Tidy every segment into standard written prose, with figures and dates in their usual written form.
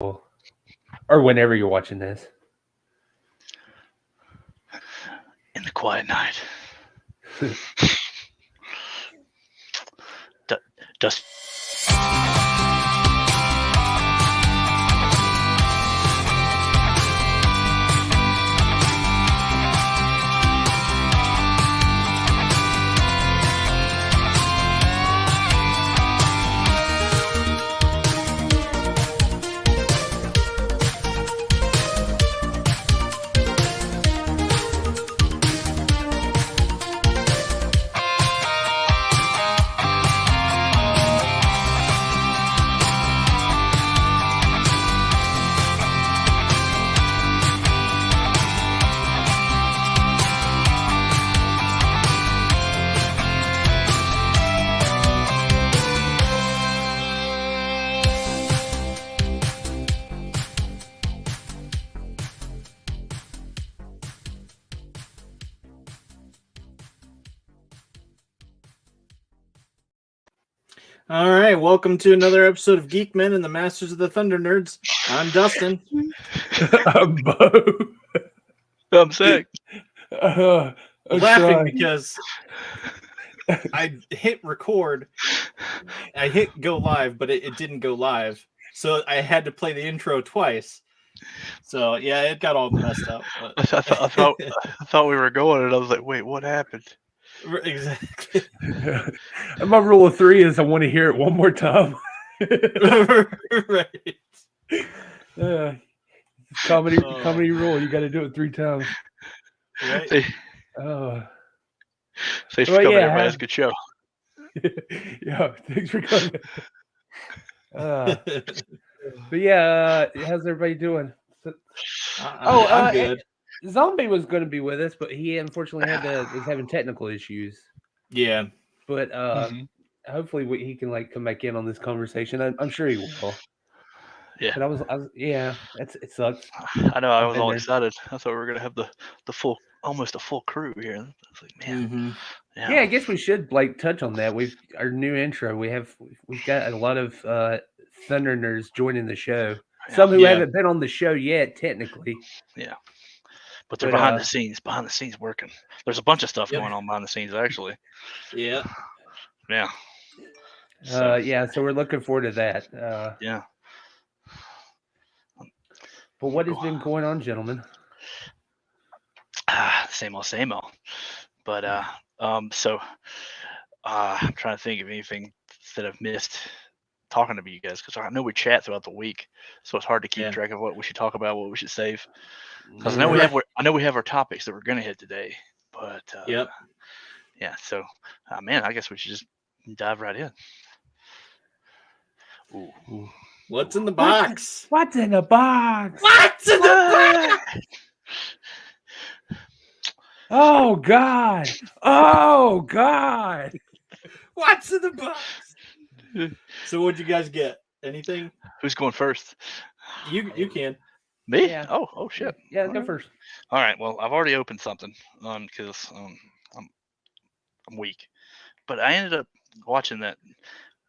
or whenever you're watching this. In the quiet night. Dustin. All right, welcome to another episode of Geek Men and the Masters of the Thunder Nerds. I'm Dustin. I'm Bo. I'm sick. I'm laughing because I hit record. I hit go live, but it didn't go live. So I had to play the intro twice. So yeah, it got all messed up. But... I thought we were going, and I was like, "Wait, what happened?" Exactly. My rule of 3 is I want to hear it one more time. Right. Comedy rule. You got to do it 3 times. Right. Thanks for coming, everybody. It's a good show. Yeah, thanks for coming. But yeah, how's everybody doing? I'm good. Zombie was going to be with us, but he unfortunately was having technical issues. Yeah, but hopefully he can come back in on this conversation. I'm sure he will. Yeah, but I was it sucks. I know. I was all excited. I thought we were gonna have the full, almost a full crew here. I was like, man. Yeah, I guess we should touch on that. Our new intro. We've got a lot of Thunder Nerds joining the show. Some who haven't been on the show yet, technically. Yeah. But they're behind the scenes working. There's a bunch of stuff going on behind the scenes, actually. Yeah. Yeah. So we're looking forward to that. Yeah. But what has been going on, gentlemen? Same old. But so I'm trying to think of anything that I've missed talking to you guys, because I know we chat throughout the week, so it's hard to keep track of what we should talk about, what we should save. Because I know we have our topics that we're gonna hit today, but yeah. So, man, I guess we should just dive right in. Ooh. What's in the box? What's in the box? What's in the box? Oh God! Oh God! What's in the box? So, what'd you guys get? Anything? Who's going first? You can. Me? Yeah. Oh shit. Yeah, go first. All right. Well, I've already opened something because I'm weak, but I ended up watching that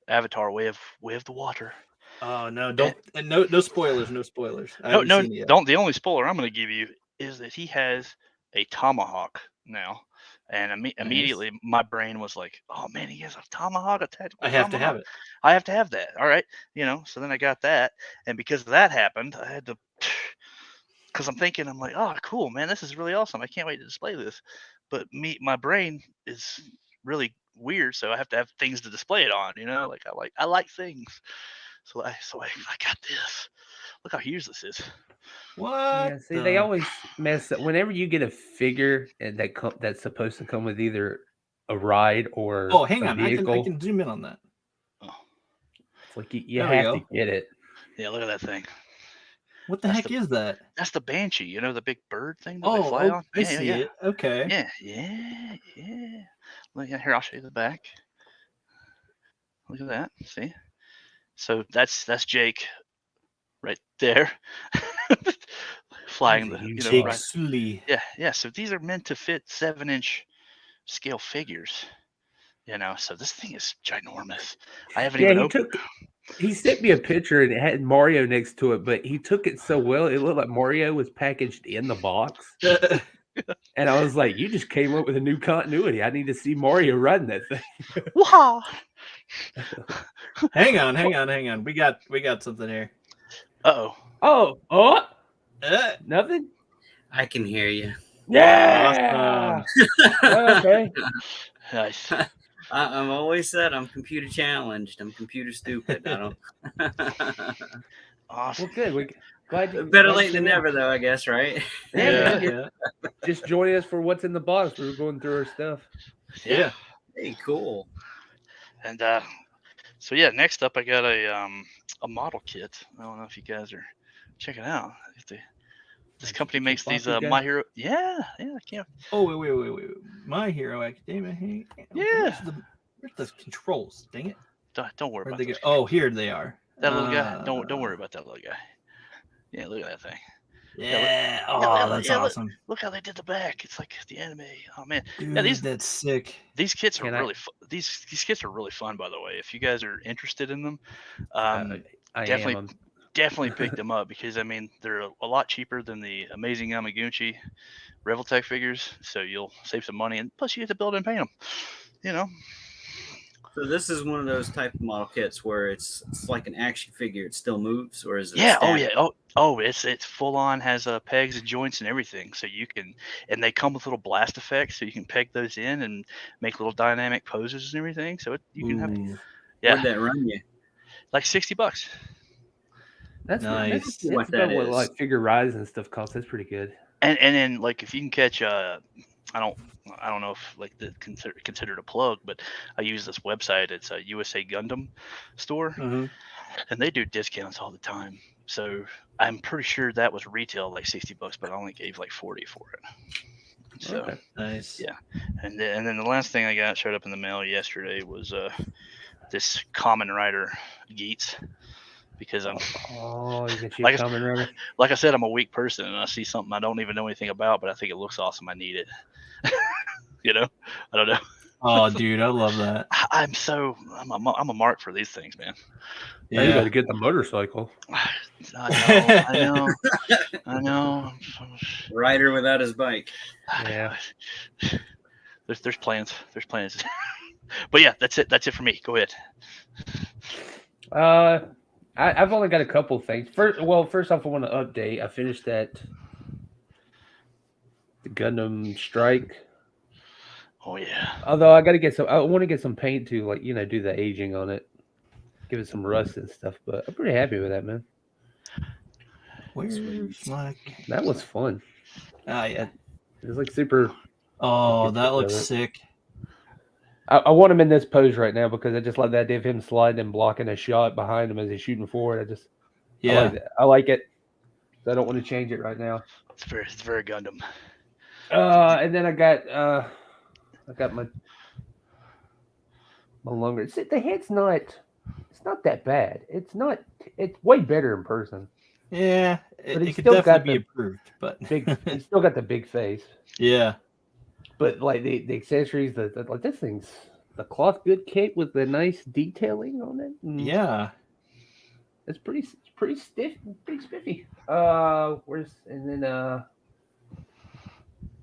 Avatar: Way of the Water. Oh no! No spoilers. No spoilers. No. Don't. The only spoiler I'm going to give you is that he has a tomahawk now, and immediately my brain was like, "Oh man, he has a tomahawk attached." I have to have it. I have to have that. All right, So then I got that, and because that happened, I had to. Because I'm like, oh, cool, man, this is really awesome. I can't wait to display this. But my brain is really weird, so I have to have things to display it on. I like things. So I got this. Look how huge this is. What? Yeah, see, they always mess up. Whenever you get a figure and that's supposed to come with either a ride or hang on, vehicle, I can zoom in on that. Oh, it's like you have to get it. Yeah, look at that thing. What the heck is that? That's the Banshee, the big bird thing that they fly on. I see it. Okay. Yeah. Look, here, I'll show you the back. Look at that. See? So that's Jake right there. Flying Jake Sully. Yeah. So these are meant to fit 7-inch scale figures. So this thing is ginormous. I haven't even opened. He sent me a picture and it had Mario next to it, but he took it so well. It looked like Mario was packaged in the box. And I was like, you just came up with a new continuity. I need to see Mario riding that thing. Wow. Hang on. We got something here. Uh-oh. Oh, nothing? I can hear you. Yeah. Awesome. Okay. Nice. I'm always said I'm computer challenged. I'm computer stupid. I don't. Awesome. Well, good. We glad you Better glad late you than came in. never, though. I guess, right? Yeah, man. Yeah. Just joining us for what's in the box. We were going through our stuff. Yeah. Hey, cool. And so yeah, next up I got a model kit. I don't know if you guys are checking out. This company makes these My Hero. Yeah, I can't. Oh wait. My Hero Academia. Hey, Yeah. Where's the controls? Dang it. Don't worry Where'd about they go? those. Oh, here they are. That little guy. Don't worry about that little guy. Yeah, look at that thing. Yeah. That's awesome. Look how they did the back. It's like the anime. Oh man. Dude, Yeah, that's sick. These kits are really these kits are really fun, by the way. If you guys are interested in them, definitely pick them up, because I mean they're a lot cheaper than the Amazing Yamaguchi Revoltech figures, so you'll save some money, and plus you get to build and paint them. You know. So this is one of those type of model kits where it's like an action figure. It still moves, or is it? Yeah. static? It's full on, has pegs and joints and everything. So you can, and they come with little blast effects, so you can peg those in and make little dynamic poses and everything. So you can have. Yeah. Where'd that run you? Like $60. That's nice. That's about what like figure rise and stuff costs. That's pretty good. And then like if you can catch I don't know if like the considered a plug, but I use this website. It's a USA Gundam store, and they do discounts all the time. So I'm pretty sure that was retail like $60, but I only gave like 40 for it. So okay. Nice. Yeah, and then the last thing I got showed up in the mail yesterday was this Common Rider Geats. Because I'm Common Rider. Like I said, I'm a weak person, and I see something I don't even know anything about, but I think it looks awesome. I need it. I don't know. Oh, dude, I love that. I'm a mark for these things, man. Yeah, you got to get the motorcycle. I know. Rider without his bike. Yeah. There's plans. But yeah, that's it for me. Go ahead. I've only got a couple things. First off, I want to update. I finished the Gundam Strike. Oh yeah. Although I got to get some. I want to get some paint to do the aging on it, give it some rust and stuff. But I'm pretty happy with that, man. That was fun. Oh yeah. It was like super. Oh, that looks sick. I want him in this pose right now because I just like the idea of him sliding and blocking a shot behind him as he's shooting forward. I like it. So I don't want to change it right now. It's very Gundam. And then I got my longer. The head's not. It's not that bad. It's way better in person. Yeah, but it could definitely be improved. But he's still got the big face. Yeah. But like the accessories, like this thing's the cloth good kit with the nice detailing on it. Yeah, it's pretty stiff, pretty spiffy. Where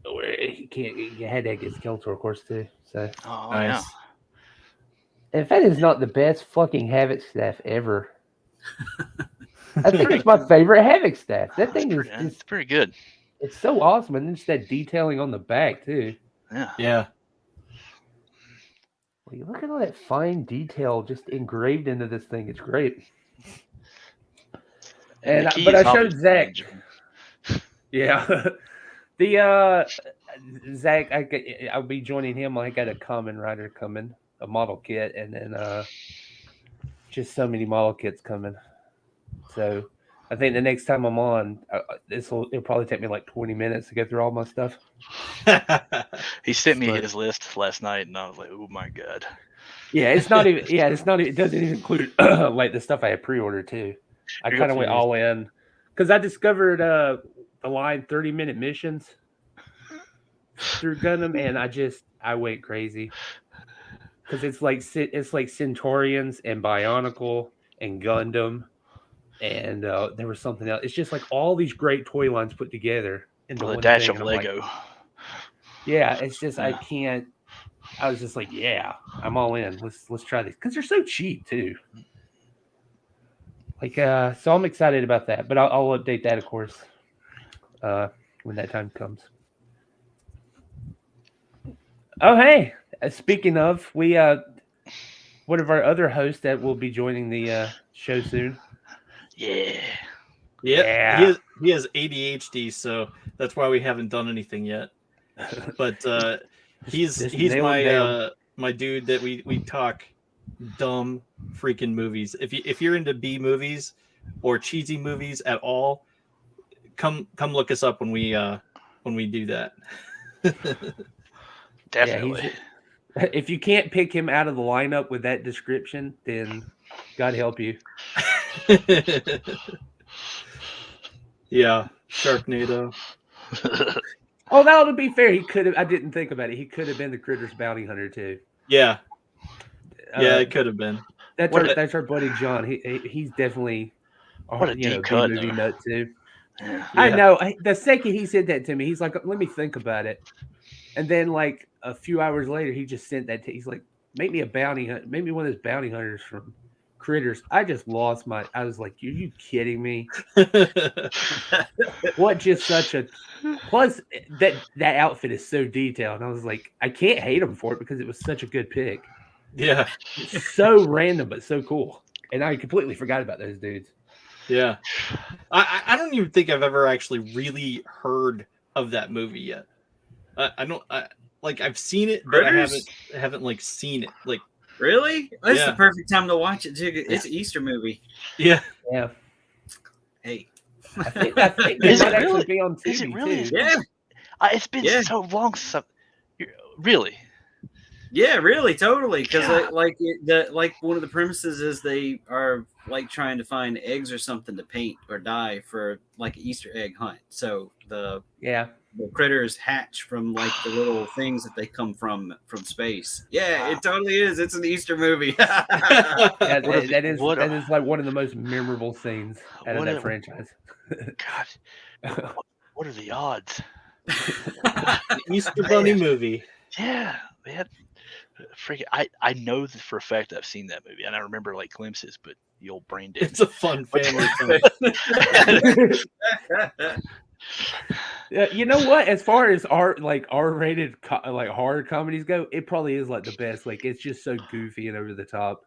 you had that gets Skeletor, of course, too. So nice. Yeah. If that is not the best fucking Havoc staff ever, I think it's my favorite Havoc staff. That thing is pretty good. It's so awesome, and just that detailing on the back too. Yeah. Well, you look at all that fine detail just engraved into this thing. It's great. But I showed Zach. Yeah. Zach, I'll be joining him. I got a Common Rider coming, a model kit, and then just so many model kits coming. So I think the next time I'm on, it'll probably take me like 20 minutes to go through all my stuff. He sent me his list last night, and I was like, "Oh my god!" Yeah, it's not even. Yeah, it's not. It doesn't even include like the stuff I had pre-ordered too. I kind of went all in because I discovered the line 30-minute missions through Gundam, and I went crazy because it's like Centaurians and Bionicle and Gundam, and there was something else. It's just like all these great toy lines put together into Well, the one dash thing. of And I'm Lego. like, yeah, it's just I Yeah. can't. I was just like, yeah, I'm all in. Let's try this because they're so cheap too. Like, so I'm excited about that. But I'll update that, of course, when that time comes. Oh, hey, speaking of, we one of our other hosts that will be joining the show soon. Yeah. Yeah, he has ADHD, so that's why we haven't done anything yet. But he's nail him down. my dude that we talk dumb freaking movies. If you're into B movies or cheesy movies at all, come look us up when we do that. Definitely. Yeah, if you can't pick him out of the lineup with that description, then God help you. Yeah, Sharknado. Oh, now to be fair, he could have. I didn't think about it. He could have been the Critters bounty hunter too. Yeah, it could have been. That's our buddy John. He's definitely What a deep cut, B-movie though. nut too. Yeah. I know. The second he said that to me, he's like, "Let me think about it." And then, like a few hours later, he just sent that. He's like, "Make me a bounty hunt. Make me one of those bounty hunters from Critters." I just lost my. I was like, "Are you kidding me?" What just such a. Plus, that outfit is so detailed. And I was like, I can't hate him for it because it was such a good pick. Yeah, So random but so cool. And I completely forgot about those dudes. Yeah, I don't even think I've ever actually really heard of that movie yet. I don't like I've seen it, but Critters? I haven't like seen it. Like Really? That's Yeah. the perfect time to watch it too. It's an Easter movie. yeah, Yeah. Hey. I think it Is might it actually really? be on TV Is it really? too. Yeah. It's been Yeah. so long since really. Yeah, really, totally. Because Yeah. like one of the premises is they are like trying to find eggs or something to paint or dye for like an Easter egg hunt. So the critters hatch from like the little things that they come from space. Yeah, it totally is. It's an Easter movie. That What is like one of the most memorable scenes out of that franchise. God, what are the odds? the Easter Bunny movie. Yeah, man. Freaking, I know for a fact I've seen that movie, and I remember like glimpses, but the old brain dead. It's a fun family film. Yeah, you know what? As far as R-rated like horror comedies go, it probably is like the best. Like it's just so goofy and over the top,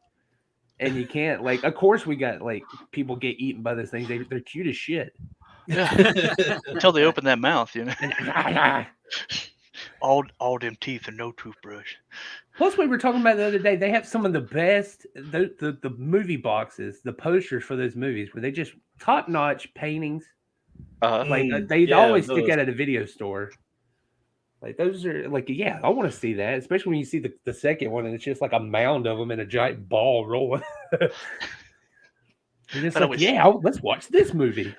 and you can't like. Of course, we got like people get eaten by those things. They're cute as shit. Yeah, until they open that mouth, you know. all them teeth and no toothbrush. Plus, we were talking about the other day. They have some of the best the movie boxes, the posters for those movies, where they just top notch paintings. They always stick out at a video store. Like those are like I want to see that, especially when you see the second one and it's just like a mound of them in a giant ball rolling. And it's like, let's watch this movie,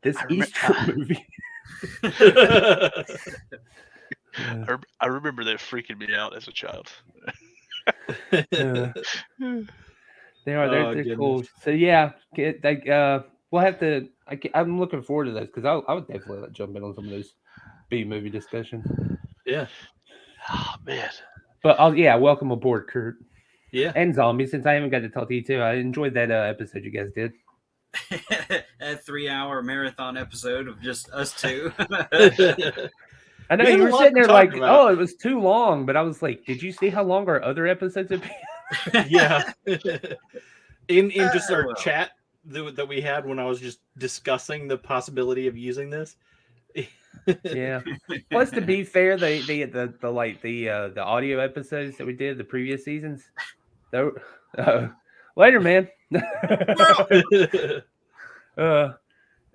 this Easter movie. I remember that freaking me out as a child. They're cool. So we'll have to. I'm looking forward to those because I would definitely jump in on some of those B movie discussions. Yeah. Oh man. But welcome aboard, Kurt. Yeah. And Zombie. Since I haven't got to talk to you too, I enjoyed that episode you guys did. A 3-hour marathon episode of just us two. I know you were sitting there like, oh, it was too long, but I was like, did you see how long our other episodes have been? Yeah. in just our chat that we had when I was just discussing the possibility of using this. Yeah. Plus, to be fair, the audio episodes that we did the previous seasons, later, man.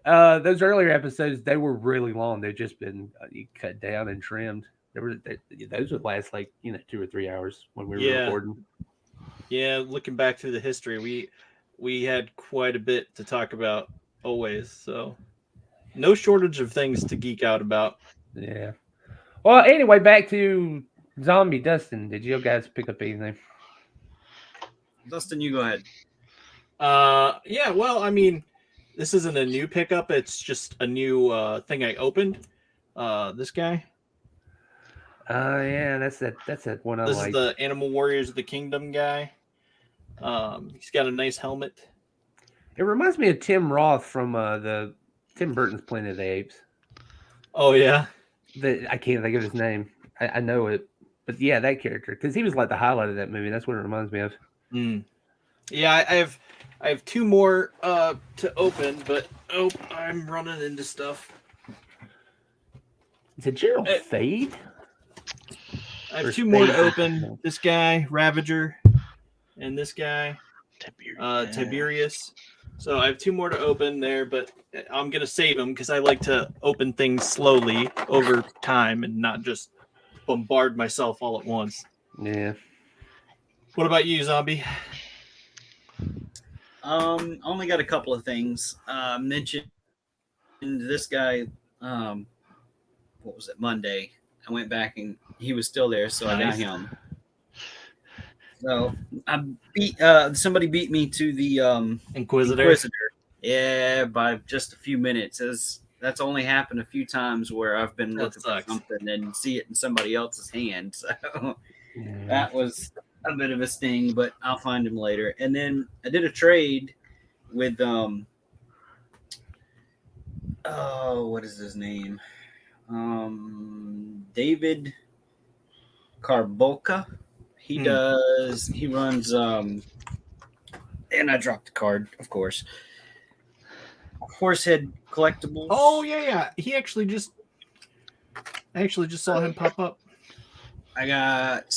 Those earlier episodes, they were really long. They've just been cut down and trimmed. Those would last 2 or 3 hours when we were recording. Yeah, looking back through the history, we had quite a bit to talk about always. So no shortage of things to geek out about. Yeah. Well, anyway, back to Zombie. Dustin, did you guys pick up anything? Dustin, you go ahead. Yeah. Well, I mean, this isn't a new pickup. It's just a new thing I opened. This guy. Yeah, that's that one I This like. is the Animal Warriors of the Kingdom guy. He's got a nice helmet. It reminds me of Tim Roth from the Tim Burton's Planet of the Apes. Oh yeah. I can't think of his name. I know it, but yeah, that character, because he was like the highlight of that movie. That's what it reminds me of. Yeah, I have two more to open, but I'm running into stuff. Is it Gerald Fade? I have two more to open. This guy, Ravager, and this guy, Tiberius. So I have two more to open there, but I'm going to save them because I like to open things slowly over time and not just bombard myself all at once. Yeah. What about you, Zombie? Only got a couple of things. Mentioned this guy, what was it, Monday. I went back and he was still there, so I got him. So I beat somebody beat me to the Inquisitor. Yeah, by just a few minutes. That's only happened a few times where I've been looking for something and see it in somebody else's hand. So that was a bit of a sting, but I'll find him later. And then I did a trade with what is his name? David Carbolca. He runs and I dropped the card, of course. Horsehead Collectibles. Oh yeah. I actually just saw him pop up. I got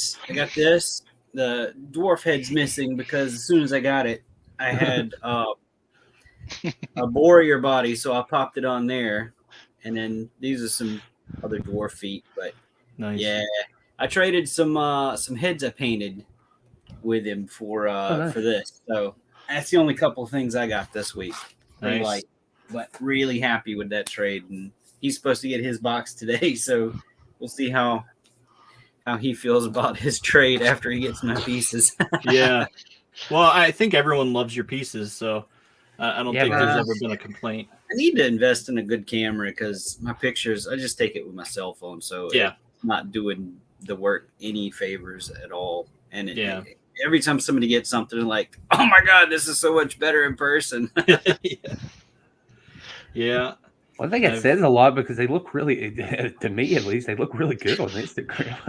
this. The dwarf head's missing because as soon as I got it, I had a warrior body, so I popped it on there. And then these are some other dwarf feet, but nice. Yeah, I traded some heads I painted with him for this. So that's the only couple of things I got this week. Nice. But really happy with that trade, and he's supposed to get his box today, so we'll see how he feels about his trade after he gets my pieces. Yeah. Well, I think everyone loves your pieces, so I don't think there's ever been a complaint. I need to invest in a good camera because my pictures, I just take it with my cell phone, so it's not doing the work any favors at all. And every time somebody gets something like, oh my God, this is so much better in person. Yeah. Well, I think it says a lot because they look really, to me at least, they look really good on Instagram.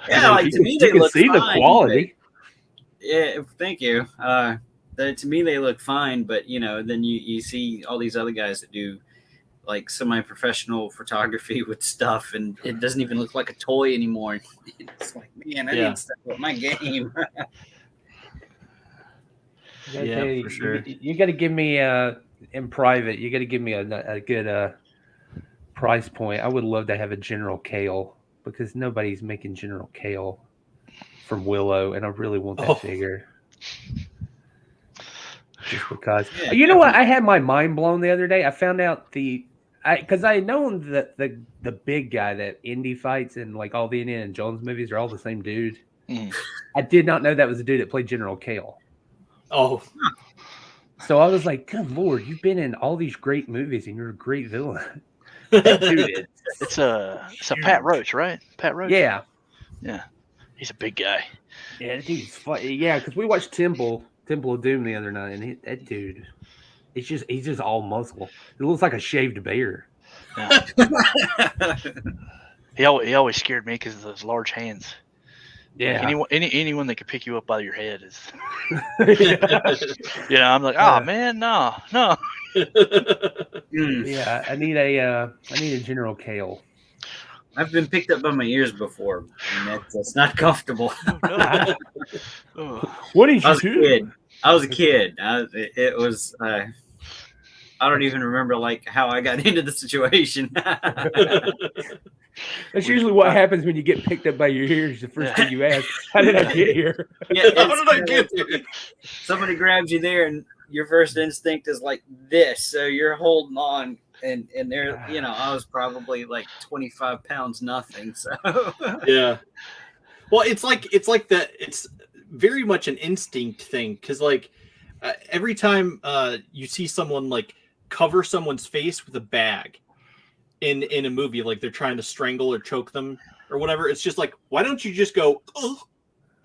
To me, they look fine. You can see the quality. Yeah, thank you. To me, they look fine, but then you see all these other guys that do like semi-professional photography with stuff, and it doesn't even look like a toy anymore. It's like, man, I need to step up my game. For sure. You got to give me in private. You got to give me a good price point. I would love to have a General Kale because nobody's making General Kale from Willow, and I really want that figure. Just because you know what, I had my mind blown the other day. I found out because I had known that the big guy that Indy fights in like all the Indiana Jones movies are all the same dude. I did not know that was the dude that played General Kale. Oh, so I was like, good Lord, you've been in all these great movies and you're a great villain. That dude, it's a Pat Roach, right? Pat Roach. Yeah. He's a big guy. Yeah, that dude's funny. Yeah, because we watched Temple of Doom the other night, and that dude, he's just all muscle. It looks like a shaved bear. Yeah. He always scared me because of those large hands. Yeah. Like anyone that could pick you up by your head is. I'm like, oh man, no. Yeah, I need a General Kale. I've been picked up by my ears before, and that's not comfortable. What did you do? I was a kid. It was. I don't even remember how I got into the situation. That's usually what happens when you get picked up by your ears. The first thing you ask, "How did I get here?" How did I get here? Somebody grabs you there, and your first instinct is like this. So you're holding on. And there, I was probably like 25 pounds, nothing. So yeah. Well, it's like that. It's very much an instinct thing because, like, every time you see someone like cover someone's face with a bag in a movie, like they're trying to strangle or choke them or whatever, it's just like, why don't you just go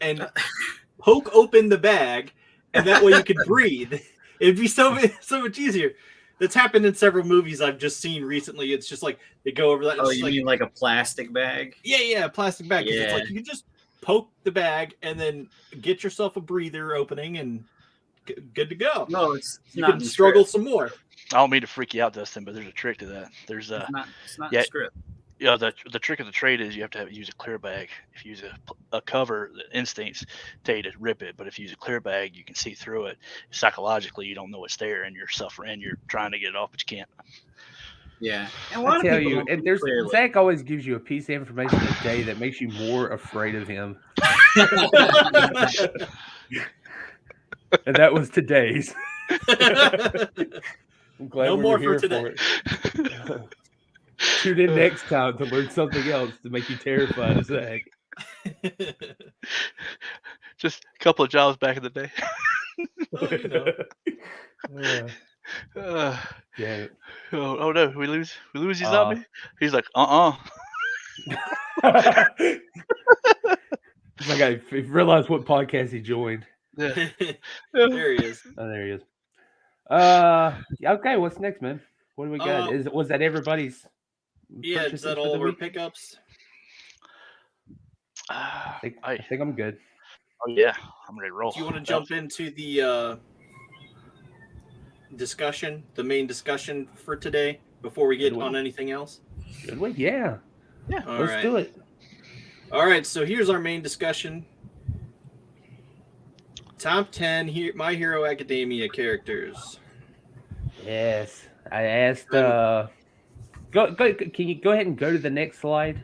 and poke open the bag, and that way you could breathe? It'd be so much easier. That's happened in several movies I've just seen recently. It's just like they go over that. Oh, you mean like a plastic bag? Yeah, a plastic bag. Yeah. It's like you can just poke the bag and then get yourself a breather opening and good to go. No, it's you not can struggle some more. I don't mean to freak you out, Dustin, but there's a trick to that. There's it's not in the script. Yeah, the trick of the trade is you have to use a clear bag. If you use a cover, the instincts tell you to rip it. But if you use a clear bag, you can see through it. Psychologically, you don't know it's there, and you're suffering. You're trying to get it off, but you can't. Yeah, and I tell you, Zach always gives you a piece of information a day that makes you more afraid of him. And that was today's. I'm glad no we more were here for today. For it. Tune in next time to learn something else to make you terrified of Zach. Just a couple of jobs back in the day. Yeah. Oh no, we lose you, zombie. He's like, He's like, I realized what podcast he joined. Yeah. There he is. Oh, there he is. Okay, what's next, man? What do we got? Was that everybody's? Yeah, is that all of our pickups? I think I'm good. Oh yeah, I'm ready to roll. Do you want to jump into the discussion, the main discussion for today, before we get on anything else? Should we? Yeah. Let's do it. All right, so here's our main discussion. Top 10 My Hero Academia characters. Yes, I asked. Go. Can you go ahead and go to the next slide?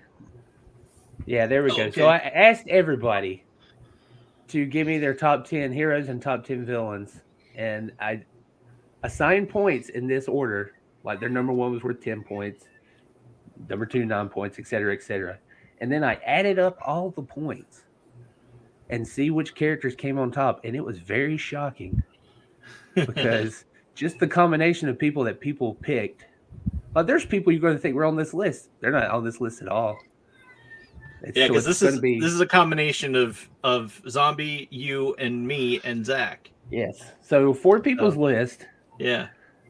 Yeah, there we go. Okay. So I asked everybody to give me their top 10 heroes and top 10 villains, and I assigned points in this order. Like their number 1 was worth 10 points, number 2 9 points, etc., etc. And then I added up all the points and see which characters came on top, and it was very shocking because just the combination of people that people picked. There's people you're going to think were on this list. They're not on this list at all. Because this is a combination of Zombie, you, and me, and Zach. Yes. So 4 people's list. Yeah.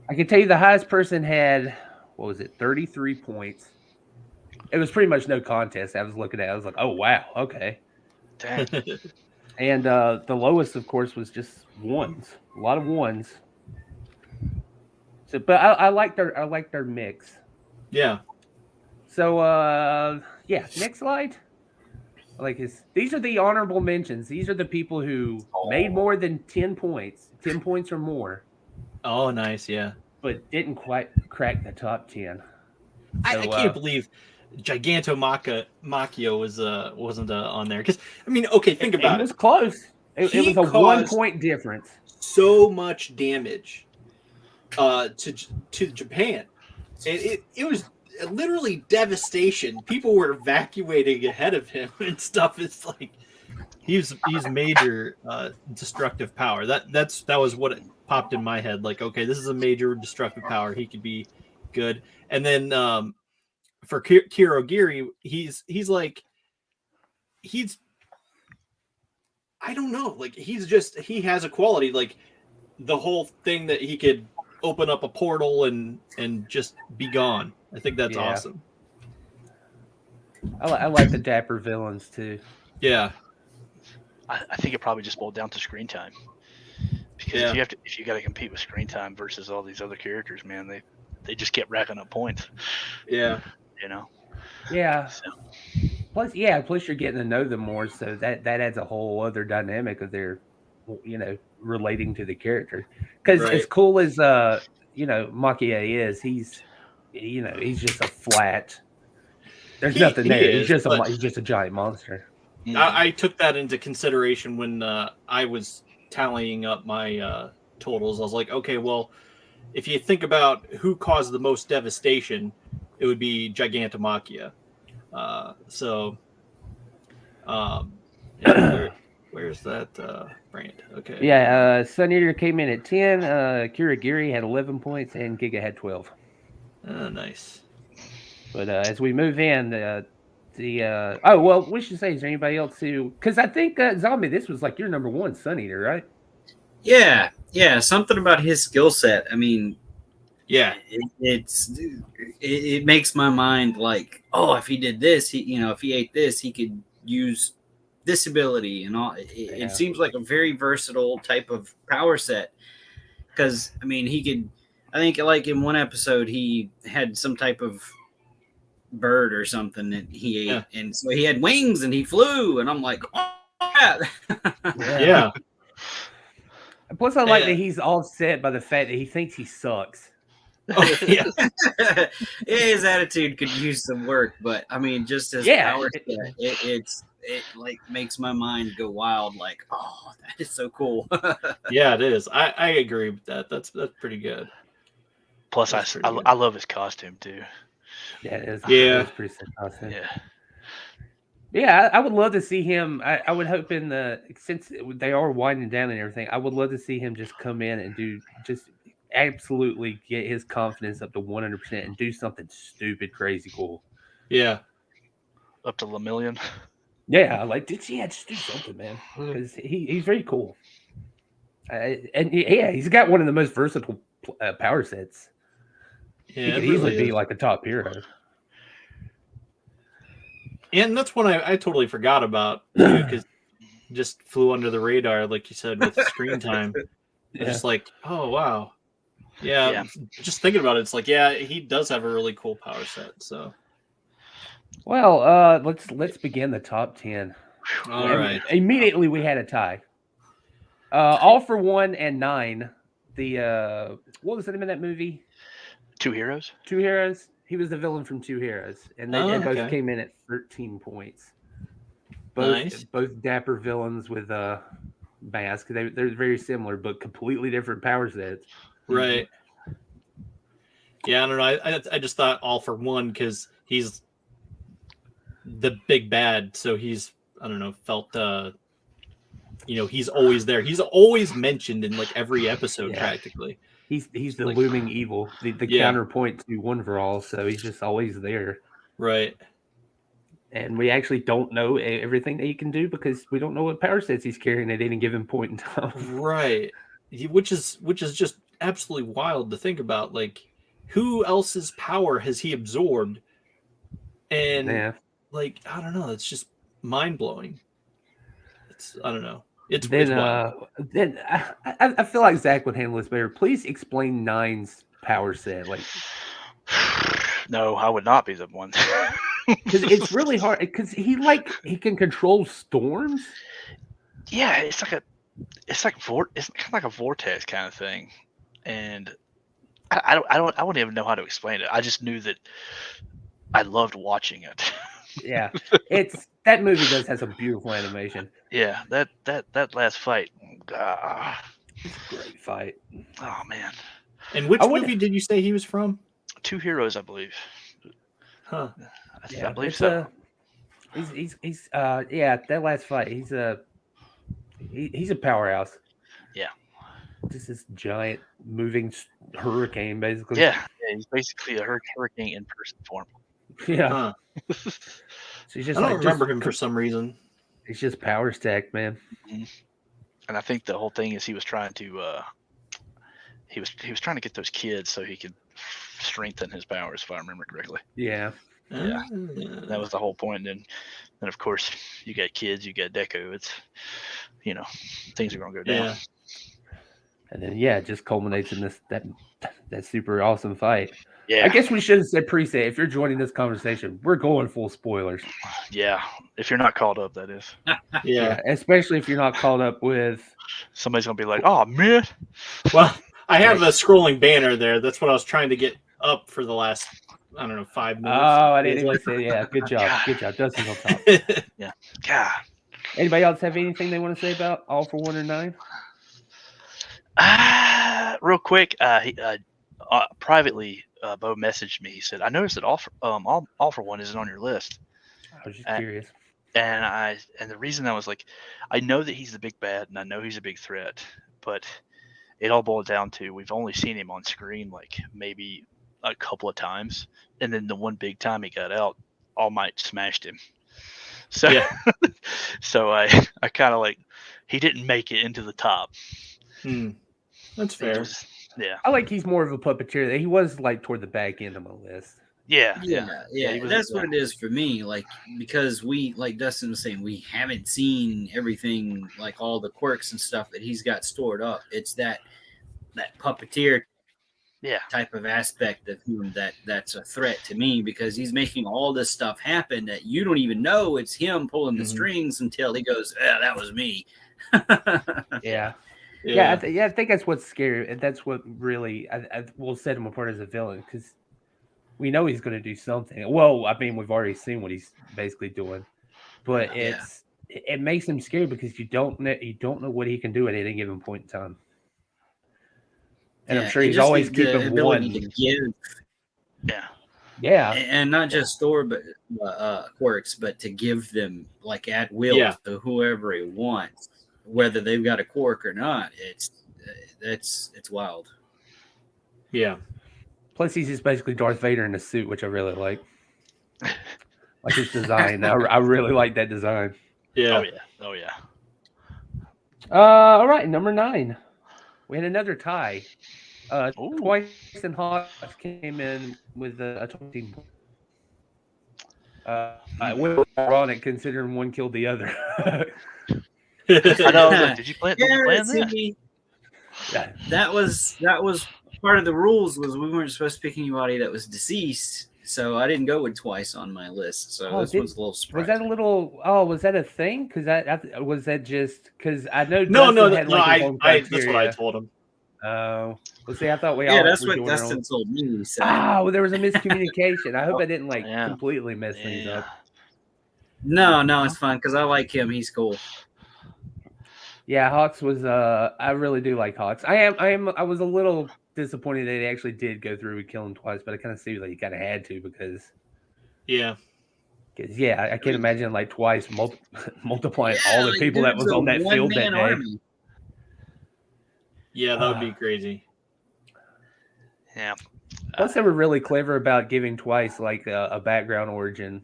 I can tell you the highest person had, 33 points. It was pretty much no contest. I was looking at it. I was like, oh, wow. Okay. Damn. And the lowest, of course, was just ones. A lot of ones. So, but I like their mix. Yeah. So next slide. These are the honorable mentions. These are the people who made more than 10 points, 10 points or more. Oh, nice, yeah. But didn't quite crack the top 10. So, I can't believe Gigantomachia wasn't on there. Because think about it. It was close. It was a 1 point difference. So much damage to Japan, and it was literally devastation. People were evacuating ahead of him and stuff. It's like he's major destructive power. That was what it popped in my head. Like, okay, this is a major destructive power. He could be good. And then for Kirogiri, he's I don't know. Like he has a quality, like the whole thing that he could open up a portal and just be gone. I think that's awesome. I like the dapper villains too. Yeah. I think it probably just boiled down to screen time. Because if you got to compete with screen time versus all these other characters, man, they just kept racking up points. Yeah. Yeah. So. Plus you're getting to know them more, so that adds a whole other dynamic of their, relating to the character. Because as cool as Machia is, he's just a flat. There's nothing there. He's just a giant monster. I took that into consideration when I was tallying up my totals. I was like, okay, well, if you think about who caused the most devastation, it would be Gigantomachia. Where's that brand? Okay. Yeah, Sun Eater came in at 10. Kirigiri had 11 points, and Giga had 12. Nice. But as we move in, we should say, is there anybody else who? Because I think Zombie, this was like your number one Sun Eater, right? Yeah, something about his skill set. I mean, yeah, it makes my mind like, oh, if he did this, if he ate this, he could use this ability and all. It seems like a very versatile type of power set. Because I mean, I think like in one episode he had some type of bird or something that he ate, and so he had wings and he flew, and I'm like, oh yeah. Plus, I like that he's all set by the fact that he thinks he sucks. Oh, yeah. His attitude could use some work, but I mean, just his power set, it like makes my mind go wild. Like, oh, that is so cool. Yeah, it is. I agree with that. That's pretty good. Plus, I love his costume too. Yeah, it is. Yeah, it's pretty sick costume. Yeah. Yeah, I would love to see him. I would hope since they are winding down and everything, I would love to see him just come in and just absolutely get his confidence up to 100% and do something stupid, crazy cool. Yeah. Up to Lemillion. Yeah, just do something, man. Because he's very cool. He's got one of the most versatile power sets. Yeah, he could easily be like a top hero. And that's one I totally forgot about, because just flew under the radar, like you said, with screen time. Just like, oh, wow. Yeah, just thinking about it, it's like, yeah, he does have a really cool power set. So, well, let's begin the top 10. All right. Immediately we had a tie. All for One and 9. The what was the name of that movie? Two Heroes. Two Heroes. He was the villain from Two Heroes, and they both came in at 13 points. Both dapper villains with masks. They're very similar, but completely different power sets. Right. Yeah, I don't know. I just thought All for One because he's the big bad, so he's, I don't know, felt he's always there. He's always mentioned in like every episode practically. He's the looming evil, the counterpoint to One for All, so he's just always there. Right. And we actually don't know everything that he can do because we don't know what power sets he's carrying at any given point in time. Right. Which is just absolutely wild to think about. Like, who else's power has he absorbed? And like, I don't know. It's just mind blowing. I don't know. It's wild. Then I feel like Zach would handle this better. Please explain 9's power set. Like, no, I would not be the one. Because it's really hard. Because he can control storms. Yeah, it's kind of like a vortex kind of thing, and I wouldn't even know how to explain it. I just knew that I loved watching it. Yeah, that movie does have some beautiful animation. Yeah, that last fight, it's a great fight. Oh man! And which movie did you say he was from? Two Heroes, I believe. Huh? I believe so. He's that last fight. He's a powerhouse. Yeah. Just this giant moving hurricane, basically. Yeah, he's basically a hurricane in person form. Yeah. Huh. So he's just I don't remember him for some reason. He's just power stacked, man. Mm-hmm. And I think the whole thing is he was trying to get those kids so he could strengthen his powers, if I remember correctly. Yeah. Yeah, that was the whole point. And then of course you got kids, you got Deco. It's things are gonna go down. Yeah. And then it just culminates in that super awesome fight. Yeah. I guess we should have said preset. If you're joining this conversation, we're going full spoilers. Yeah. If you're not caught up, that is. Yeah. Especially if you're not caught up with somebody's gonna be like, "Oh man." Well, I have a scrolling banner there. That's what I was trying to get up for the last, 5 minutes. Oh, I didn't even say. Yeah, good job. Good job. Dustin's on top. Yeah. God. Anybody else have anything they want to say about All for One or 9? Real quick, he privately, Bo messaged me. He said, "I noticed that All for One isn't on your list." I was just curious. And the reason I was like, I know that he's the big bad, and I know he's a big threat, but it all boiled down to we've only seen him on screen like maybe a couple of times, and then the one big time he got out, All Might smashed him. So, so I kind of like he didn't make it into the top. That's fair. I like he's more of a puppeteer. He was like toward the back end of my list. Yeah. That's what it is for me. Like, because we, like Dustin was saying, we haven't seen everything, like all the quirks and stuff that he's got stored up. It's that puppeteer type of aspect of him that's a threat to me, because he's making all this stuff happen that you don't even know it's him pulling the strings until he goes, "Yeah, that was me." Yeah, I think that's what's scary, and that's what really I will set him apart as a villain, because we know he's going to do something. Well, I mean, we've already seen what he's basically doing, but it makes him scary because you don't know what he can do at any given point in time. And I'm sure he's always keeping one. To give, yeah, and not just store but quirks, but to give them like at will to whoever he wants, whether they've got a quirk or not. It's wild. Yeah. Plus, he's just basically Darth Vader in a suit, which I really like. Like his design. I really like that design. Yeah. Oh yeah. All right, number 9. We had another tie. Twice and Hawks came in with a 20 point. It was ironic considering one killed the other. I know. Like, did you plan that? That was part of the rules. Was we weren't supposed to pick anybody that was deceased, so I didn't go with Twice on my list. So this one's a little surprising. Was that a little? Oh, was that a thing? Because was that just because I know? No. Had like his own that's what I told him. Oh, well, see, I thought that's what Dustin told me. So. Well, there was a miscommunication. I hope I didn't completely mess things up. No, it's fine because I like him. He's cool. Yeah, Hawks was. I really do like Hawks. I was a little disappointed that he actually did go through with killing Twice, but I kind of see that he kind of had to because. Yeah. Because I can't imagine like Twice multiplying all the people that was on that field that day. Army. Yeah, that would be crazy. Yeah. Plus, they were really clever about giving Twice like a background origin,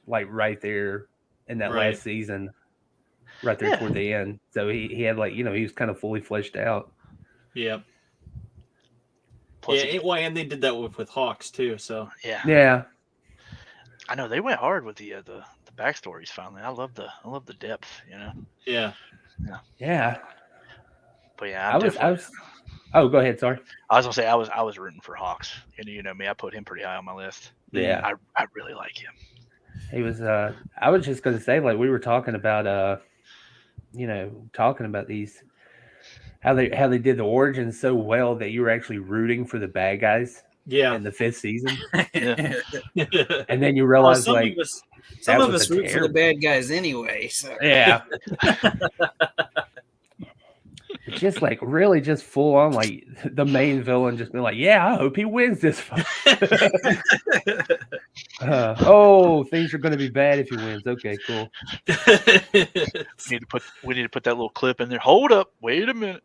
like right there in that last season, right there toward the end. So he had like he was kind of fully fleshed out. Yeah. Plus and they did that with Hawks too. So yeah. I know they went hard with the backstories. Finally, I love the depth. Yeah. But I was. Oh, go ahead. Sorry. I was gonna say I was rooting for Hawks, and you know me, I put him pretty high on my list. Yeah, I really like him. He was. I was just gonna say, like we were talking about, these how they did the origins so well that you were actually rooting for the bad guys. Yeah. In the 5th season. And then you realize some of us root for the bad guys anyway. So. Yeah. Just like really just full on like the main villain just being like, I hope he wins this fight. Things are going to be bad if he wins. Okay, cool. We need to put that little clip in there. Hold up. Wait a minute.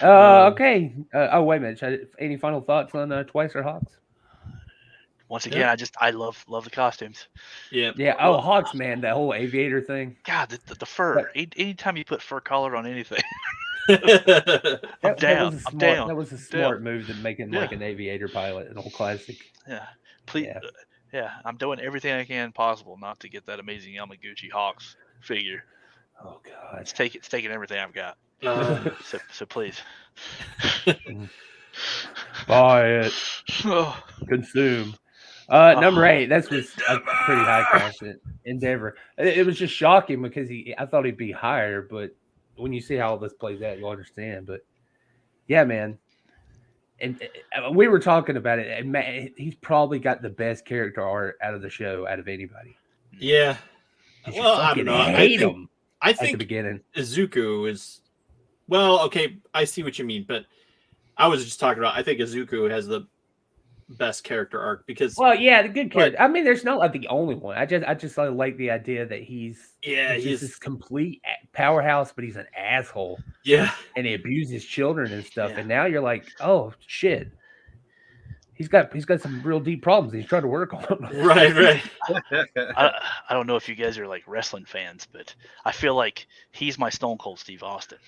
Okay. Wait a minute. Any final thoughts on Twice or Hawks? Once again, I love the costumes. Yeah. Oh, Hawks, man, that whole aviator thing. God, the fur. Anytime you put fur collar on anything, I'm down. That was a smart move to make him like an aviator pilot, an old classic. Yeah. Please. Yeah. I'm doing everything I can possible not to get that amazing Yamaguchi Hawks figure. Oh God. It's taking everything I've got. So please. Buy it. Consume. Number 8. That was a pretty high confident endeavor. It was just shocking because I thought he'd be higher, but when you see how all this plays out, you'll understand. But yeah, man. And we were talking about it. And man, he's probably got the best character art out of the show, out of anybody. Yeah. Well, I don't know. I think at the beginning. Izuku is. Well, okay, I see what you mean, but I was just talking about. I think Izuku has the best character arc because the good character. I mean, there's not the only one. I just like the idea that he's just this complete powerhouse, but he's an asshole. Yeah, and he abuses children and stuff. Yeah. And now you're like, oh shit, he's got some real deep problems. He's trying to work on them. Right. I don't know if you guys are like wrestling fans, but I feel like he's my Stone Cold Steve Austin.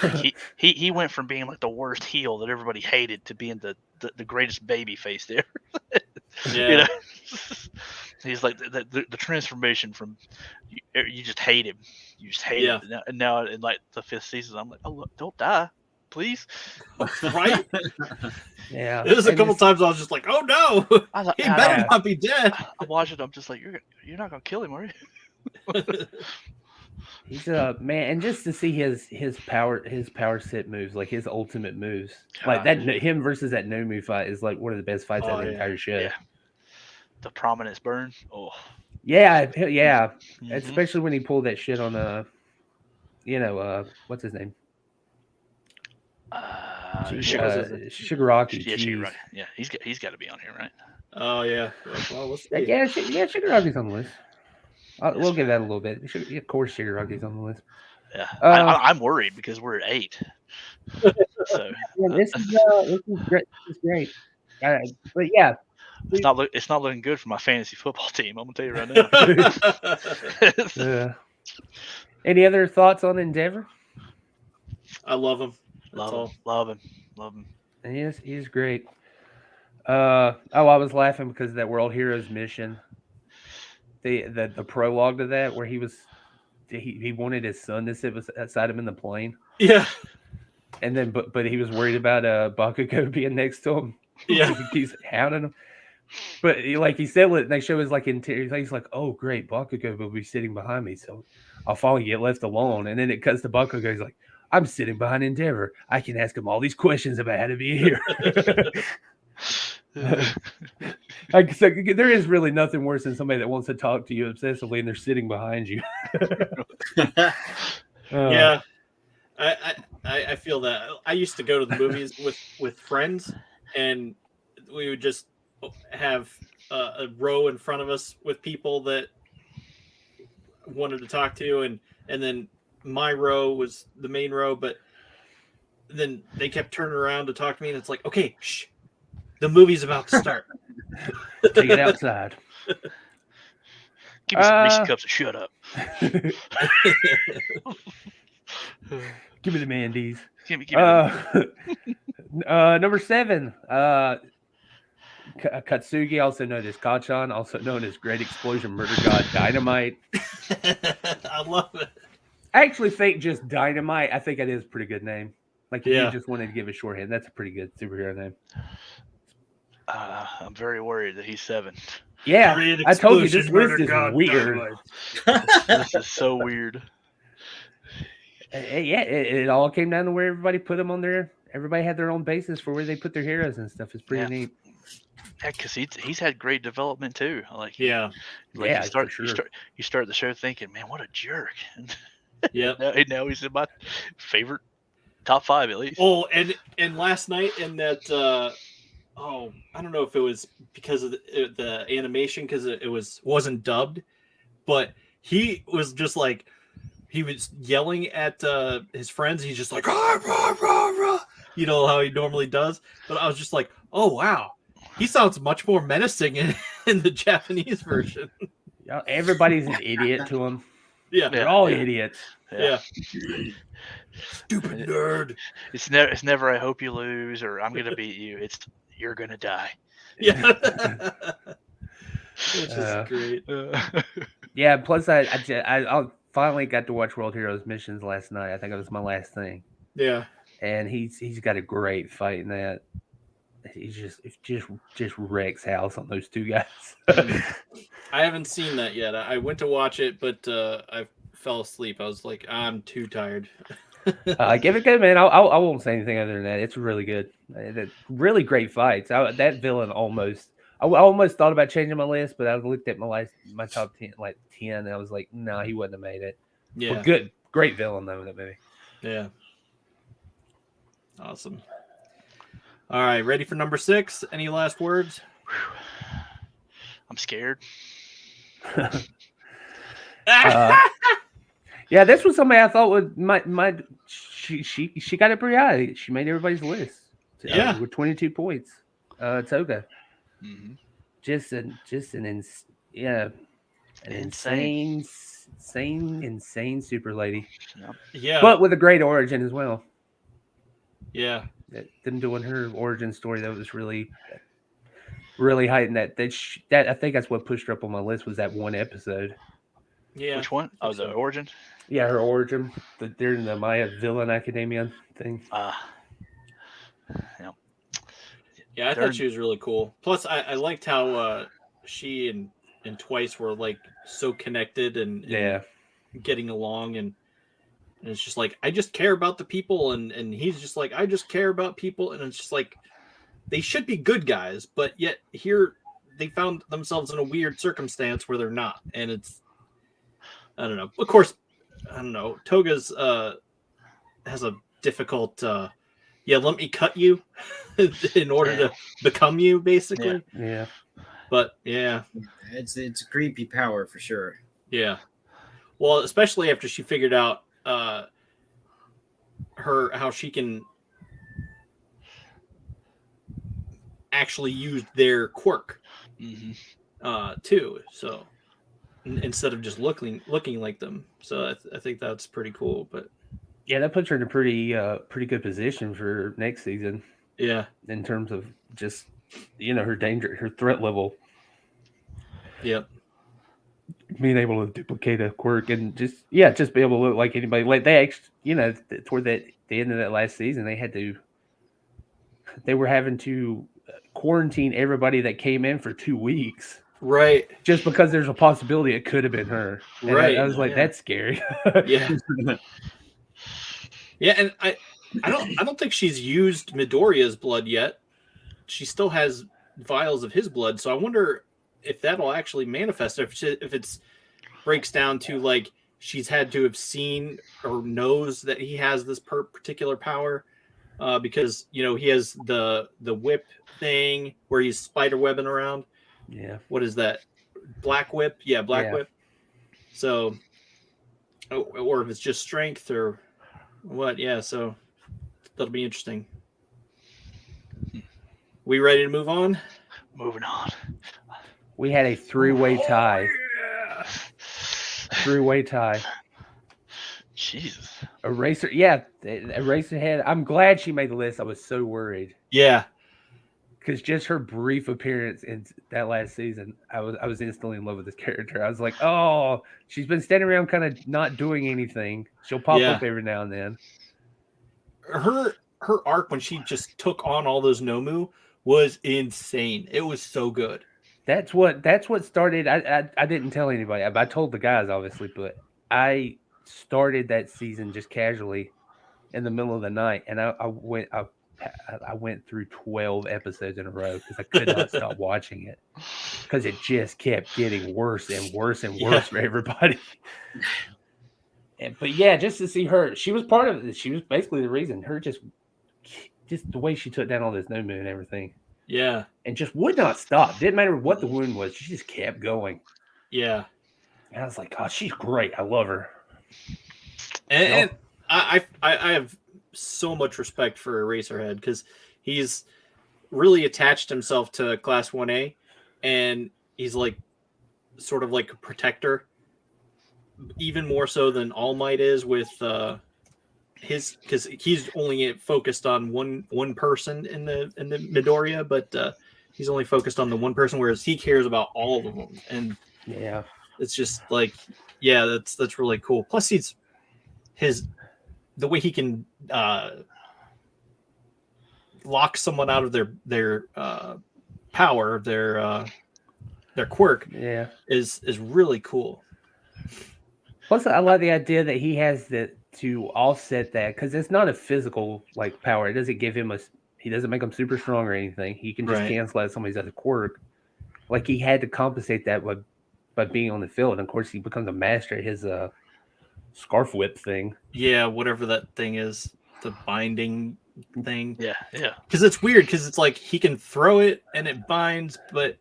Like he went from being like the worst heel that everybody hated to being the greatest baby face there. Yeah. He's like the transformation from you just hate him. You just hate him. And now in like the 5th season, I'm like, oh look, don't die, please. Right? Yeah. There's a couple times I was just like, oh no, he better not be dead. I watched it. I'm just like, you're not gonna kill him, are you? He's a man, and just to see his power set moves, like his ultimate moves, like that him versus that Nomu fight is like one of the best fights of the entire show. Yeah. The prominence burn. Oh. Yeah. Mm-hmm. Especially when he pulled that shit on what's his name? Shigaraki. Yeah, Shigaraki. Yeah, he's got to be on here, right? Oh yeah. Well, let's see. Yeah, Shigaraki's on the list. We'll give that a little bit. Of course, Shigaraki's on the list. Yeah, I'm worried because we're at 8. So this is great. This is great. But yeah, it's not looking good for my fantasy football team. I'm gonna tell you right now. Any other thoughts on Endeavor? I love him. Love him. And he's great. I was laughing because of that World Heroes mission. The prologue to that where he wanted his son to sit beside him in the plane. Yeah. And then but he was worried about Bakugo being next to him. Yeah. He's hounding him. But he said it, and they show his interior. He's like, oh great, Bakugo will be sitting behind me, so I'll finally get left alone. And then it cuts to Bakugo. He's like, I'm sitting behind Endeavor. I can ask him all these questions about how to be here. So there is really nothing worse than somebody that wants to talk to you obsessively and they're sitting behind you. Yeah, I feel that. I used to go to the movies with friends, and we would just have a row in front of us with people that wanted to talk to, and then my row was the main row, but then they kept turning around to talk to me, and it's like, okay, shh. The movie's about to start. Take it outside. Give me some Reese's cups and shut up. Give me the Mandy's. Give me number 7. Katsugi, also known as Kachan, also known as Great Explosion Murder God Dynamite. I love it. I actually think just Dynamite, I think that is a pretty good name. Like, if you just wanted to give a shorthand, that's a pretty good superhero name. I'm very worried that he's 7. Yeah, I told you this list is weird. This is so weird. Yeah, it all came down to where everybody put them on there. Everybody had their own basis for where they put their heroes and stuff. It's pretty neat. Yeah, because he's had great development too. You start the show thinking, man, what a jerk. Yeah. Now he's in my favorite top 5 at least. Oh, and last night in that. I don't know if it was because of the animation, because it wasn't dubbed, but he was just like, he was yelling at his friends. He's just like, rah, rah, rah, rah. You know how he normally does. But I was just like, oh wow, he sounds much more menacing in the Japanese version. Yeah, everybody's an idiot to him. Yeah, they're all idiots. Yeah. Stupid nerd. It's never I hope you lose or I'm gonna beat you. It's you're gonna die. Yeah. Which is great. Yeah, plus I finally got to watch World Heroes Missions last night. I think it was my last thing. Yeah. And he's got a great fight in that. He just wrecks house on those two guys. I haven't seen that yet. I went to watch it, but I fell asleep. I was like, I'm too tired. Give it good, man. I won't say anything other than that. It's really good. Really great fights. That villain almost. I almost thought about changing my list, but I looked at my top 10, like 10, and I was like, no, he wouldn't have made it. Yeah, but great villain though in that movie. Yeah, awesome. All right, ready for number 6? Any last words? I'm scared. Yeah, this was somebody I thought would she got it pretty high. She made everybody's list. Yeah, with 22 points. Toga. Mm-hmm. Just an insane super lady. Yeah. But with a great origin as well. Yeah. Them doing her origin story that was really heightened that I think that's what pushed her up on my list was that one episode. Yeah. Which one? Oh, the origin? Yeah, her origin. They're in the Maya Villain Academia thing. Yeah. Yeah, I thought she was really cool. Plus, I liked how she and Twice were like so connected and getting along, and it's just like I just care about the people, and he's just like I just care about people, and it's just like they should be good guys, but yet here they found themselves in a weird circumstance where they're not, and it's I don't know. Of course, I don't know. Toga's has a difficult. Let me cut you in order to become you, basically. Yeah. But yeah, it's a creepy power for sure. Yeah. Well, especially after she figured out how she can actually use their quirk too. So instead of just looking like them. So I think that's pretty cool. But yeah, that puts her in a pretty good position for next season. Yeah. In terms of just her danger, her threat level. Yep. Being able to duplicate a quirk and just be able to look like anybody. Like they actually, toward the end of that last season, they were having to quarantine everybody that came in for 2 weeks. Right. Just because there's a possibility it could have been her. And right. I was like, that's scary. Yeah. Yeah, and I don't think she's used Midoriya's blood yet. She still has vials of his blood, so I wonder if that'll actually manifest. If it's breaks down to like she's had to have seen or knows that he has this particular power, because he has the whip thing where he's spider webbing around. Yeah. What is that? Black whip? Yeah, black whip. So, or if it's just strength or what? Yeah. So that'll be interesting. We ready to move on? Moving on. We had a 3-way tie. Yeah. 3-way tie. Jesus. Eraserhead. I'm glad she made the list. I was so worried. Yeah. Because just her brief appearance in that last season, I was instantly in love with this character. I was like, oh, she's been standing around kind of not doing anything. She'll pop up every now and then. Her arc when she just took on all those Nomu was insane. It was so good. That's what started. I didn't tell anybody. I told the guys obviously, but I started that season just casually in the middle of the night, and I went through 12 episodes in a row because I could not stop watching it because it just kept getting worse and worse and worse for everybody. But yeah, just to see her, she was part of it. She was basically the reason. Her just the way she took down all this Nomu and everything. Yeah. And just would not stop. Didn't matter what the wound was. She just kept going. Yeah. And I was like, oh, she's great. I love her. And I have so much respect for Eraserhead because he's really attached himself to Class 1A, and he's like sort of like a protector, even more so than All Might is with his, because he's only focused on one person in the Midoriya, but he's only focused on the one person, whereas he cares about all of them. And yeah, it's just like, that's really cool. Plus the way he can lock someone out of their power, their quirk, is really cool. Plus, I like the idea that he has to offset that, because it's not a physical like power. It doesn't give him he doesn't make him super strong or anything. He can just cancel out somebody's other quirk. Like he had to compensate that by being on the field. And of course, he becomes a master at his scarf whip thing. Yeah, whatever that thing is, the binding thing. Yeah. Because it's weird, because it's like he can throw it and it binds, but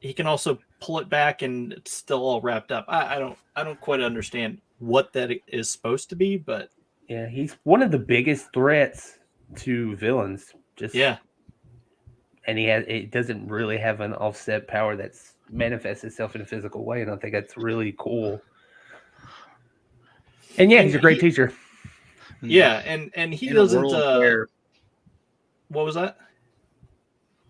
he can also pull it back and it's still all wrapped up. I don't quite understand what that is supposed to be, but yeah, he's one of the biggest threats to villains. And it doesn't really have an offset power that's manifests itself in a physical way, and I think that's really cool. And yeah, he's a great teacher. Yeah, and he doesn't. What was that?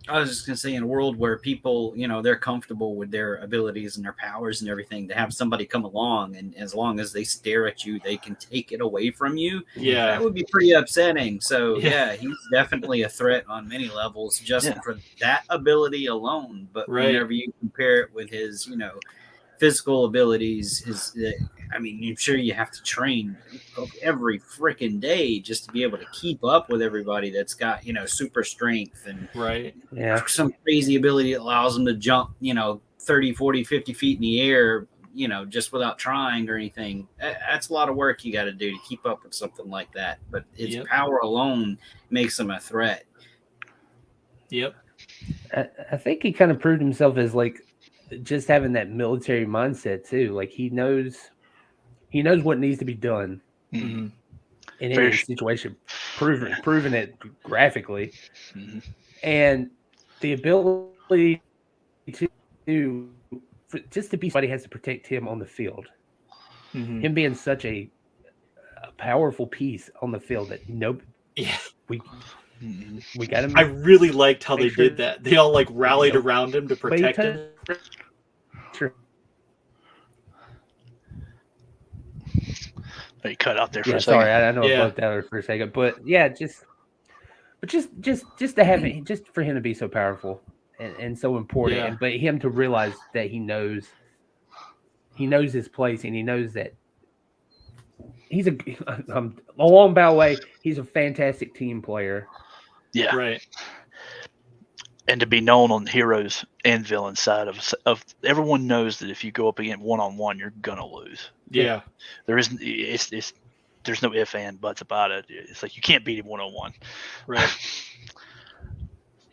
I was just gonna say, in a world where people, they're comfortable with their abilities and their powers and everything, to have somebody come along and as long as they stare at you, they can take it away from you. Yeah, that would be pretty upsetting. So yeah, he's definitely a threat on many levels, just for that ability alone. But whenever you compare it with his, physical abilities, I'm sure you have to train every freaking day just to be able to keep up with everybody that's got, super strength and some crazy ability that allows them to jump, 30, 40, 50 feet in the air, just without trying or anything. That's a lot of work you got to do to keep up with something like that. But its power alone makes him a threat. Yep. I think he kind of proved himself as just having that military mindset too. Like he knows what needs to be done in any situation, proven it graphically, and the ability to just to be somebody has to protect him on the field. Him being such a powerful piece on the field that we got him. I really liked how they did that. They all rallied around him to protect him. You cut out there for a second. Sorry, I know I bugged out there for a second, but just to have it, just for him to be so powerful and so important, but him to realize that he knows his place and he knows that he's a long bow way. He's a fantastic team player. Yeah, right. And to be known on the heroes and villain side of everyone knows that if you go up against one-on-one, you're gonna lose. Yeah, there's no if and buts about it. It's like you can't beat him one-on-one. Right.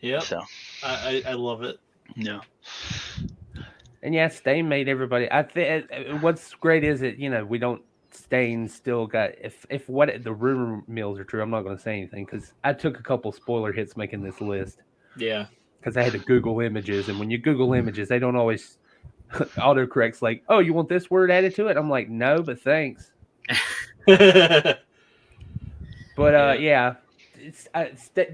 Yep. So I love it. Yeah. And Stain made everybody. I think what's great is that we don't. Stain still got if what the rumor mills are true. I'm not going to say anything because I took a couple spoiler hits making this list. Yeah. Because I had to Google images, and when you Google images, they don't always autocorrects like, "Oh, you want this word added to it?" I'm like, "No, but thanks." But it's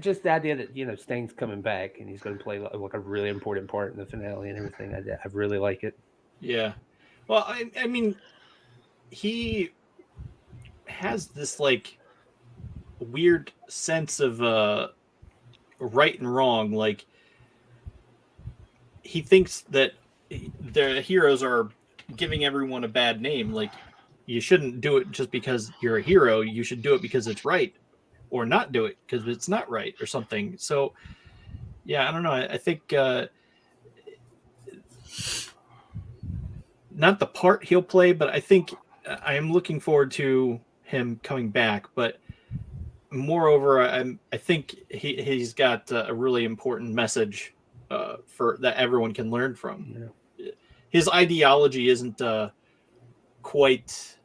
just the idea that Stain's coming back and he's going to play like a really important part in the finale and everything. I really like it. Yeah. Well, I mean, he has this weird sense of right and wrong. Like he thinks that the heroes are giving everyone a bad name. Like you shouldn't do it just because you're a hero. You should do it because it's right, or not do it because it's not right or something. So yeah, I don't know. I think not the part he'll play, but I think I am looking forward to him coming back. But moreover, I think he's got a really important message for that everyone can learn from. Yeah. His ideology isn't quite.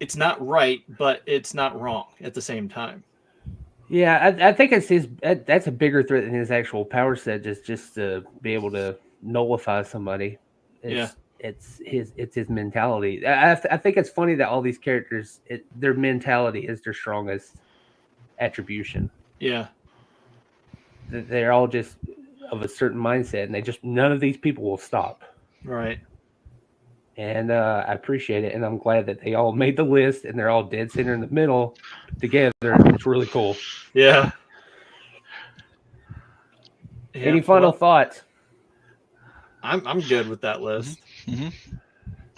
It's not right, but it's not wrong at the same time. Yeah, I think it's that's a bigger threat than his actual power set. Just to be able to nullify somebody. It's his mentality. I think it's funny that all these characters, their mentality is their strongest attribution. Yeah, they're all just of a certain mindset, and none of these people will stop. Right. And I appreciate it, and I'm glad that they all made the list, and they're all dead center in the middle together. It's really cool. Yeah. Any final thoughts? I'm good with that list. Mm-hmm.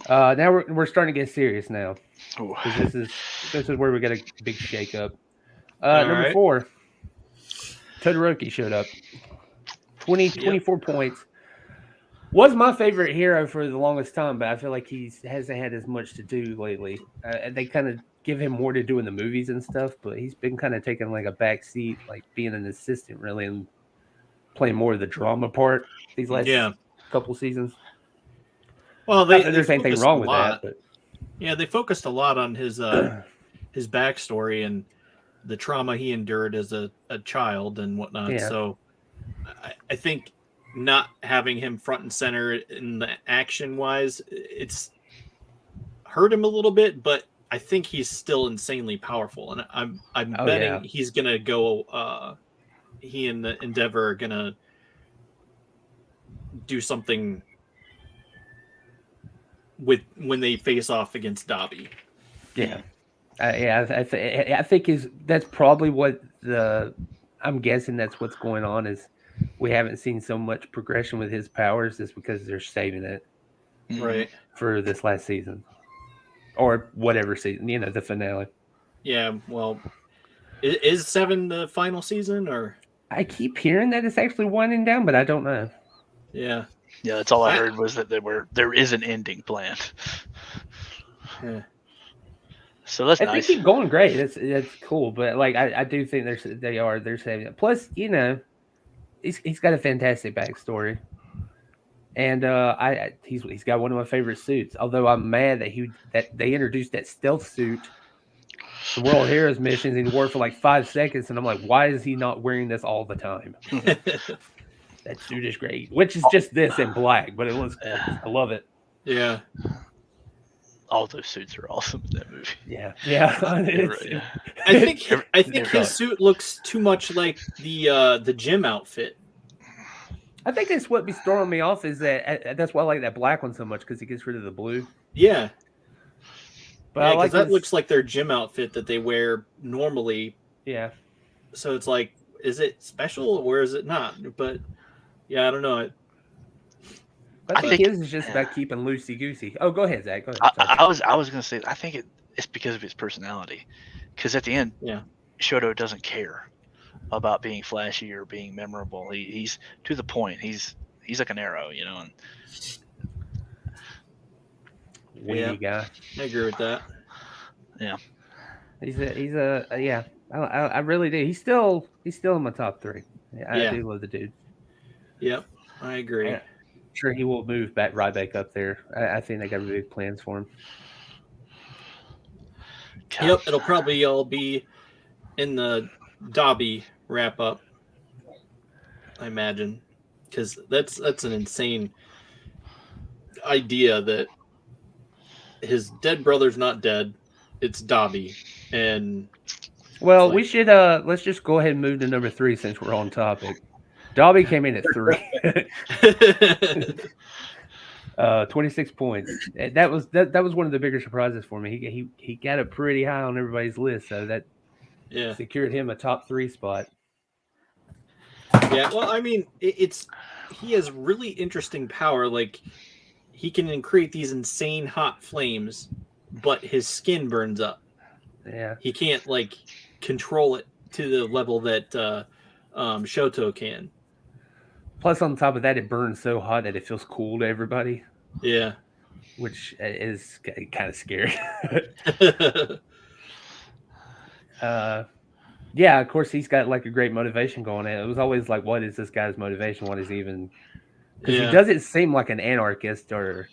Now we're starting to get serious now. This is where we got a big shakeup. Number 4, Todoroki showed up. 24 points. Was my favorite hero for the longest time, but I feel like he hasn't had as much to do lately. They kind of give him more to do in the movies and stuff, but he's been kind of taking like a back seat, like being an assistant really, and playing more of the drama part these last couple seasons. Well, there's anything wrong with that, but they focused a lot on his backstory and the trauma he endured as a child and whatnot. Yeah. So I think not having him front and center in the action wise, it's hurt him a little bit, but I think he's still insanely powerful, and I'm betting he's gonna go. He and the Endeavor are gonna do something when they face off against Dobby. Yeah, I think that's probably what I'm guessing that's what's going on is we haven't seen so much progression with his powers just because they're saving it right for this last season. Or whatever season, the finale. Yeah, well, is 7 the final season, or? I keep hearing that it's actually winding down, but I don't know. Yeah. Yeah, that's all I heard was that there is an ending planned. Yeah. So that's nice. They keep going great. It's cool, but like I do think they're saving it. Plus, he's got a fantastic backstory. And he's got one of my favorite suits. Although I'm mad that they introduced that stealth suit, the World Heroes missions, and he wore it for like 5 seconds, and I'm like, why is he not wearing this all the time? That suit is great, which is just this in black, but it looks cool. I love it. Yeah, all those suits are awesome in that movie. Yeah. I think his suit looks too much like the gym outfit. I think that's what be throwing me off is that's why I like that black one so much because he gets rid of the blue. Yeah. But like that looks like their gym outfit that they wear normally. Yeah. So it's like, is it special or is it not? But yeah, I don't know. I think his is just about keeping loosey goosey. Oh, go ahead, Zach. Go ahead. I was gonna say I think it's because of his personality. Because at the end, Shoto doesn't care about being flashy or being memorable. He's to the point. He's like an arrow, and witty guy. I agree with that. Yeah, he's a I really do. He's still in my top 3. I do love the dude. Yep, I agree. I'm sure he will move right back up there. I think they got big plans for him. Yep, it'll probably all be in the Dobby wrap up, I imagine, because that's an insane idea that his dead brother's not dead, it's Dobby. And we should let's just go ahead and move to number 3 since we're on topic. Dobby came in at 3. 26 points. That was one of the bigger surprises for me. He got it pretty high on everybody's list, so that secured him a top 3 spot. Yeah, well, I mean, he has really interesting power. Like, he can create these insane hot flames, but his skin burns up. Yeah, he can't control it to the level that Shoto can. Plus, on top of that, it burns so hot that it feels cool to everybody. Yeah, which is kind of scary. Yeah, of course, he's got a great motivation going. It was always like, what is this guy's motivation? What is even? Because he doesn't seem like an anarchist, or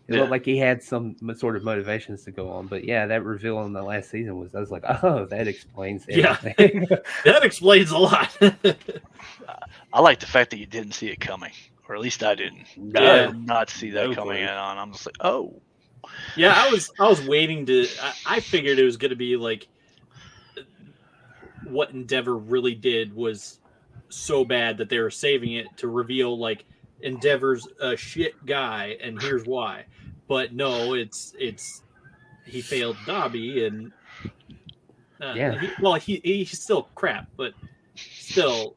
it looked like he had some sort of motivations to go on. But yeah, that reveal in the last season I was like, oh, that explains everything. Yeah, that explains a lot. I like the fact that you didn't see it coming, or at least I didn't. I did not see that coming in on. I'm just like, oh. Yeah, I was waiting to. I figured it was going to be like what Endeavor really did was so bad that they were saving it to reveal Endeavor's a shit guy and here's why. But no, it's he failed Dobby and he's still crap, but still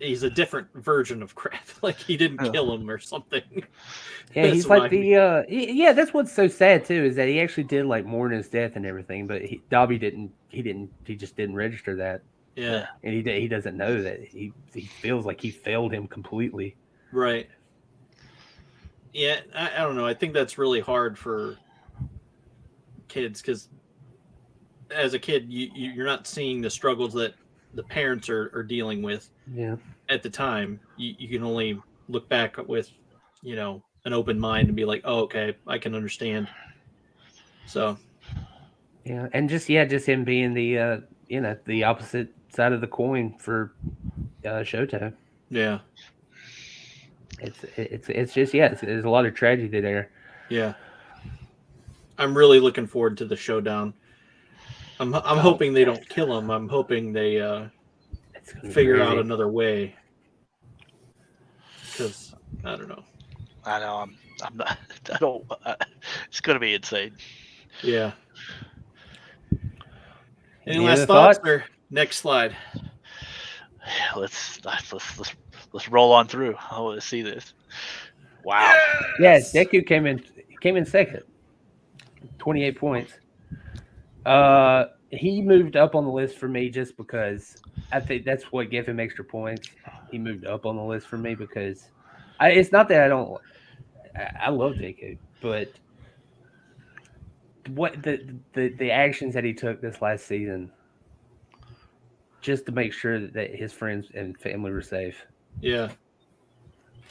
he's a different version of crap. He didn't kill him or something. Yeah, he's like that's what's so sad too, is that he actually did mourn his death and everything, but Dobby didn't. He just didn't register that. Yeah, and he doesn't know that he feels like he failed him completely. Right. Yeah, I don't know. I think that's really hard for kids because as a kid, you're not seeing the struggles that the parents are dealing with. Yeah. At the time, you can only look back with, an open mind and be like, oh, okay, I can understand. So. Yeah, and just him being the the opposite side of the coin for Shoto. Yeah. It's just there's a lot of tragedy there. Yeah. I'm really looking forward to the showdown. I'm hoping they don't kill him. I'm hoping they figure out another way. Because I don't know. I know I'm not. I don't. It's gonna be insane. Yeah. Any last thoughts? Or next slide. Let's roll on through. I want to see this. Wow. Yes, Deku came in second. 28 points. He moved up on the list for me just because I think that's what gave him extra points. He moved up on the list for me because it's not that I don't. I love Deku, but what the actions that he took this last season, just to make sure that his friends and family were safe. Yeah.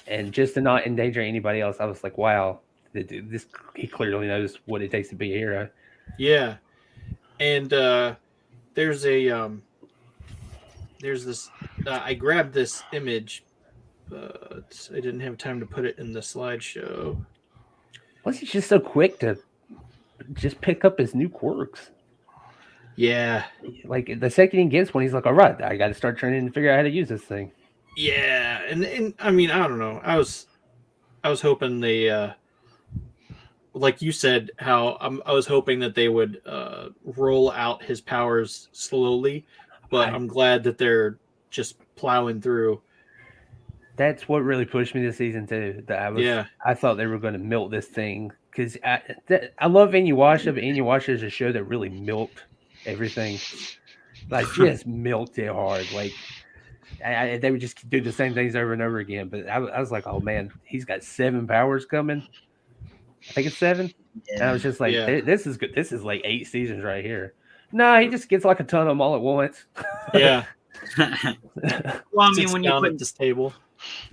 And just to not endanger anybody else, I was like, wow, he clearly knows what it takes to be a hero. Yeah. And there's this I grabbed this image, but I didn't have time to put it in the slideshow. Was he just so quick to just pick up his new quirks? Yeah. Like the second he gets one, he's like, all right, I got to start training to figure out how to use this thing. Yeah. And I mean, I don't know. I was hoping they, like you said, how I was hoping that they would roll out his powers slowly, but I'm glad that they're just plowing through. That's what really pushed me this season too. I thought they were going to milk this thing because I love Inuyasha, but Inuyasha is a show that really milked everything. Like just milked it hard. Like they would just do the same things over and over again. But I was like, oh man, he's got 7 powers coming. I think it's 7. Yeah. And I was just like, this is good. This is like 8 seasons right here. No, he just gets like a ton of them all at once. Yeah. Well, I mean, when you put at this table,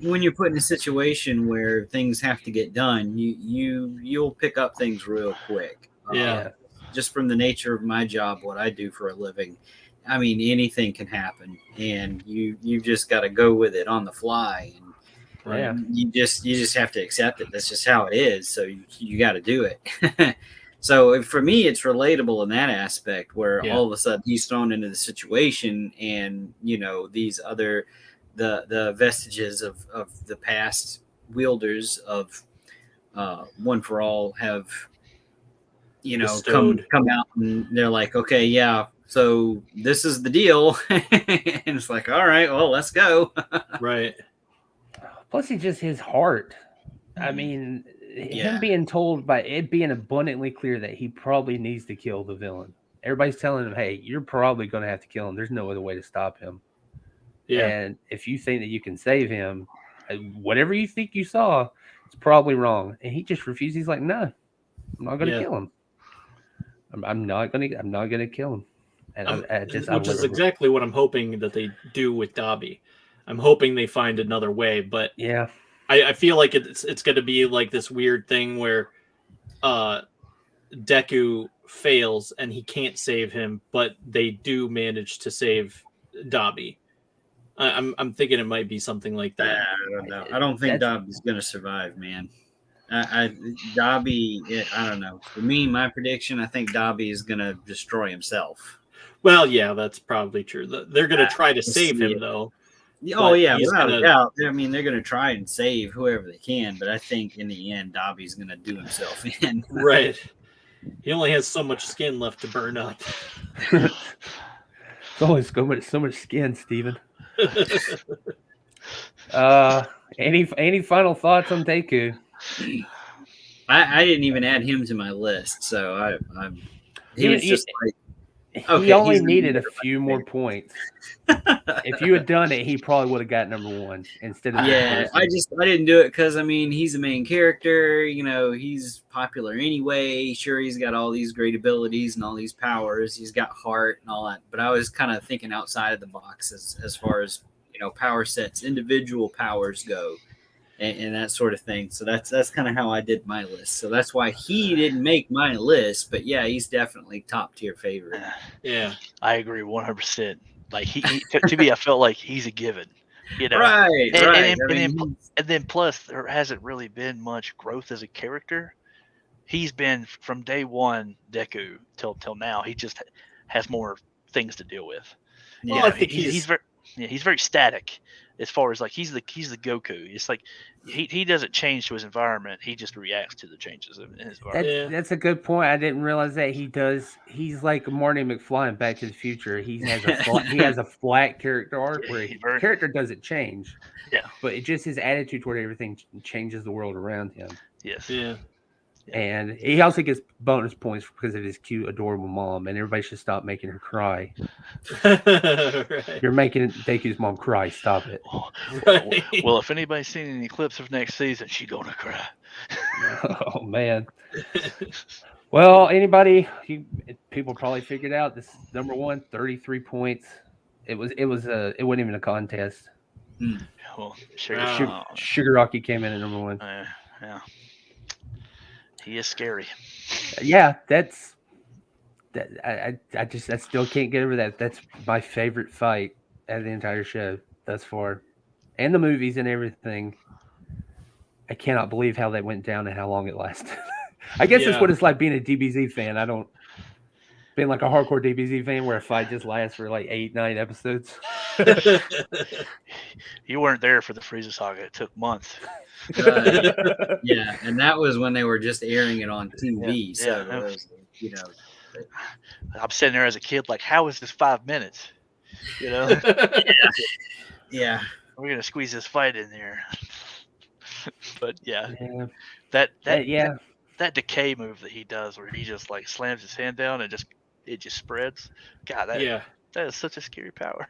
when you're put in a situation where things have to get done, you'll pick up things real quick. Yeah. Just from the nature of my job, what I do for a living, I mean, anything can happen, and you just got to go with it on the fly. And right. You just have to accept it. That's just how it is. So you got to do it. So for me, it's relatable in that aspect where all of a sudden he's thrown into the situation, and these other the vestiges of the past wielders of One for All have come out, and they're like, okay, yeah, so this is the deal. And it's like, all right, well, let's go. Right. Plus, it's just his heart. I mean, him being told by it being abundantly clear that he probably needs to kill the villain. Everybody's telling him, hey, you're probably going to have to kill him. There's no other way to stop him. Yeah. And if you think that you can save him, whatever you think you saw, it's probably wrong. And he just refuses. He's like, no, I'm not going to kill him. I'm not going to kill him. And which is exactly what I'm hoping that they do with Dabi. I'm hoping they find another way, but yeah, I feel like it's going to be like this weird thing where Deku fails and he can't save him, but they do manage to save Dabi. I'm thinking it might be something like that. I don't know. I don't think Dabi's going to survive, man. Dabi, I don't know. For me, my prediction, I think Dabi is going to destroy himself. Well, yeah, that's probably true. They're going to try to save him, though. Oh, yeah, without a doubt. I mean, they're going to try and save whoever they can, but I think in the end, Dabi's going to do himself in. Right. He only has so much skin left to burn up. It's always so much skin, Steven. Any final thoughts on Deku? I didn't even add him to my list, so he was just like He only needed a few more points. If you had done it, he probably would have got number one instead of. Yeah, I didn't do it because I mean he's the main character. You know, he's popular anyway. Sure, he's got all these great abilities and all these powers. He's got heart and all that. But I was kind of thinking outside of the box as far as power sets, individual powers go, and that sort of thing. So that's kind of how I did my list. So that's why he didn't make my list. But yeah, he's definitely top tier favorite. Yeah, I agree 100%. Like he to me, I felt like he's a given. Right, right. And then plus there hasn't really been much growth as a character. He's been from day one, Deku till now. He just has more things to deal with. Well, I think he's very static as far as like he's the Goku. It's like he doesn't change to his environment. He just reacts to the changes in his environment. That's a good point. I didn't realize that he does. He's like Marty McFly in Back to the Future. He has a flat character arc where character doesn't change. Yeah, but it just his attitude toward everything changes the world around him. Yes. Yeah. And he also gets bonus points because of his cute, adorable mom, and everybody should stop making her cry. Right. You're making Deku's mom cry. Stop it. Right. Well, if anybody's seen any clips of next season, she's gonna cry. Oh man. Well, people probably figured out this number one, 33 points. It wasn't even a contest. Well, Shigaraki came in at number one. Yeah. He is scary. Yeah, I still can't get over that. That's my favorite fight out of the entire show thus far. And the movies and everything. I cannot believe how that went down and how long it lasted. I guess that's what it's like being a DBZ fan. Being like a hardcore DBZ fan where a fight just lasts for like 8-9 episodes. You weren't there for the Frieza saga. It took months. Yeah, and that was when they were just airing it on TV. So it was, I'm sitting there as a kid, like, how is this 5 minutes? Yeah. We're gonna squeeze this fight in there. But that decay move that he does, where he just like slams his hand down and it just spreads. God, that is such a scary power.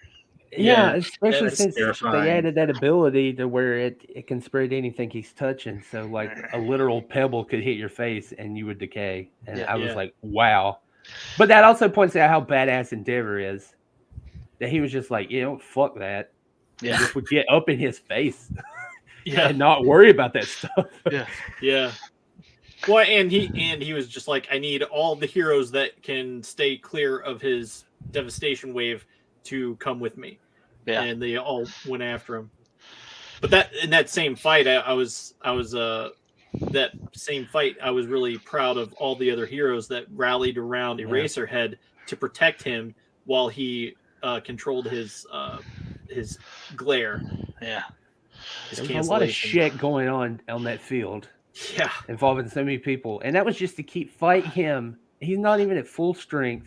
Yeah, especially since they added that ability to where it can spread anything he's touching. So like a literal pebble could hit your face and you would decay. And I was like, wow. But that also points out how badass Endeavor is. That he was just like, fuck that. Yeah. Just would get up in his face. And not worry about that stuff. Yeah. Well, and he was just like, I need all the heroes that can stay clear of his devastation wave to come with me. Yeah. And they all went after him. But in that same fight, I was really proud of all the other heroes that rallied around Eraserhead to protect him while he controlled his glare. Yeah. There was a lot of shit going on that field. Yeah. Involving so many people. And that was just to fight him. He's not even at full strength.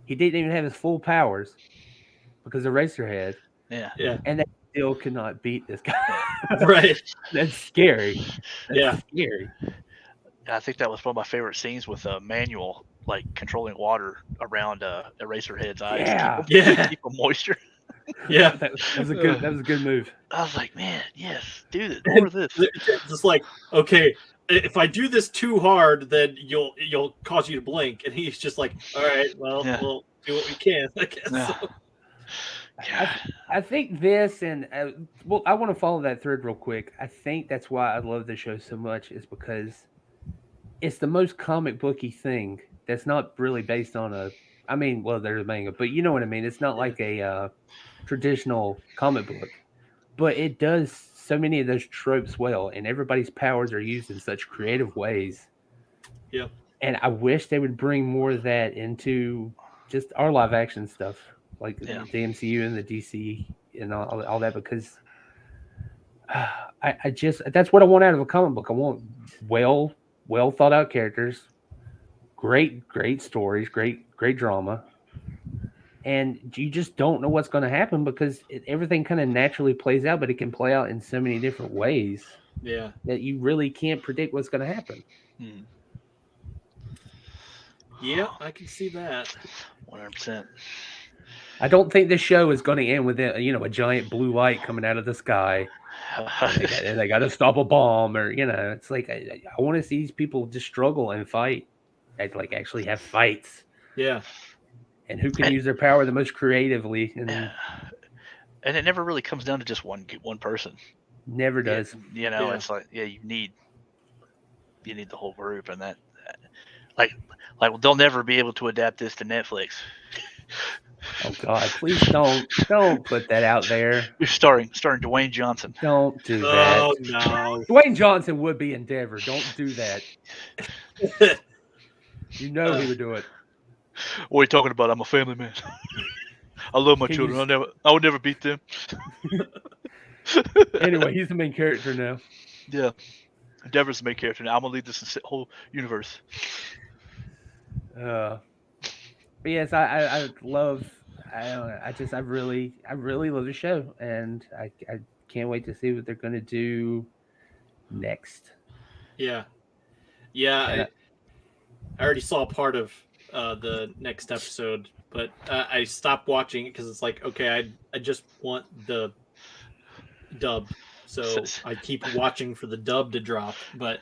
He didn't even have his full powers because of Eraserhead. Yeah. And they still could not beat this guy. Right. That's scary. That's scary. I think that was one of my favorite scenes with Manuel, like controlling water around Eraserhead's eyes. Yeah. Keep him moisture. Yeah, that was a good move. I was like, man, yes, do this, more of this. It's like, okay, if I do this too hard, then you'll cause you to blink. And he's just like, all right, well, we'll do what we can, I guess. Yeah. I think this and I want to follow that thread real quick. I think that's why I love the show so much is because it's the most comic booky thing that's not really based on there's a manga, but you know what I mean. It's not like a traditional comic book, but it does so many of those tropes well, and everybody's powers are used in such creative ways. Yeah. And I wish they would bring more of that into just our live action stuff, like the MCU and the DC and all that, because I just that's what I want out of a comic book. I want well thought out characters, great stories, great drama. And you just don't know what's going to happen because everything kind of naturally plays out, but it can play out in so many different ways that you really can't predict what's going to happen. Yeah, I can see that. 100%. I don't think the show is going to end with a giant blue light coming out of the sky. And they got to stop a bomb, or it's like I want to see these people just struggle and fight, and like actually have fights. Yeah. And who can use their power the most creatively? And it never really comes down to just one person. Never does. It's like you need the whole group, and that like they'll never be able to adapt this to Netflix. Oh God! Please don't put that out there. You're starring Dwayne Johnson. Don't do that. Oh no! Dwayne Johnson would be Endeavor. Don't do that. He would do it. What are you talking about? I'm a family man. I love my children. I would never beat them. Anyway, he's the main character now. Yeah, Endeavor's the main character now. I'm gonna lead this whole universe. But yes, I love. I don't know. I really love the show, and I can't wait to see what they're gonna do next. Yeah. I already saw part of the next episode, but I stopped watching it because it's like, okay, I just want the dub, so I keep watching for the dub to drop. But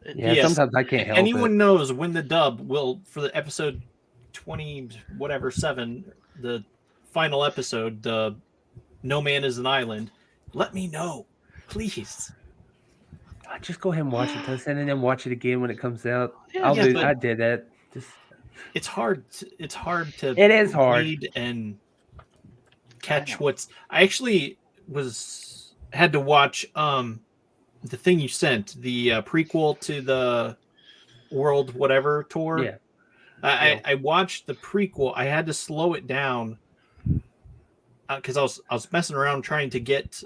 sometimes I can't help anyone it. knows when the dub will, for the episode 7, the final episode, the No Man is an Island, let me know, please. Just go ahead and watch it, Dustin, and then watch it again when it comes out. I did that. It's hard. It's hard to. It is hard read and catch what's. I actually had to watch the thing you sent, the prequel to the World Whatever tour. Yeah. I watched the prequel. I had to slow it down because I was messing around trying to get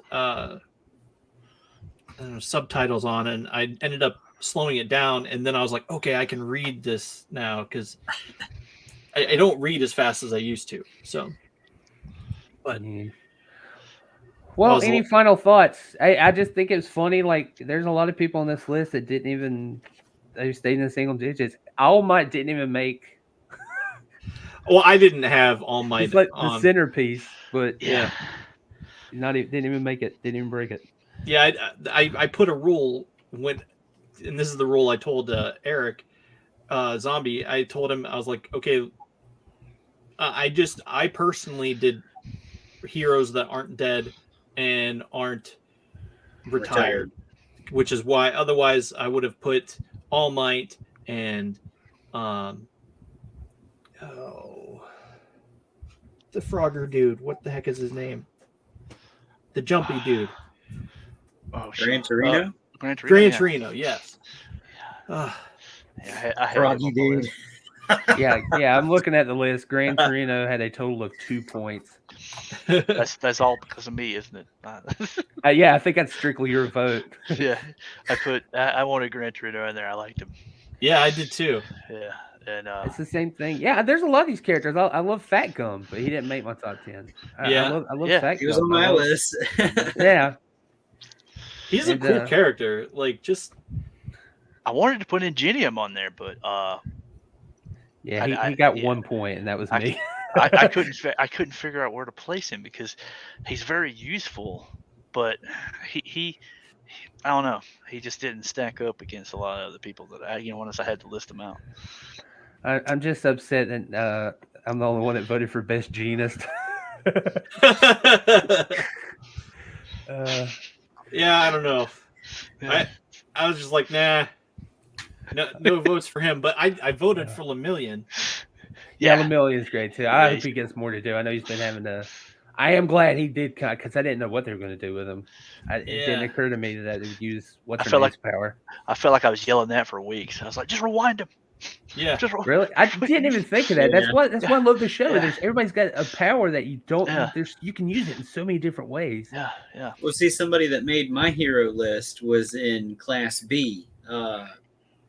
subtitles on, and I ended up slowing it down, and then I was like, okay, I can read this now because I don't read as fast as I used to. So, but any final thoughts? I just think it's funny. Like, there's a lot of people on this list that they stayed in the single digits. All Might didn't even make. Well, I didn't have All Might. It's like the centerpiece, but yeah, didn't even make it. Didn't even break it. Yeah, I put a rule and this is the rule I told Eric Zombie. I told him, I was like, okay, I personally did heroes that aren't dead and aren't retired, which is why otherwise I would have put All Might and the Frogger dude. What the heck is his name? The jumpy dude. Gran Torino? Gran Torino, yes. Froggy dude. Yeah, I'm looking at the list. Gran Torino had a total of 2 points. That's all because of me, isn't it? I think that's strictly your vote. Yeah, I wanted Gran Torino in there. I liked him. Yeah, I did too. Yeah, and it's the same thing. Yeah, there's a lot of these characters. I love Fat Gum, but he didn't make my top 10. I love Fat Gum. He was on my list. Yeah. He's a cool character. Like, just I wanted to put Ingenium on there, but he got 1 point, and that was me. I couldn't figure out where to place him because he's very useful, but he I don't know. He just didn't stack up against a lot of other people that once I had to list them out. I'm just upset that I'm the only one that voted for Best Genist. Yeah, I don't know. Yeah. I was just like, nah, no votes for him. But I voted for Lemillion. Yeah, Lemillion's great too. I hope he gets more to do. I know he's been having to. I am glad he did because I didn't know what they were going to do with him. It didn't occur to me that they would use power. I felt like I was yelling that for weeks. I was like, just rewind him. Yeah, really? I didn't even think of that. That's why I love the show. Yeah. Everybody's got a power that you don't. Yeah. You can use it in so many different ways. Yeah. Well, see, somebody that made my hero list was in Class B.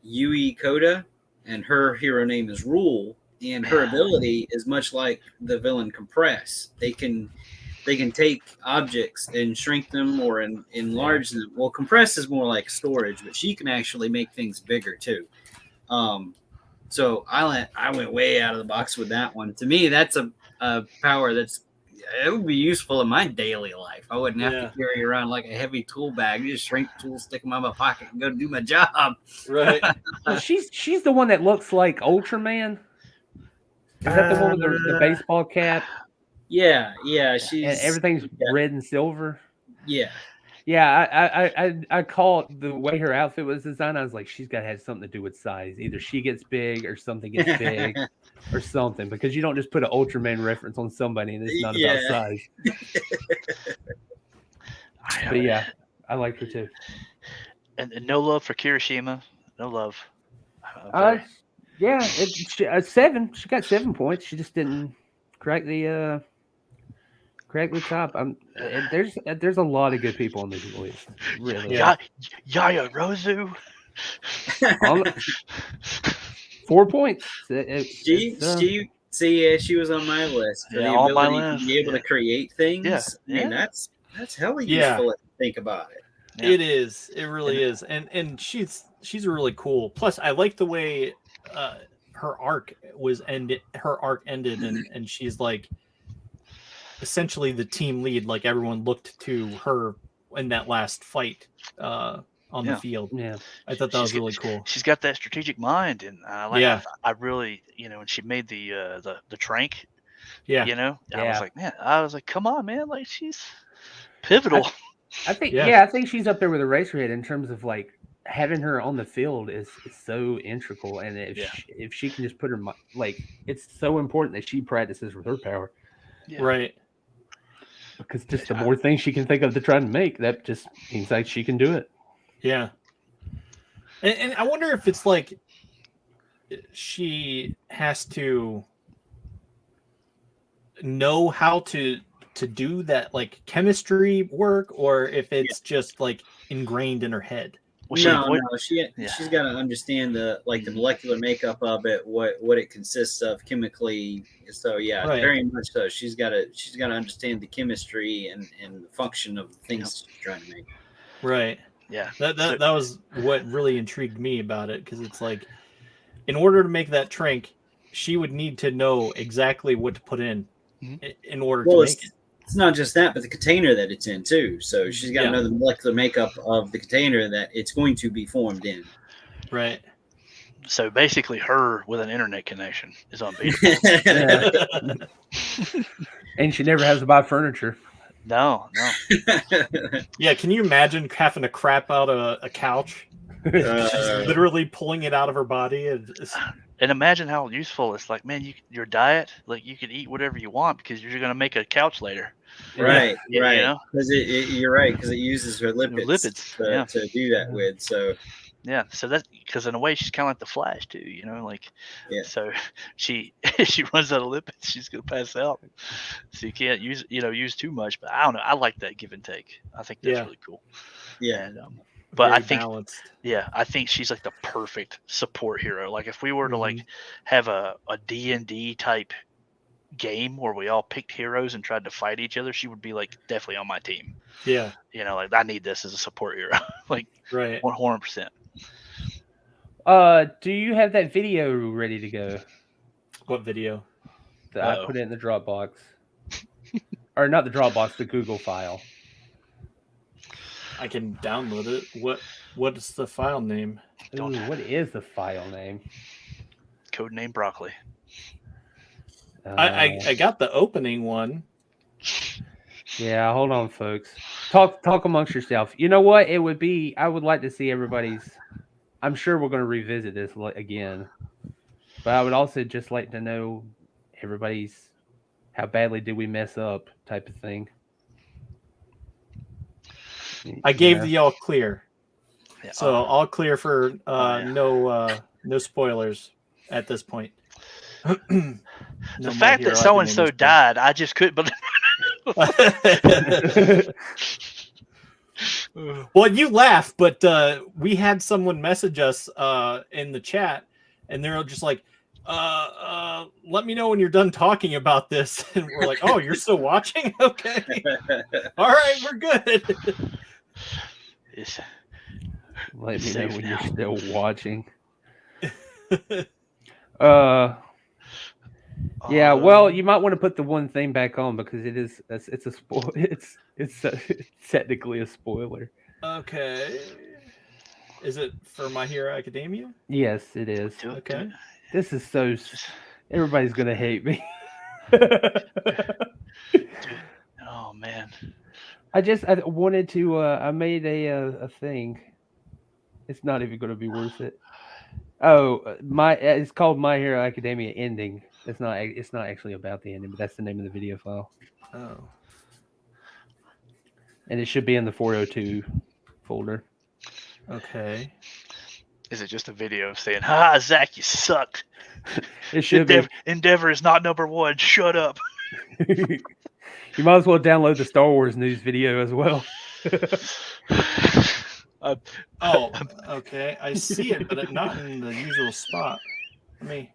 Yui Koda, and her hero name is Rule, and her ability is much like the villain Compress. They can take objects and shrink them or enlarge them. Well, Compress is more like storage, but she can actually make things bigger too. So I went way out of the box with that one. To me, that's a power it would be useful in my daily life. I wouldn't have to carry around like a heavy tool bag. You just shrink tools, stick them in my pocket, and go do my job. Right. Well, she's the one that looks like Ultraman. Is that the one with the baseball cap? Yeah. And everything's red and silver. Yeah. Yeah, I called the way her outfit was designed. I was like, she's got to have something to do with size. Either she gets big or something gets big or something. Because you don't just put an Ultraman reference on somebody and it's not about size. But yeah, I liked her too. And no love for Kirishima. No love. Yeah, 7. She got 7 points. She just didn't crack the top. There's a lot of good people on this list. Really. Yaya Rozu. 4 points. She was on my list. For the ability to be able to create things. Yeah. I mean, that's hella useful if you think about it. Yeah. It is. It really is. And she's really cool. Plus, I like the way her arc ended. Her arc ended, and she's like essentially the team lead. Like everyone looked to her in that last fight on the field. Yeah, I thought that was really cool. She's got that strategic mind, and I really, when she made the trank. Yeah, I was like, come on, man, like she's pivotal. I think she's up there with Eraserhead in terms of like having her on the field is so integral, and if she can just put her like, it's so important that she practices with her power, right? Because just the more things she can think of to try and make, that just means like she can do it. Yeah, and I wonder if it's like she has to know how to do that like chemistry work, or if it's just like ingrained in her head. She's got to understand the molecular makeup of it, what it consists of chemically. So very much so. She's got to understand the chemistry and the function of the things she's trying to make. Right. Yeah. That was what really intrigued me about it, because it's like, in order to make that trank, she would need to know exactly what to put in order to make it. It's not just that, but the container that it's in too. So she's got to know the molecular makeup of the container that it's going to be formed in. Right. So basically, her with an internet connection is unbeatable. And she never has to buy furniture. No. Yeah, can you imagine having to crap out a couch? She's literally pulling it out of her body. And imagine how useful it's like, man, your diet, like you can eat whatever you want because you're going to make a couch later. Right. Because you're right, because it uses her lipids to do that with. So so that's because in a way she's kind of like the Flash too, So she runs out of lipids, she's going to pass out. So you can't use too much. But I don't know. I like that give and take. I think that's really cool. Yeah. And, but very I think balanced. I think she's like the perfect support hero. Like if we were to like have a D&D type game where we all picked heroes and tried to fight each other, she would be like definitely on my team. Yeah. Like I need this as a support hero. Like 100%. Do you have that video ready to go? What video? I put it in the Dropbox. Or not the Dropbox, the Google file. I can download it. What's the file name? Ooh, what is the file name? Codename Broccoli. I got the opening one. Yeah, hold on, folks. Talk amongst yourself. You know what? I would like to see everybody's. I'm sure we're going to revisit this again, but I would also just like to know everybody's how badly did we mess up type of thing. I gave the all clear, so all clear for no spoilers at this point. The fact that so and so died, I just couldn't believe. Well, you laugh, but we had someone message us in the chat, and they're just like, let me know when you're done talking about this. And we're like, oh, you're still watching? Okay. All right, we're good. Let me know when you're still watching. Yeah, well, you might want to put the one thing back on because it's a spoil. It's technically a spoiler. Okay. Is it for My Hero Academia? Yes, it is. Okay. This is so. Everybody's gonna hate me. Dude. Oh man. I wanted to. I made a thing. It's not even going to be worth it. Oh, it's called My Hero Academia Ending. It's not actually about the ending, but that's the name of the video file. Oh. And it should be in the 402 folder. Okay. Is it just a video of saying, "Ha, Zach, you suck"? It should be. Endeavor is not number one. Shut up. You might as well download the Star Wars news video as well. Okay. I see it, but not in the usual spot. Let me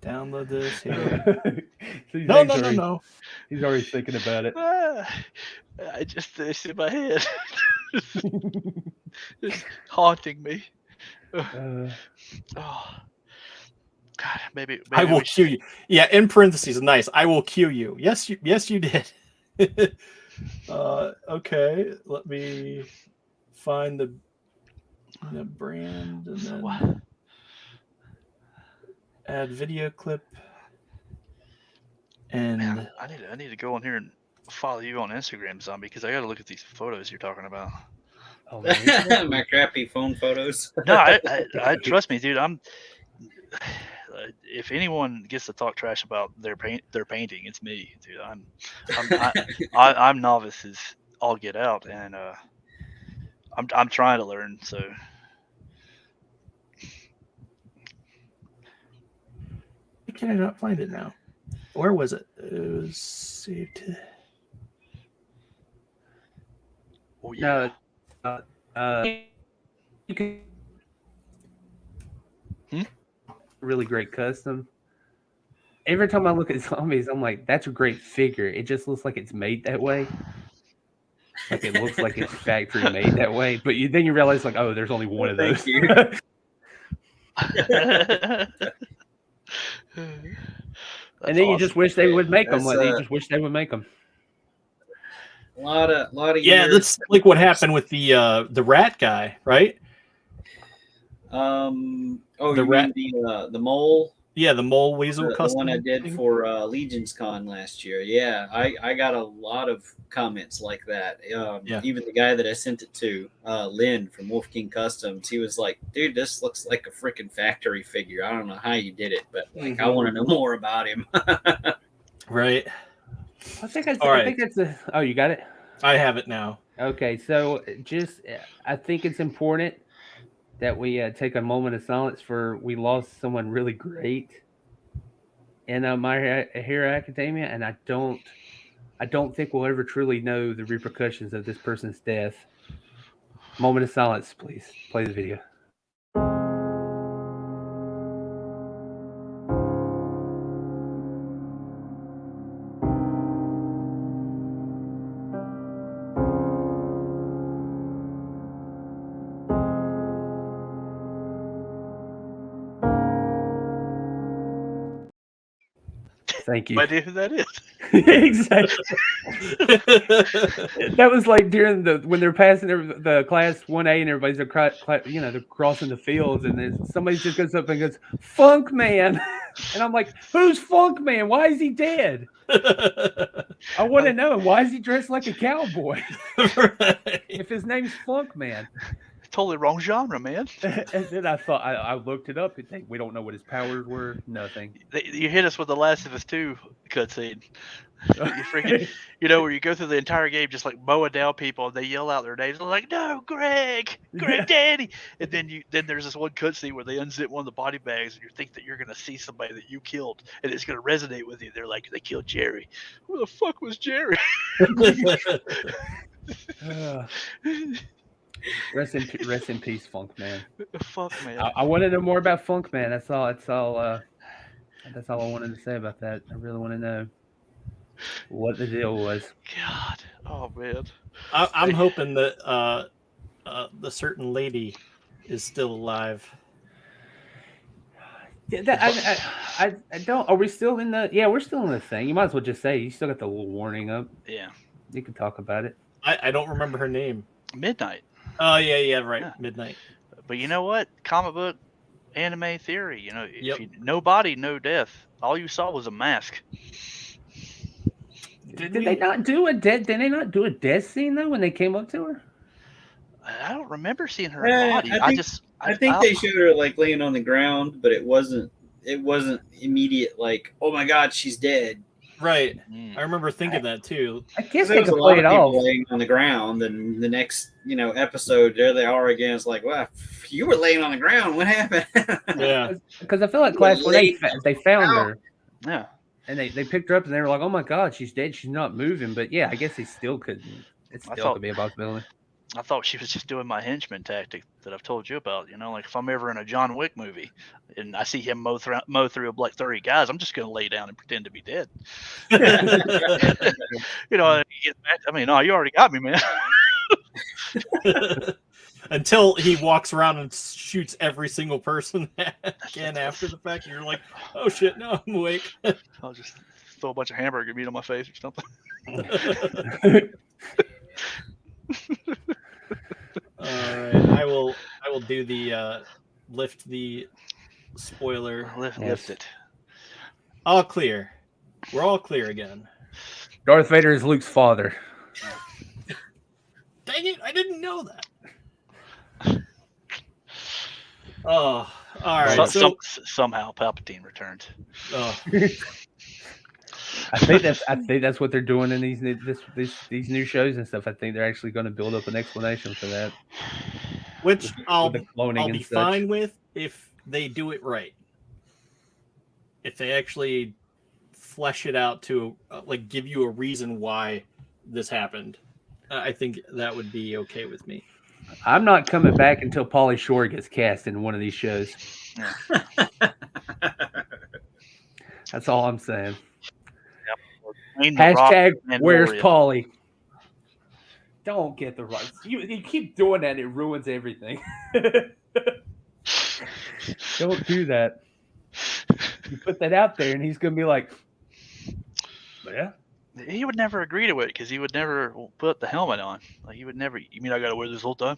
download this here. No. He's already thinking about it. It's in my head. It's haunting me. Oh, God, maybe I will cue you. Yeah, in parentheses, nice. I will cue you. Yes, you did. Okay, let me find the brand and then add video clip. And man, I need to go on here and follow you on Instagram, Zombie, because I got to look at these photos you're talking about. Oh, my crappy phone photos. No, I trust me, dude. If anyone gets to talk trash about their painting, it's me, dude. I'm novice as all get out, and I'm trying to learn. So can I not find it now? Where was it? It was saved. Oh yeah. You can really great custom. Every time I look at zombies, I'm like, that's a great figure. It just looks like it's made that way. Like it looks like it's factory made that way. But then you realize, like, oh, there's only one of those. And then you just wish they would make them. You just wish they would make them. A lot of yeah, that's like what happened with the rat guy, right? The rat, the mole. Yeah, the mole weasel custom. The one I did for Legions Con last year. Yeah, I got a lot of comments like that. Even the guy that I sent it to, Lynn from Wolf King Customs, he was like, "Dude, this looks like a freaking factory figure. I don't know how you did it, but like, I want to know more about him." Right. I think it's oh, you got it? I have it now. Okay, so I think it's important that we take a moment of silence for we lost someone really great in My Hero Academia, and I don't think we'll ever truly know the repercussions of this person's death. Moment of silence, please. Play the video. Thank you. No idea who that is. Exactly. That was like during when they're passing the class 1A and everybody's they're crossing the fields, and then somebody just goes up and goes, "Funk Man," and I'm like, "Who's Funk Man? Why is he dead?" I want to know, why is he dressed like a cowboy? Right. If his name's Funk Man. Totally wrong genre, man. And then I thought I looked it up. And we don't know what his powers were. Nothing. You hit us with the Last of Us 2 cutscene. You freaking, where you go through the entire game just like mowing down people, and they yell out their names. They're like, "No, Greg, Daddy!" And then there's this one cutscene where they unzip one of the body bags, and you think that you're gonna see somebody that you killed, and it's gonna resonate with you. They're like, "They killed Jerry." Who the fuck was Jerry? Rest in peace, Funk Man. Fuck man. I want to know more about Funk Man. That's all I wanted to say about that. I really want to know what the deal was. God, oh man. I'm hoping that the certain lady is still alive. Yeah, I don't. Are we still in the? Yeah, we're still in the thing. You might as well just say you still got the little warning up. Yeah. You can talk about it. I don't remember her name. Midnight. Oh yeah, right. Yeah. Midnight. But you know what? Comic book anime theory. No body, no death. All you saw was a mask. Did they not do a death scene though when they came up to her? I don't remember seeing her body. I think they showed her like laying on the ground, but it wasn't immediate like, oh my god, she's dead. Right. I remember thinking that too. I guess they could play it off. Laying on the ground, and the next episode, there they are again. It's like, well, you were laying on the ground. What happened? Yeah. Because I feel like Class when they found her. Yeah. And they picked her up and they were like, oh my god, she's dead. She's not moving. But yeah, I guess they still couldn't. It still could be a possibility. I thought she was just doing my henchman tactic that I've told you about. Like if I'm ever in a John Wick movie and I see him mow through like 30 guys, I'm just going to lay down and pretend to be dead. You already got me, man. Until he walks around and shoots every single person again after the fact. You're like, oh shit, no, I'm awake. I'll just throw a bunch of hamburger meat on my face or something. All right, I will do the lift the spoiler. Lift it. All clear. We're all clear again. Darth Vader is Luke's father. Dang it! I didn't know that. Oh, all right. Somehow Palpatine returned. Oh. I think that's what they're doing in these new shows and stuff. I think they're actually going to build up an explanation for that, which I'll be fine with if they do it right. If they actually flesh it out to like give you a reason why this happened, I think that would be okay with me. I'm not coming back until Pauly Shore gets cast in one of these shows. That's all I'm saying. Hashtag where's Pauly? Don't get the rights. You keep doing that, it ruins everything. Don't do that. You put that out there and he's gonna be like, yeah. He would never agree to it because he would never put the helmet on. Like he would never. You mean I got to wear this whole time?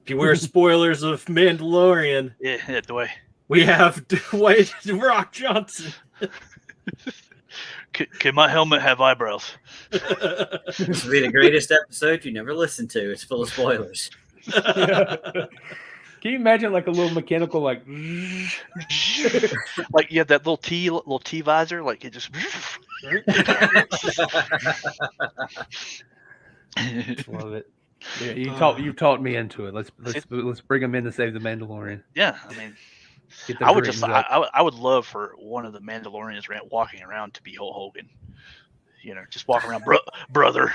Beware spoilers of Mandalorian. Yeah, the way we have Dwight Rock Johnson. Can my helmet have eyebrows? This will be the greatest episode you never listened to. It's full of spoilers. Can you imagine like a little mechanical like like you have that little T visor, like it just love it. Yeah, you taught me into it. Let's bring him in to save the Mandalorian. Yeah, I mean, I would love for one of the Mandalorians walking around to be Hulk Hogan. Just walking around, brother.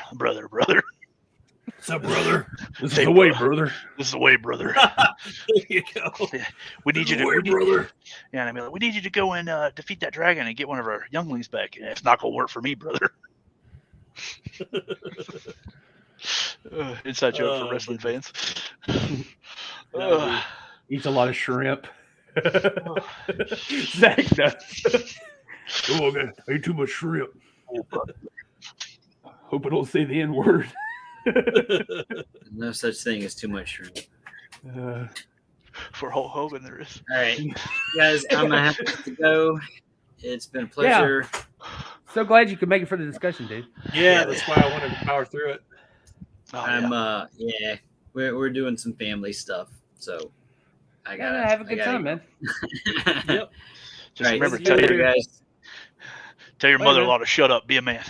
So, brother, this is the way, brother. This is the way, brother. There you go. Yeah. We need you to, brother. Yeah, I mean, we need you to go and defeat that dragon and get one of our younglings back. Yeah, it's not gonna work for me, brother. Inside joke for wrestling fans. Eats a lot of shrimp. Zach does. Oh man, I ate too much shrimp. Hope I don't say the N-word. No such thing as too much shrimp. For Hulk Hogan, there is. All right, guys, I'm gonna have to go. It's been a pleasure. Yeah. So glad you could make it for the discussion, dude. Yeah, that's why I wanted to power through it. We're doing some family stuff, so I gotta have a good time, man. Yep. Just remember, tell your mother-in-law to shut up. Be a man.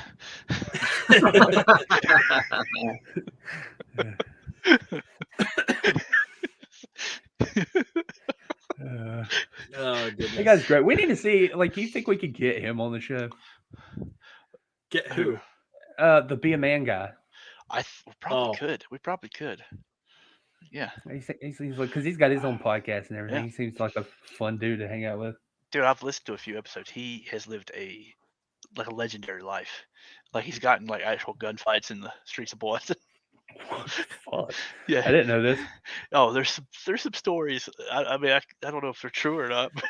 Oh goodness, that guy's great. We need to see. Like, you think we could get him on the show? Get who? The Be a Man guy. We probably could. We probably could. Yeah. He seems like, because he's got his own podcast and everything. Yeah. He seems like a fun dude to hang out with. Dude, I've listened to a few episodes. He has lived a legendary life. Like, he's gotten like actual gunfights in the streets of Boston. Fuck. Yeah, I didn't know this. Oh, there's some stories. I mean, I don't know if they're true or not. But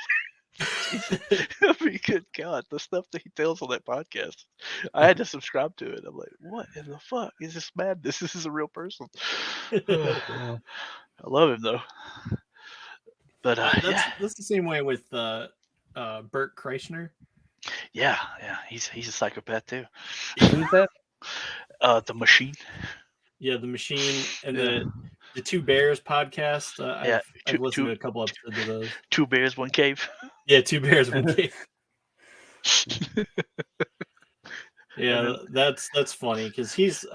I mean, good God, the stuff that he tells on that podcast. I had to subscribe to it. I'm like, what in the fuck is this madness? This is a real person. Yeah. I love him though. But that's the same way with Bert Kreischer. Yeah, he's a psychopath too. Who's that? The Machine. Yeah, the Machine and the Two Bears podcast. I've listened to a couple episodes of those. Two Bears, One Cave. Yeah, Two Bears, One Cave. Yeah, that's funny because he's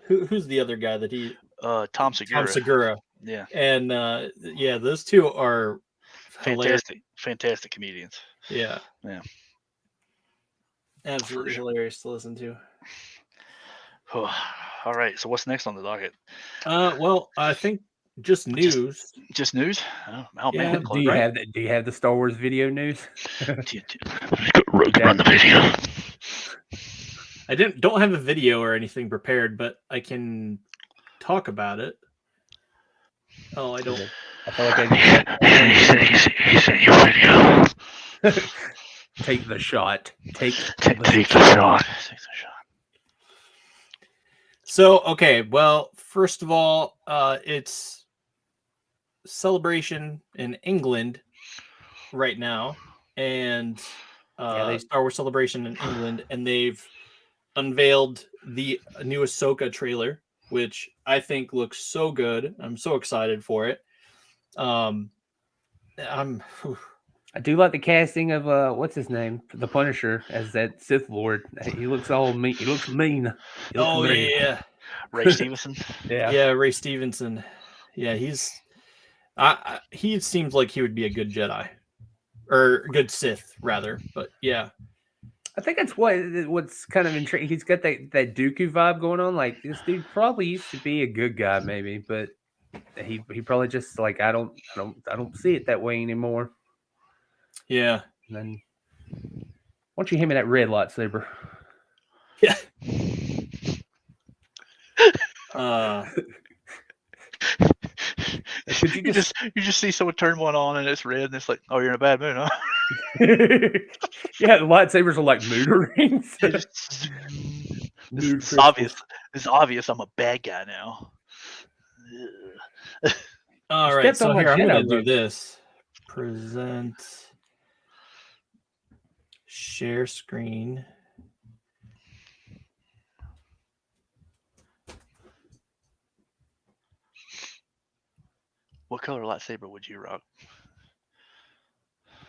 who's the other guy that he Tom Segura. Tom Segura. Yeah, and those two are fantastic comedians. Yeah, absolutely hilarious to listen to. All right, so what's next on the docket? Well, I think just news. Just news? Oh man! Do you have the Star Wars video news? Run the video. I don't have a video or anything prepared, but I can talk about it. Oh, I don't. I feel like he sent you a video. Take the shot. Take the shot. So, okay, well, first of all, it's Celebration in England right now, and Star Wars Celebration in England, and they've unveiled the new Ahsoka trailer, which I think looks so good. I'm so excited for it. I do like the casting of what's his name, the Punisher, as that Sith Lord. He looks all mean. He looks mean. Yeah, Ray Stevenson. Yeah, Ray Stevenson. Yeah, he seems like he would be a good Jedi or good Sith rather. But yeah, I think that's what's kind of intriguing. He's got that Dooku vibe going on. Like, this dude probably used to be a good guy, maybe, but he probably just like I don't see it that way anymore. Yeah. And then why don't you hand me that red lightsaber? Yeah. You just see someone turn one on and it's red and it's like, oh, you're in a bad mood, huh? Yeah, the lightsabers are like mood rings. It's obvious. It's obvious I'm a bad guy now. All right, so here I'm going to do this. Present. Share screen. What color lightsaber would you rock?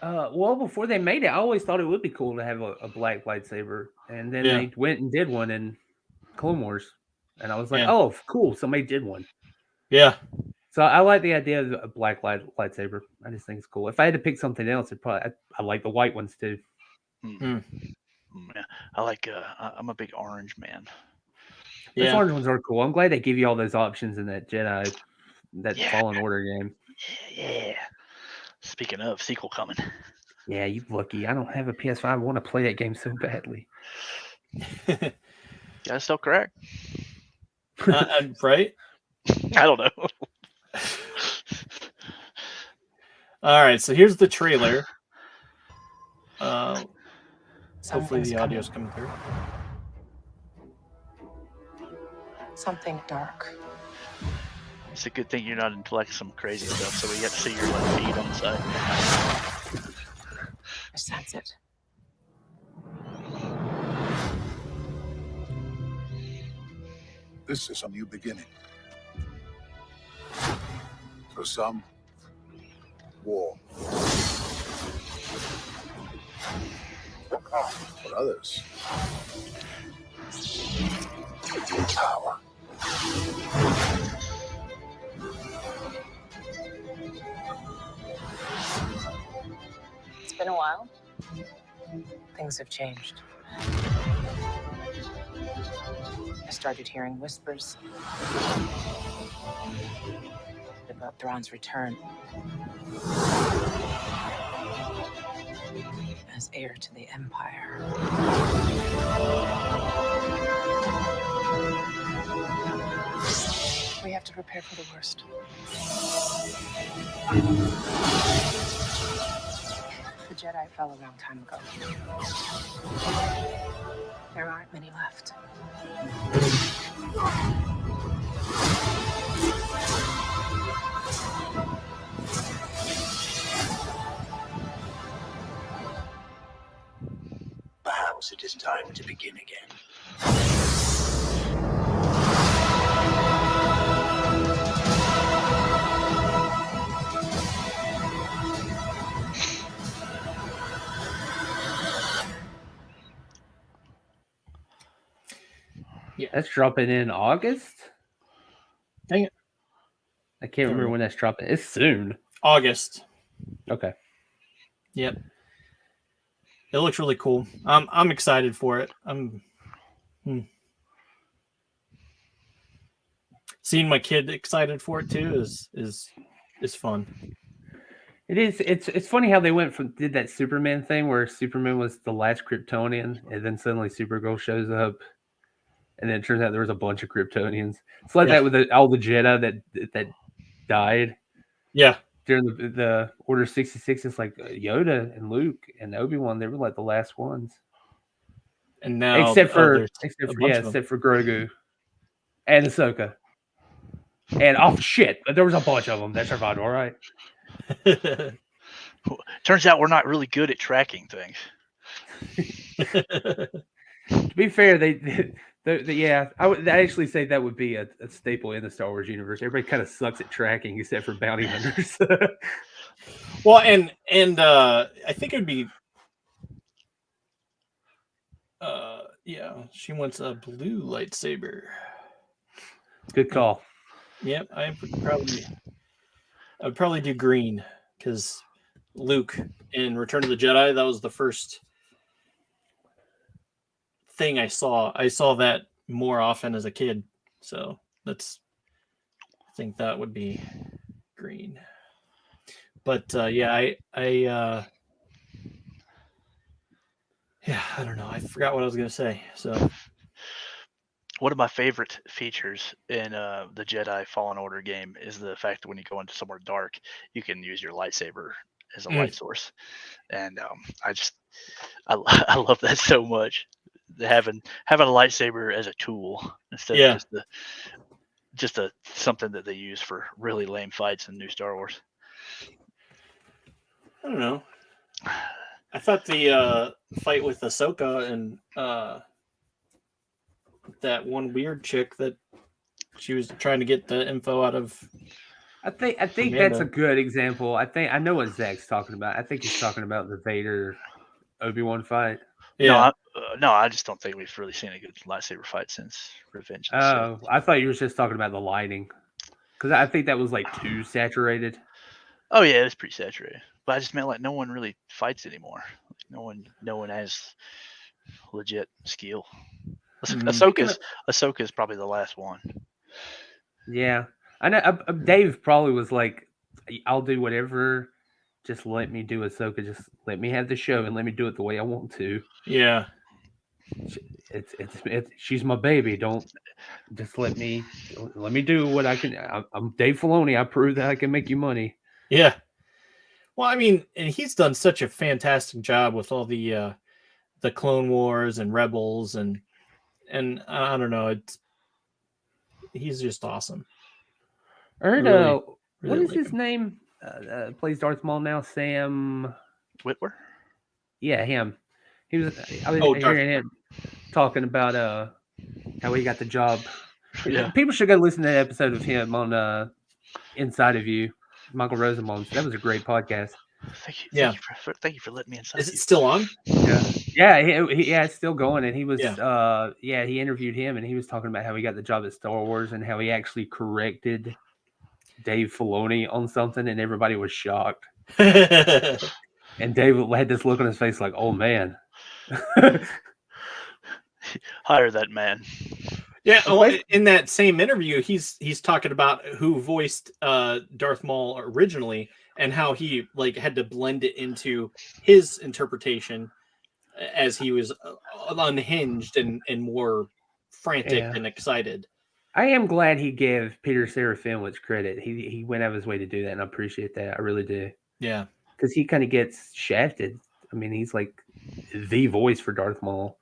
Well, before they made it, I always thought it would be cool to have a black lightsaber, and then they went and did one in Clone Wars, and I was like, "Oh, cool! Somebody did one." Yeah. So I like the idea of a black lightsaber. I just think it's cool. If I had to pick something else, I like the white ones too. Yeah, I like. I'm a big orange man. Those orange ones are cool. I'm glad they give you all those options in that Jedi, Fallen Order game. Yeah. Speaking of, sequel coming. Yeah, you lucky. I don't have a PS5. I want to play that game so badly. Gotta still correct. Right? I don't know. All right, so here's the trailer. Hopefully the audio's coming through. Something dark. It's a good thing you're not into like some crazy stuff, so we get to see your like feet on the side. I sense it. This is a new beginning. For some, war. For others, power. It's been a while. Things have changed. I started hearing whispers about Thrawn's return as heir to the Empire. We have to prepare for the worst. Jedi fell a long time ago. There aren't many left. Perhaps it is time to begin again. Yeah, that's dropping in August. Dang it! I can't remember when that's dropping. It's soon. August. Okay. Yep. It looks really cool. I'm excited for it. Seeing my kid excited for it too is fun. It is. It's funny how they did that Superman thing where Superman was the last Kryptonian, and then suddenly Supergirl shows up, and then it turns out there was a bunch of Kryptonians. It's like that with all the Jedi that died. Yeah. During the Order 66, it's like Yoda and Luke and Obi-Wan. They were like the last ones. And now, except for Grogu and Ahsoka. And shit, there was a bunch of them that survived. All right. Turns out we're not really good at tracking things. To be fair, I would actually say that would be a staple in the Star Wars universe. Everybody kind of sucks at tracking except for bounty hunters. Well, and I think it would be. Yeah, she wants a blue lightsaber. Good call. Yep, I would probably do green because Luke in Return of the Jedi, that was the first thing I saw. I saw that more often as a kid, so I think that would be green. But I don't know. I forgot what I was going to say. So, one of my favorite features in the Jedi Fallen Order game is the fact that when you go into somewhere dark, you can use your lightsaber as a light source, and I love that so much. Having a lightsaber as a tool instead of just something that they use for really lame fights in new Star Wars. I don't know. I thought the fight with Ahsoka and that one weird chick that she was trying to get the info out of. I think that's a good example. I know what Zach's talking about. I think he's talking about the Vader Obi-Wan fight. Yeah. No, I just don't think we've really seen a good lightsaber fight since Revenge of the Sith. I thought you were just talking about the lighting, because I think that was like too saturated. Oh yeah, it's pretty saturated. But I just meant like no one really fights anymore. Like, no one has legit skill. Ahsoka is probably the last one. Yeah, I know. Dave probably was like, "I'll do whatever. Just let me do Ahsoka. Just let me have the show and let me do it the way I want to." Yeah. She's my baby. Don't just let me do what I can. I'm Dave Filoni. I prove that I can make you money. Yeah. Well, I mean, and he's done such a fantastic job with all the Clone Wars and Rebels and I don't know, he's just awesome. I heard really what is like his him. name? Plays Darth Maul now. Sam Witwer. Yeah, him. I was hearing him talking about how he got the job. Yeah. People should go listen to that episode of him on Inside of You, Michael Rosenbaum's. That was a great podcast. Thank you. Yeah. Thank you for letting me inside. Is it still on? Yeah, it's still going. And he was, he interviewed him, and he was talking about how he got the job at Star Wars and how he actually corrected Dave Filoni on something, and everybody was shocked. And Dave had this look on his face like, "Oh man." Hire that man. Yeah, in that same interview, he's talking about who voiced Darth Maul originally and how he had to blend it into his interpretation as he was unhinged and more frantic and excited. I am glad he gave Peter Serafinowicz credit. He went out of his way to do that, and I appreciate that. I really do. Yeah, because he kind of gets shafted I mean, he's like the voice for Darth Maul.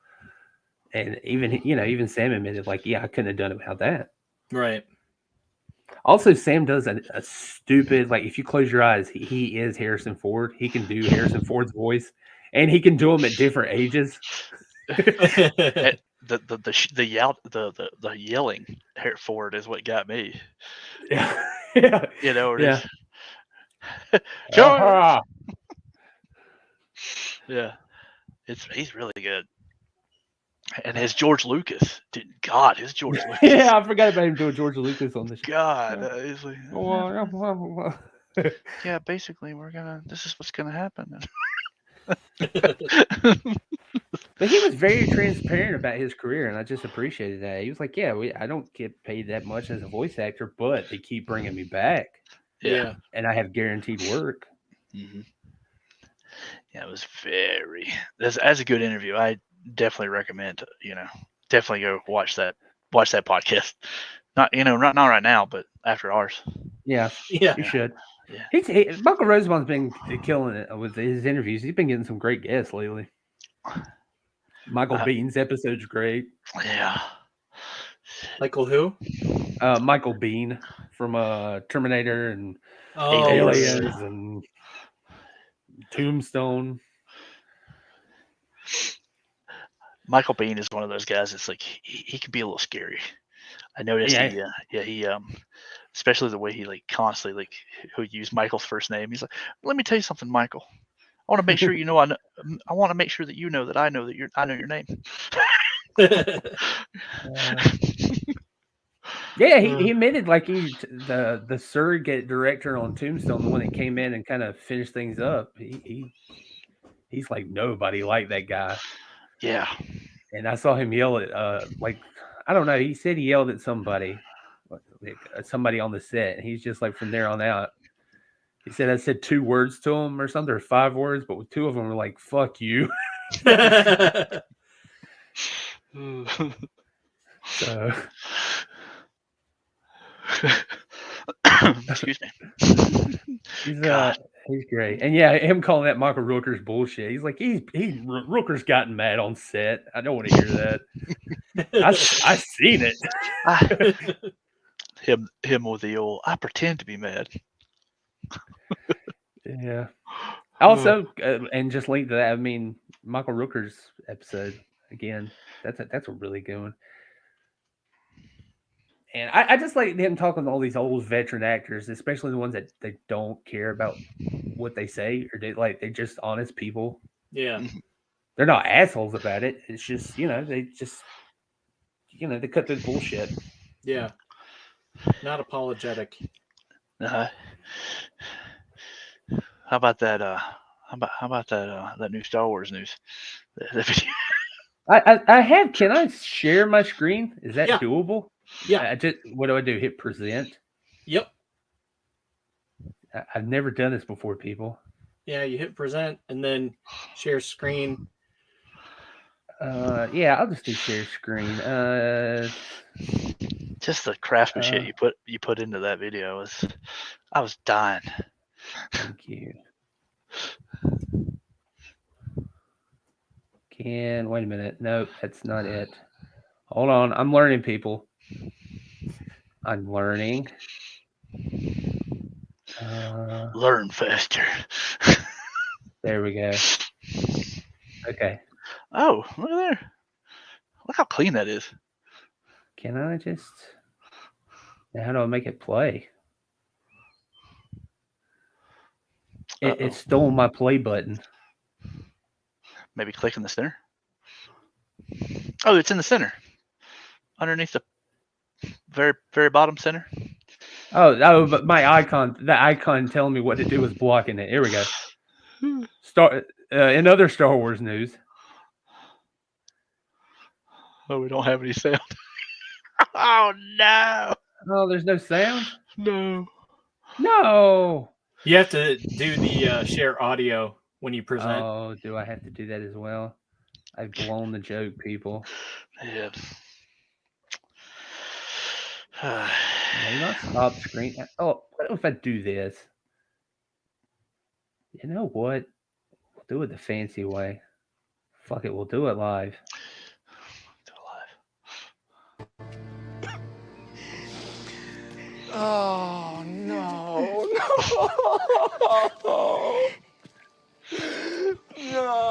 And even Sam admitted, like, yeah, I couldn't have done it without that. Right. Also, Sam does a stupid, like, if you close your eyes, he is Harrison Ford. He can do Harrison Ford's voice, and he can do them at different ages. The yelling for it is what got me. Yeah, yeah, You know, it yeah. Sure. Yeah, he's really good. And his George Lucas, his George Lucas. Yeah, I forgot about him doing George Lucas on the show. God, he's like, yeah, basically, this is what's gonna happen. But he was very transparent about his career, and I just appreciated that. He was like, "Yeah, I don't get paid that much as a voice actor, but they keep bringing me back, Yeah, and I have guaranteed work." Mm-hmm. Yeah, it was that's a good interview. I definitely recommend, definitely go watch that podcast. Not right now, but after ours. Yeah, yeah, you should. Yeah. Michael Rosenbaum's been killing it with his interviews. He's been getting some great guests lately. Michael Bean's episode's great. Yeah. Michael who? Michael Bean from Terminator and Aliens and Tombstone. Michael Bean is one of those guys that's like he can be a little scary. I noticed he especially the way he like constantly like who used Michael's first name. He's like, let me tell you something, Michael. I want to make sure you know I want to make sure that you know that I know your name. Yeah, he admitted like the surrogate director on Tombstone, the one that came in and kind of finished things up. He's like nobody liked that guy. Yeah. And I saw him yell at like I don't know. He said he yelled at somebody, like somebody on the set. And he's just like from there on out. He said I said 2 words to him or something, or 5 words, but with 2 of them were like "fuck you." So. Excuse me. He's great, and yeah, him calling that Michael Rooker's bullshit. He's like Rooker's gotten mad on set. I don't want to hear that. I seen it. him with the old I pretend to be mad. Yeah. Also, and just link to that. I mean, Michael Rooker's episode again. That's a really good one. And I just like him talking to all these old veteran actors, especially the ones that they don't care about what they say, or they're just honest people. Yeah, they're not assholes about it. It's just they cut through the bullshit. Yeah, not apologetic. How about that? How about that new Star Wars news? That video. I have. Can I share my screen? Is that doable? Yeah. What do I do? Hit present? Yep. I've never done this before, people. Yeah, you hit present and then share screen. Yeah, I'll just do share screen. Just the craftsmanship you put into that video I was dying. Thank you. Wait a minute. Nope, that's not it. Hold on. I'm learning, people. I'm learning. Learn faster. There we go. Okay. Oh, look at there. Look how clean that is. Can I just... How do I make it play? It stole my play button. Maybe click in the center. Oh, it's in the center. Underneath the very, very bottom center. Oh, but the icon telling me what to do is blocking it. Here we go. In other Star Wars news. Oh, we don't have any sound. Oh, no. Oh, there's no sound? No. You have to do the share audio when you present. Oh, do I have to do that as well? I've blown the joke, people. Yeah. Maybe not stop screen. Oh, what if I do this? You know what? Do it the fancy way. Fuck it, we'll do it live. Do it live. Oh no! No!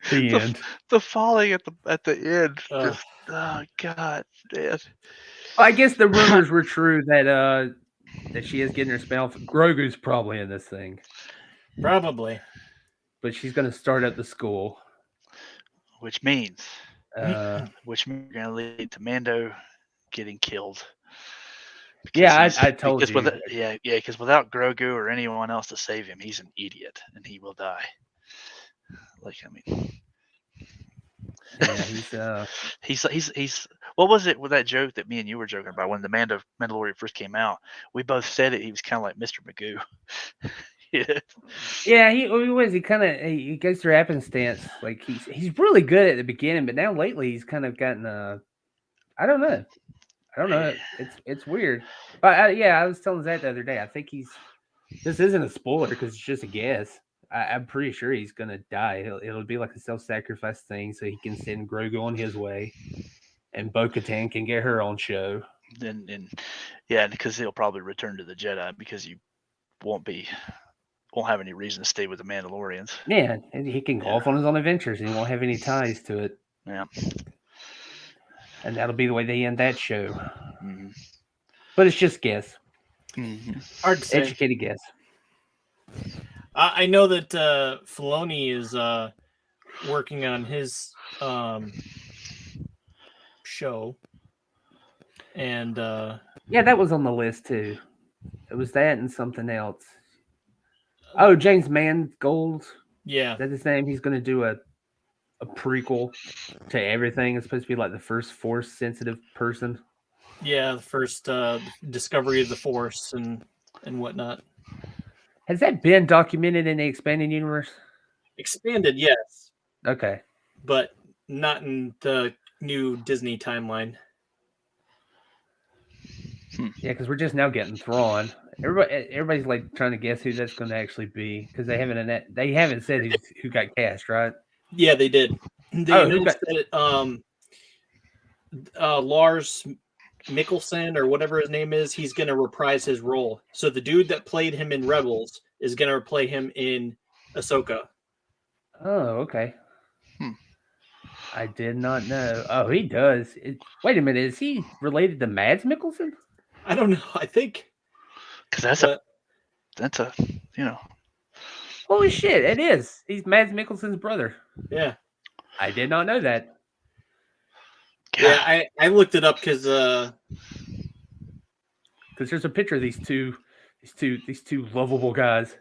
The end. The falling at the end. Just, oh god, man. I guess the rumors were true that she is getting her spell. Grogu's probably in this thing. Probably. But she's going to start at the school. Which means Uh, we're going to lead to Mando getting killed. Yeah, I told you. Because without Grogu or anyone else to save him, he's an idiot and he will die. Like, I mean, yeah, he's. What was it with that joke that me and you were joking about when the Mandalorian first came out? We both said it. He was kind of like Mr. Magoo. Yeah, he was. He kind of he goes through happenstance. Like he's really good at the beginning, but now lately he's kind of gotten I don't know. It's weird. But yeah, I was telling Zach the other day. I think this isn't a spoiler because it's just a guess. I'm pretty sure he's gonna die. It'll be like a self-sacrifice thing, so he can send Grogu on his way, and Bo-Katan can get her own show. And because he'll probably return to the Jedi because you won't have any reason to stay with the Mandalorians. Yeah, and he can go off on his own adventures, and he won't have any ties to it. Yeah, and that'll be the way they end that show. Mm-hmm. But it's just guess. Mm-hmm. Hard to say. Educated guess. I know that Filoni is working on his show, and yeah, that was on the list too. It was that and something else. Oh, James Mangold. Yeah, is that his name? He's going to do a prequel to everything. It's supposed to be like the first Force sensitive person. Yeah, the first discovery of the Force and whatnot. Has that been documented in the expanded universe? Expanded, yes. Okay. But not in the new Disney timeline. Yeah, because we're just now getting Thrawn. Everybody's like trying to guess who that's going to actually be because they haven't said who got cast, right? Yeah, they did. They announced that Lars Mikkelsen or whatever his name is, he's going to reprise his role. So the dude that played him in Rebels is going to play him in Ahsoka. Oh, okay. I did not know. Oh, he does. Wait a minute. Is he related to Mads Mikkelsen? I don't know. I think. Because that's a Holy shit, it is. He's Mads Mikkelsen's brother. Yeah. I did not know that. Yeah, I looked it up because there's a picture of these two lovable guys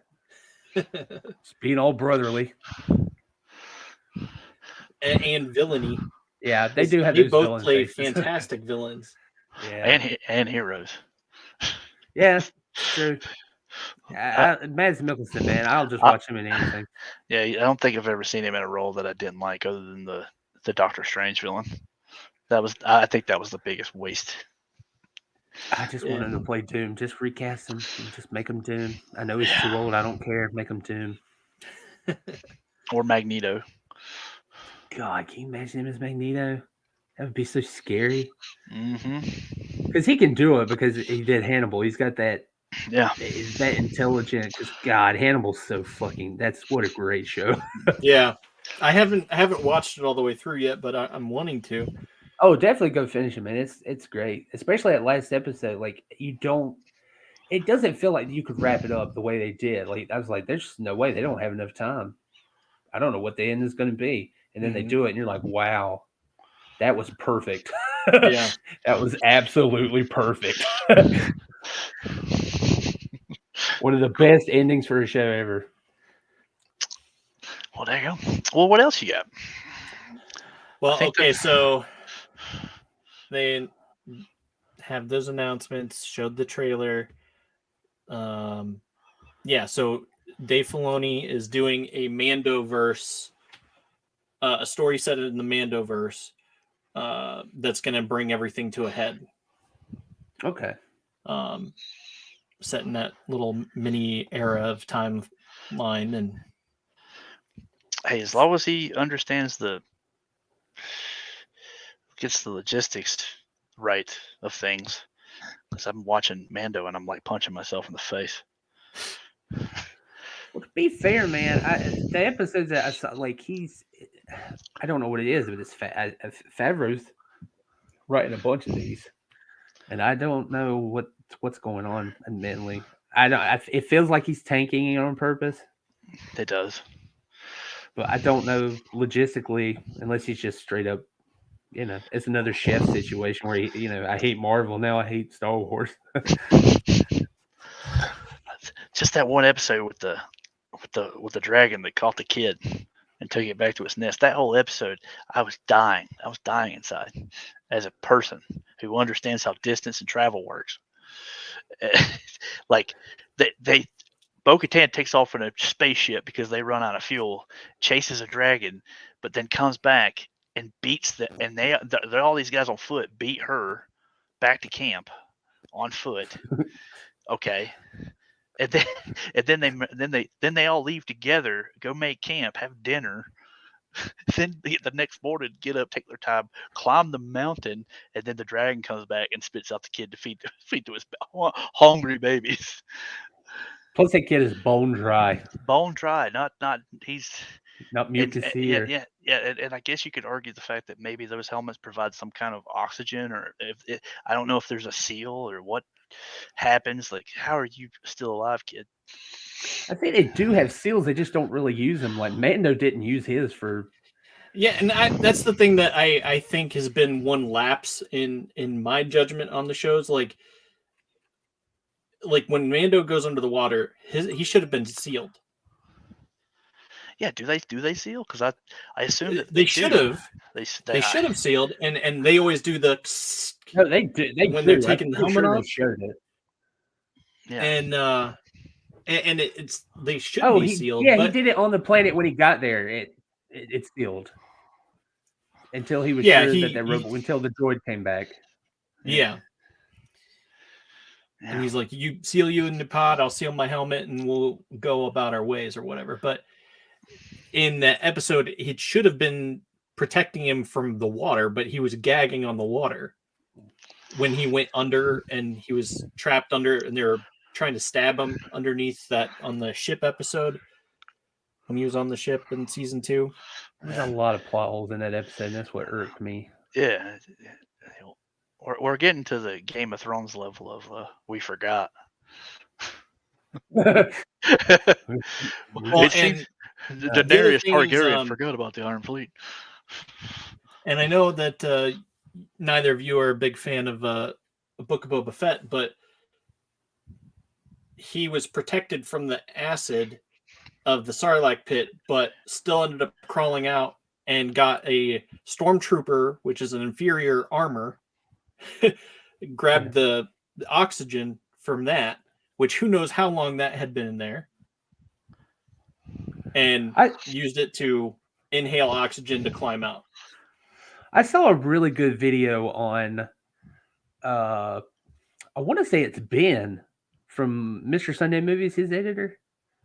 just being all brotherly and villainy. Yeah, they do have. They those both play faces. fantastic villains. Yeah, and heroes. Yeah, true. Mads Mikkelsen, man, I'll just watch him in anything. Yeah, I don't think I've ever seen him in a role that I didn't like, other than the Doctor Strange villain. I think that was the biggest waste. I just want him to play Doom. Just recast him and just make him Doom. I know he's too old. I don't care. Make him Doom. Or Magneto. God, can you imagine him as Magneto? That would be so scary. Mm-hmm. Because he can do it because he did Hannibal. He's got that. Yeah. Is that intelligent? Because God, Hannibal's so fucking. That's what a great show. Yeah, I haven't watched it all the way through yet, but I'm wanting to. Oh, definitely go finish it, man. It's great, especially that last episode. Like it doesn't feel like you could wrap it up the way they did. Like I was like, there's just no way they don't have enough time. I don't know what the end is going to be, and then they do it, and you're like, wow, that was perfect. Yeah, that was absolutely perfect. One of the best endings for a show ever. Well, there you go. Well, what else you got? Well, okay, so they have those announcements, showed the trailer. Yeah, so Dave Filoni is doing a Mandoverse, a story set in the Mandoverse that's going to bring everything to a head. Okay. Set in that little mini era of timeline, and hey, as long as he understands gets the logistics right of things, because I'm watching Mando and I'm like punching myself in the face. Well, to be fair, man, the episodes that I saw, like I don't know what it is, but it's Favreau's writing a bunch of these, and I don't know what's going on mentally. It feels like he's tanking it on purpose. It does, but I don't know logistically unless he's just straight up. It's another chef situation where I hate Marvel now. I hate Star Wars. Just that one episode with the dragon that caught the kid and took it back to its nest. That whole episode, I was dying. I was dying inside as a person who understands how distance and travel works. Like they Bo-Katan takes off in a spaceship because they run out of fuel, chases a dragon, but then comes back and beats and they're all these guys on foot beat her back to camp on foot. Okay. And then they all leave together, go make camp, have dinner. Then the next morning, get up, take their time, climb the mountain, and then the dragon comes back and spits out the kid to feed to his hungry babies. Plus, that kid is bone dry. Bone dry, not he's not mucousy. Yeah, and I guess you could argue the fact that maybe those helmets provide some kind of oxygen, or I don't know if there's a seal or what happens. Like, how are you still alive, kid? I think they do have seals. They just don't really use them. Like Mando didn't use his for. Yeah, and that's the thing that I think has been one lapse in my judgment on the shows. Like when Mando goes under the water, he should have been sealed. Yeah, do they seal? Because I assume that they should have. They should have sealed, and they always do the. No, they do. When they're taking the helmet off. They showed it. Yeah, and it's they should be sealed. Yeah, he did it on the planet when he got there. It's sealed until he was sure that robot until the droid came back. Yeah. And he's like, "You seal you in the pod, I'll seal my helmet, and we'll go about our ways or whatever." But in that episode, it should have been protecting him from the water, but he was gagging on the water when he went under, and he was trapped under, and they were trying to stab him underneath that on the ship episode when he was on the ship in season 2. There's a lot of plot holes in that episode, and that's what irked me. Yeah. We're getting to the Game of Thrones level of we forgot. Well, Daenerys Targaryen forgot about the Iron Fleet. And I know that neither of you are a big fan of a Book of Boba Fett, but he was protected from the acid of the Sarlacc pit, but still ended up crawling out and got a stormtrooper, which is an inferior armor, grabbed the oxygen from that, which who knows how long that had been in there, and used it to inhale oxygen to climb out. I saw a really good video on, I want to say it's Ben from Mr. Sunday Movies, his editor.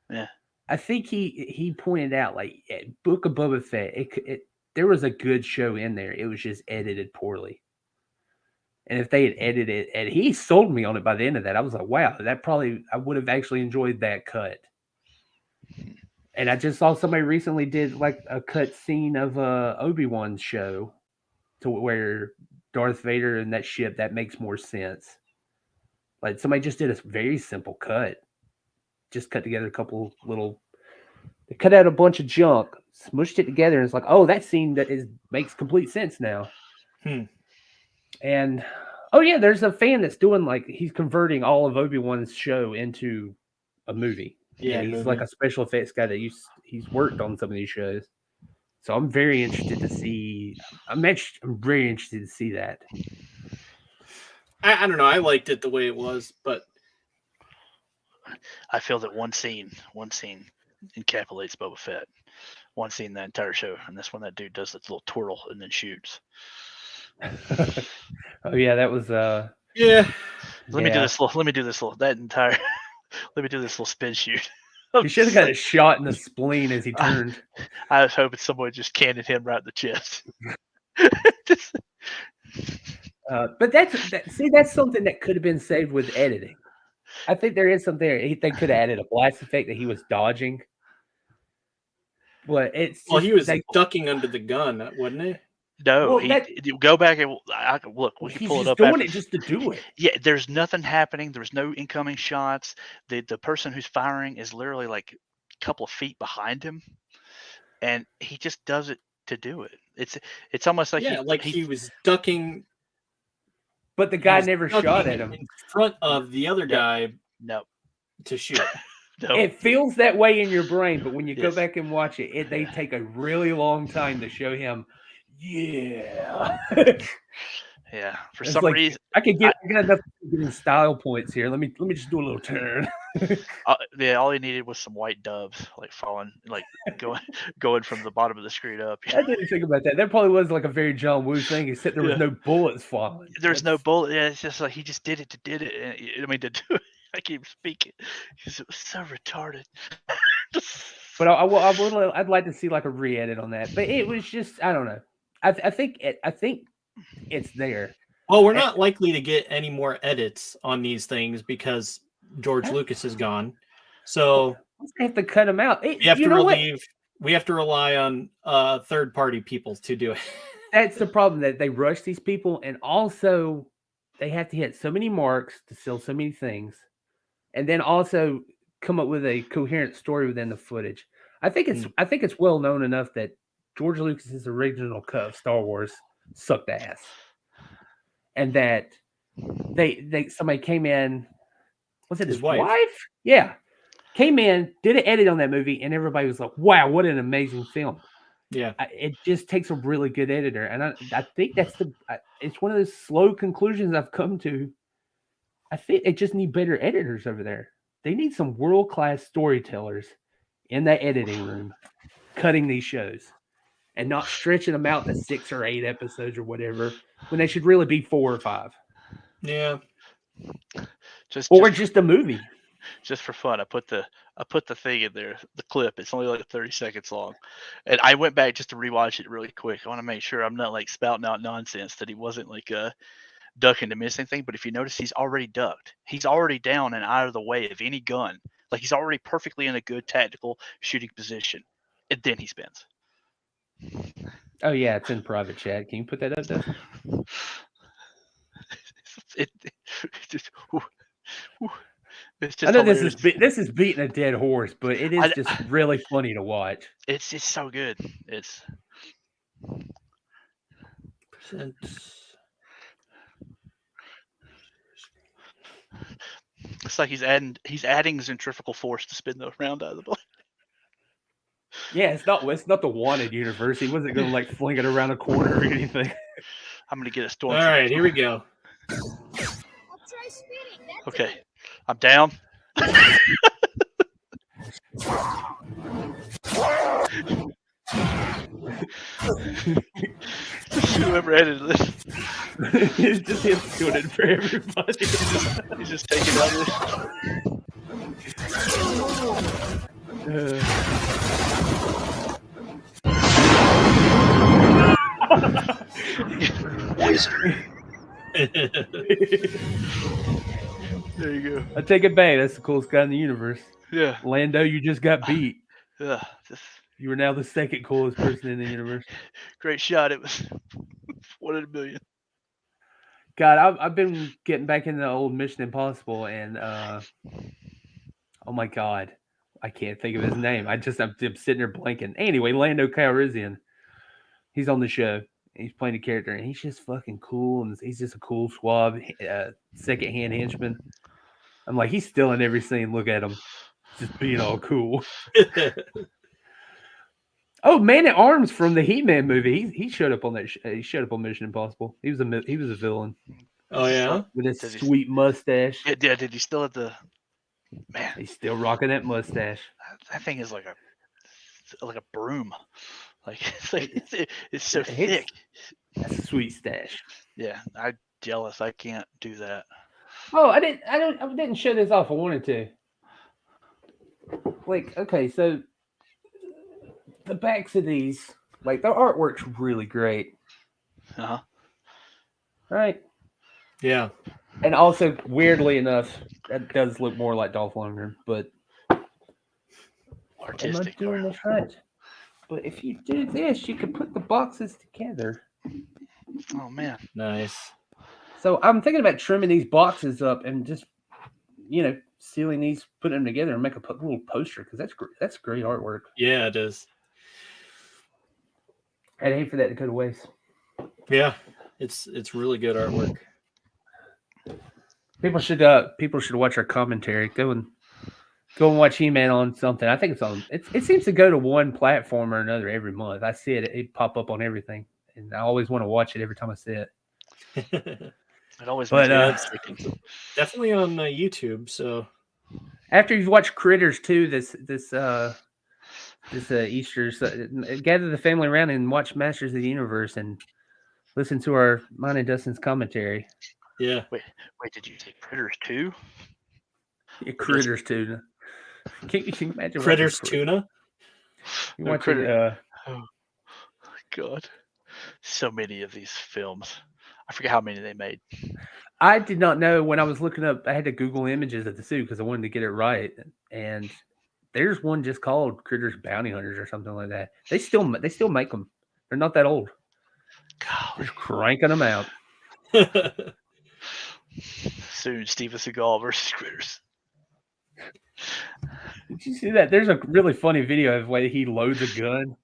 Yeah. I think he pointed out, like, Book of Boba Fett, there was a good show in there. It was just edited poorly. And if they had edited it, and he sold me on it by the end of that, I was like, wow, I would have actually enjoyed that cut. And I just saw somebody recently did like a cut scene of Obi-Wan's show to where Darth Vader and that ship, that makes more sense. Like somebody just did a very simple cut. Just cut together a couple little, they cut out a bunch of junk, smushed it together, and it's like, oh, that scene makes complete sense now. And oh yeah, there's a fan that's doing like he's converting all of Obi-Wan's show into a movie. Yeah, he's like a special effects guy that he's worked on some of these shows. So I'm very interested to see. I'm very interested to see that. I don't know. I liked it the way it was, but I feel that one scene encapsulates Boba Fett. One scene that entire show, and that's when that dude does that little twirl and then shoots. Oh yeah, that was Yeah. Let me do this little that entire let me do this little spin shoot. He should have got a shot in the spleen as he turned. I was hoping someone just cannoned him right in the chest. But that's something that could have been saved with editing. I think there is something there. They could have added a blast effect that he was dodging. But it's just, he was ducking under the gun, wasn't he? No, go back and look. We can pull it up. He's doing it just to do it. Yeah, there's nothing happening. There's no incoming shots. The person who's firing is literally like a couple of feet behind him, and he just does it to do it. It's almost like he was ducking. But the guy never shot at him in front of the other guy. No, to shoot. No. It feels that way in your brain, but when you go back and watch it, they take a really long time to show him. Yeah. Yeah. For some reason, I got enough getting style points here. Let me just do a little turn. All he needed was some white doves, like falling, like going from the bottom of the screen up. I didn't think about that. That probably was like a very John Woo thing, except there was no bullets falling. There's no bullet. Yeah, it's just like he just did it to do it. I keep speaking because it was so retarded. But I'd like to see like a re-edit on that. But it was just, I don't know. I think it's there. Well, we're not likely to get any more edits on these things because George Lucas is gone. So we have to cut them out. We have to rely on third-party people to do it. That's the problem, that they rush these people, and also they have to hit so many marks to sell so many things, and then also come up with a coherent story within the footage. I think it's well known enough that George Lucas's original cut of Star Wars sucked ass, and that somebody came in. Was it his wife? Yeah, came in, did an edit on that movie, and everybody was like, "Wow, what an amazing film!" Yeah, it just takes a really good editor, and I think it's one of those slow conclusions I've come to. I think they just need better editors over there. They need some world-class storytellers in that editing room, cutting these shows, and not stretching them out to 6 or 8 episodes or whatever, when they should really be 4 or 5. Yeah, just a movie. Just for fun, I put the thing in there, the clip. It's only like 30 seconds long, and I went back just to rewatch it really quick. I want to make sure I'm not like spouting out nonsense, that he wasn't like ducking to miss anything. But if you notice, he's already ducked. He's already down and out of the way of any gun. Like, he's already perfectly in a good tactical shooting position, and then he spins. Oh yeah, it's in private chat. Can you put that up, Dustin? I know hilarious. This is beating a dead horse, but it is just really funny to watch. It's so good. It's like he's adding centrifugal force to spin the round out of the blade. Yeah, it's not the Wanted universe. He wasn't going to like fling it around a corner or anything. I'm going to get a storm. All right, here we go. Okay, I'm down. Whoever edited this. It's just him doing it for everybody. He's just taking out this. There you go. I take it back. That's the coolest guy in the universe. Yeah. Lando, you just got beat. Yeah. You are now the second coolest person in the universe. Great shot. It was 1 in a million. God, I've been getting back into the old Mission Impossible, and oh my God, I can't think of his name. I'm sitting there blanking. Anyway, Lando Calrissian, he's on the show. He's playing a character, and he's just fucking cool, and he's just a cool, suave, second-hand henchman. I'm like, he's still in every scene. Look at him, just being all cool. Oh, Man at Arms from the He-Man movie. He showed up on that. He showed up on Mission Impossible. He was a villain. Oh yeah, with his sweet mustache. Yeah. Did he still have the Man, He's still rocking that mustache. That thing is like a broom. Like it's so thick. That's a sweet stash. Yeah, I'm jealous. I can't do that. Oh, I didn't show this off. I wanted to. Like, okay, so the backs of these, like, the artwork's really great. Uh-huh. Right? Yeah. And also, weirdly enough, that does look more like Dolph Lundgren, but artistic. Am I doing this right? But if you do this, you can put the boxes together. Oh man, nice. So I'm thinking about trimming these boxes up and just, sealing these, putting them together, and make a little poster because that's great artwork. Yeah, it is. I'd hate for that to go to waste. Yeah, it's really good artwork. People should watch our commentary. Go and watch He-Man on something. I think it's on. It seems to go to one platform or another every month. I see it pop up on everything, and I always want to watch it every time I see it. It always but definitely on YouTube. So after you've watched Critters 2 this Easter, gather the family around and watch Masters of the Universe and listen to mine and Dustin's commentary. Yeah. Wait, did you say Critters 2? Yeah, Critters 2. Can you imagine Critters Tuna? You watch it, oh God. So many of these films. I forget how many they made. I did not know when I was looking up. I had to Google images of the suit because I wanted to get it right. And there's one just called Critters Bounty Hunters or something like that. They still make them. They're not that old. Golly. Just cranking them out. Soon, Steven Seagal versus Critters. Did you see that? There's a really funny video of the way he loads a gun,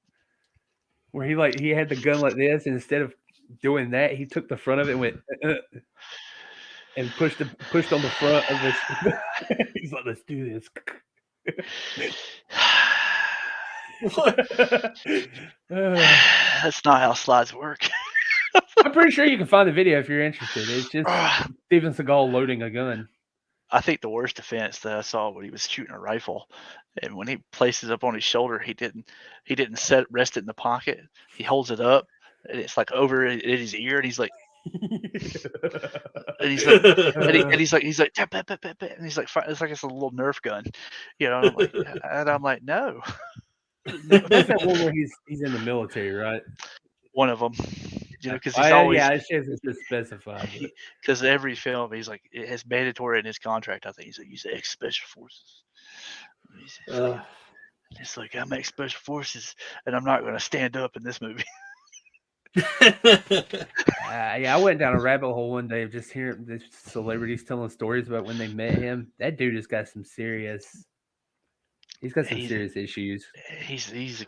where he had the gun like this, and instead of doing that, he took the front of it and went and pushed on the front of this. He's like, "Let's do this." That's not how slides work. I'm pretty sure you can find the video if you're interested. It's just Steven Seagal loading a gun. I think the worst offense that I saw when he was shooting a rifle, and when he places it up on his shoulder, he didn't rest it in the pocket. He holds it up, and it's like over at his ear, and he's like, and he's like, tap, tap, tap, tap, and he's like, it's like it's a little Nerf gun, and I'm like, no. That's that one where he's in the military, right? One of them, because he's always it's just specified. Because every film, he's like, it has mandatory in his contract. I think he's like, he's ex special forces. It's like, I'm ex special forces, and I'm not going to stand up in this movie. I went down a rabbit hole one day of just hearing the celebrities telling stories about when they met him. That dude has got some serious. He's got some serious issues. He's.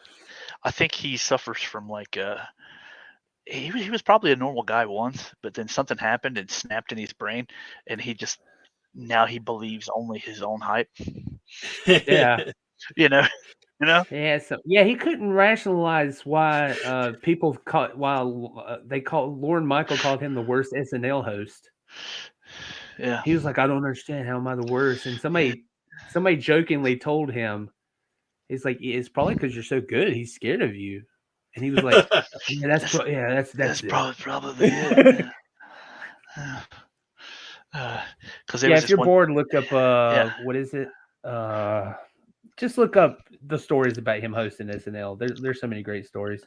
I think he suffers from like he was probably a normal guy once, but then something happened and snapped in his brain, and now he believes only his own hype. Yeah. Yeah. So he couldn't rationalize why Lorne Michael called him the worst SNL host. Yeah. He was like, I don't understand. How am I the worst? And somebody jokingly told him, he's like, it's probably because you're so good. He's scared of you. And he was like, that's probably it. Because if you're bored, look up what is it? Just look up the stories about him hosting SNL. There's so many great stories.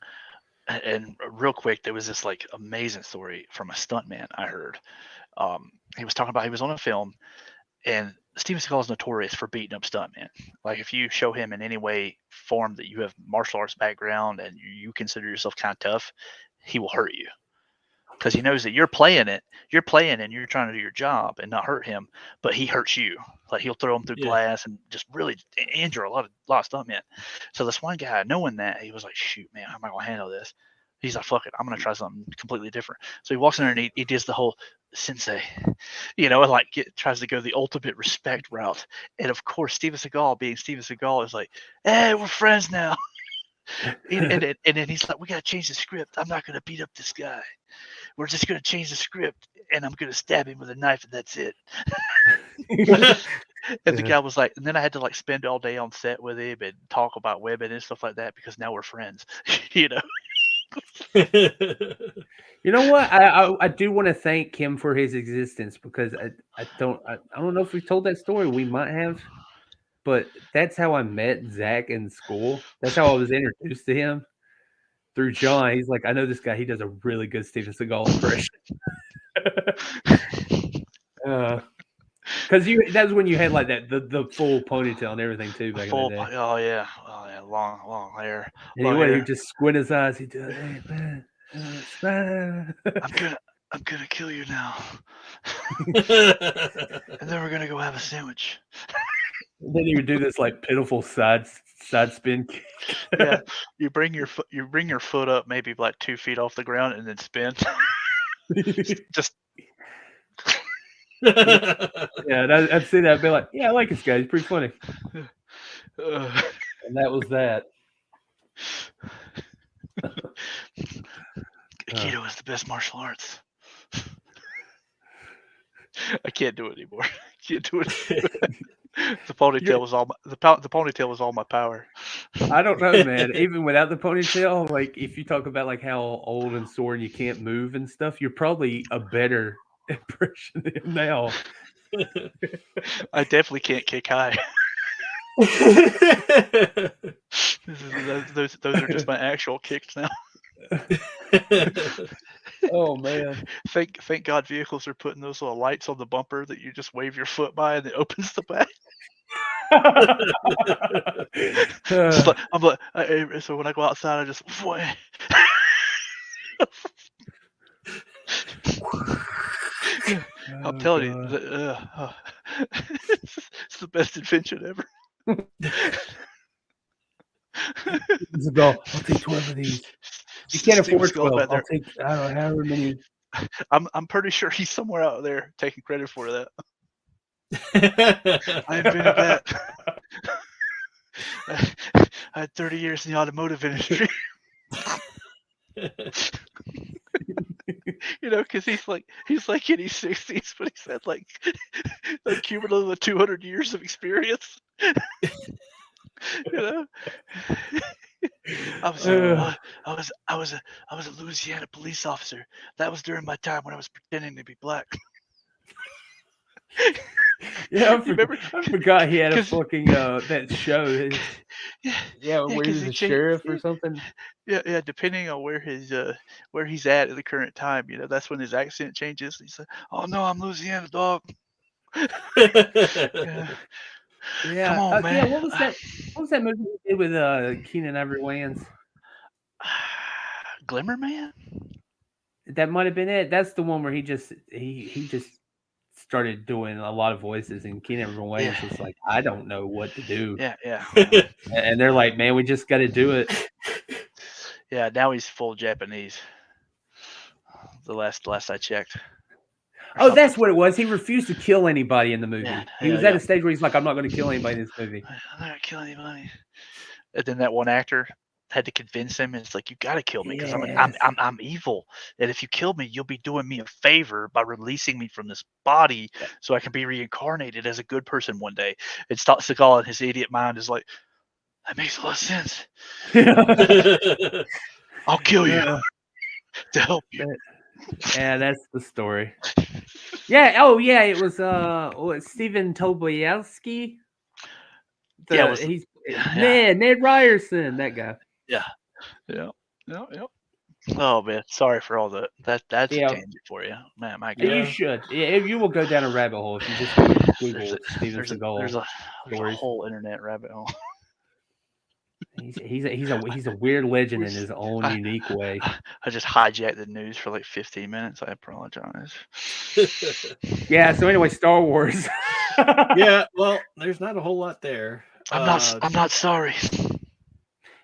And real quick, there was this like amazing story from a stuntman I heard. He was talking about he was on a film, and Steven Seagal is notorious for beating up stuntmen. Like if you show him in any way, form that you have martial arts background and you consider yourself kind of tough, he will hurt you. Because he knows that you're playing and you're trying to do your job and not hurt him, but he hurts you. Like he'll throw him through glass and just really injure a lot of stuntmen. So this one guy, knowing that, he was like, shoot, man, how am I going to handle this? He's like, fuck it, I'm going to try something completely different. So he walks in there and he does the whole sensei, and like tries to go the ultimate respect route. And of course, Steven Seagal, being Steven Seagal, is like, hey, we're friends now. and then he's like, we got to change the script. I'm not going to beat up this guy. We're just going to change the script, and I'm going to stab him with a knife, and that's it. And the guy was like, and then I had to like spend all day on set with him and talk about women and stuff like that because now we're friends, you know. You know what? I do want to thank him for his existence because I don't know if we've told that story. We might have, but that's how I met Zach in school. That's how I was introduced to him through John. He's like, I know this guy. He does a really good Steven Seagal impression. Because that was when you had like the full ponytail and everything too back in the day. Oh yeah, long hair. And he would just squint his eyes. He'd do, hey man, I'm gonna kill you now, and then we're gonna go have a sandwich. And then he would do this like pitiful side spin kick. Yeah, you bring your foot up maybe like 2 feet off the ground and then spin. Just yeah, I'd see that. I'd be like, yeah, I like this guy. He's pretty funny. And that was that. Aikido is the best martial arts. I can't do it anymore. The ponytail was all the ponytail was all my power. I don't know, man. Even without the ponytail, like if you talk about like how old and sore and you can't move and stuff, you're probably a better impression of him now. I definitely can't kick high. Those are just my actual kicks now. Oh man! Thank God vehicles are putting those little lights on the bumper that you just wave your foot by and it opens the back. So when I go outside, I just. I'm telling you, it's the best invention ever. I'll take 12 of these. You can't afford 12. I'll take however many. I'm pretty sure he's somewhere out there taking credit for that. I invented that. I had 30 years in the automotive industry. You know, because he's like in his 60s, but he's had like a cumulative of 200 years of experience. You know, I was a Louisiana police officer. That was during my time when I was pretending to be black. Yeah, I forgot he had a fucking that show. Where he's a sheriff or something. Yeah, depending on where he's at the current time, you know, that's when his accent changes. He's like, "Oh no, I'm Louisiana, dog." Yeah. Come on, man. Yeah, what was that movie he did with Keenan Ivory Wayans? Glimmer Man? That might have been it. That's the one where he just started doing a lot of voices, and Keenan Ivory Wayans was like, I don't know what to do. Yeah. And they're like, man, we just got to do it. Yeah, now he's full Japanese. The last I checked. Oh, that's what it was. He refused to kill anybody in the movie. He was at a stage where he's like, I'm not going to kill anybody in this movie. I'm not going to kill anybody. And then that one actor had to convince him. It's like, you got to kill me because I'm evil. And if you kill me, you'll be doing me a favor by releasing me from this body so I can be reincarnated as a good person one day. And Seagal in his idiot mind is like, that makes a lot of sense. I'll kill you to help you. Yeah, that's the story. Yeah. Oh, yeah. It was Stephen Tobolowsky. Ned Ryerson, that guy. Yeah. Oh man, sorry for all that. That's a tangent for you, man. My God. You should. Yeah, you will go down a rabbit hole if you just Google Steven Seagal. There's a whole internet rabbit hole. He's a weird legend in his own unique way. I just hijacked the news for like 15 minutes. I apologize. Yeah. So anyway, Star Wars. Yeah. Well, there's not a whole lot there. I'm not sorry.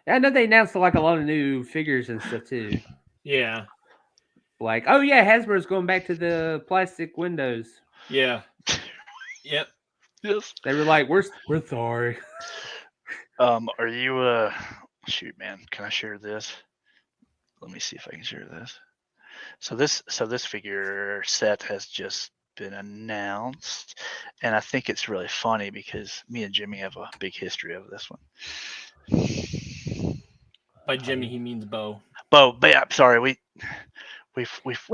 I know they announced like a lot of new figures and stuff too. Yeah. Like, oh yeah, Hasbro's going back to the plastic windows. Yeah. Yep. Yes. They were like, we're sorry. Are you shoot, man? Can I share this? Let me see if I can share this. So this figure set has just been announced, and I think it's really funny because me and Jimmy have a big history of this one. By Jimmy, he means Bo. Bo, but I'm sorry, we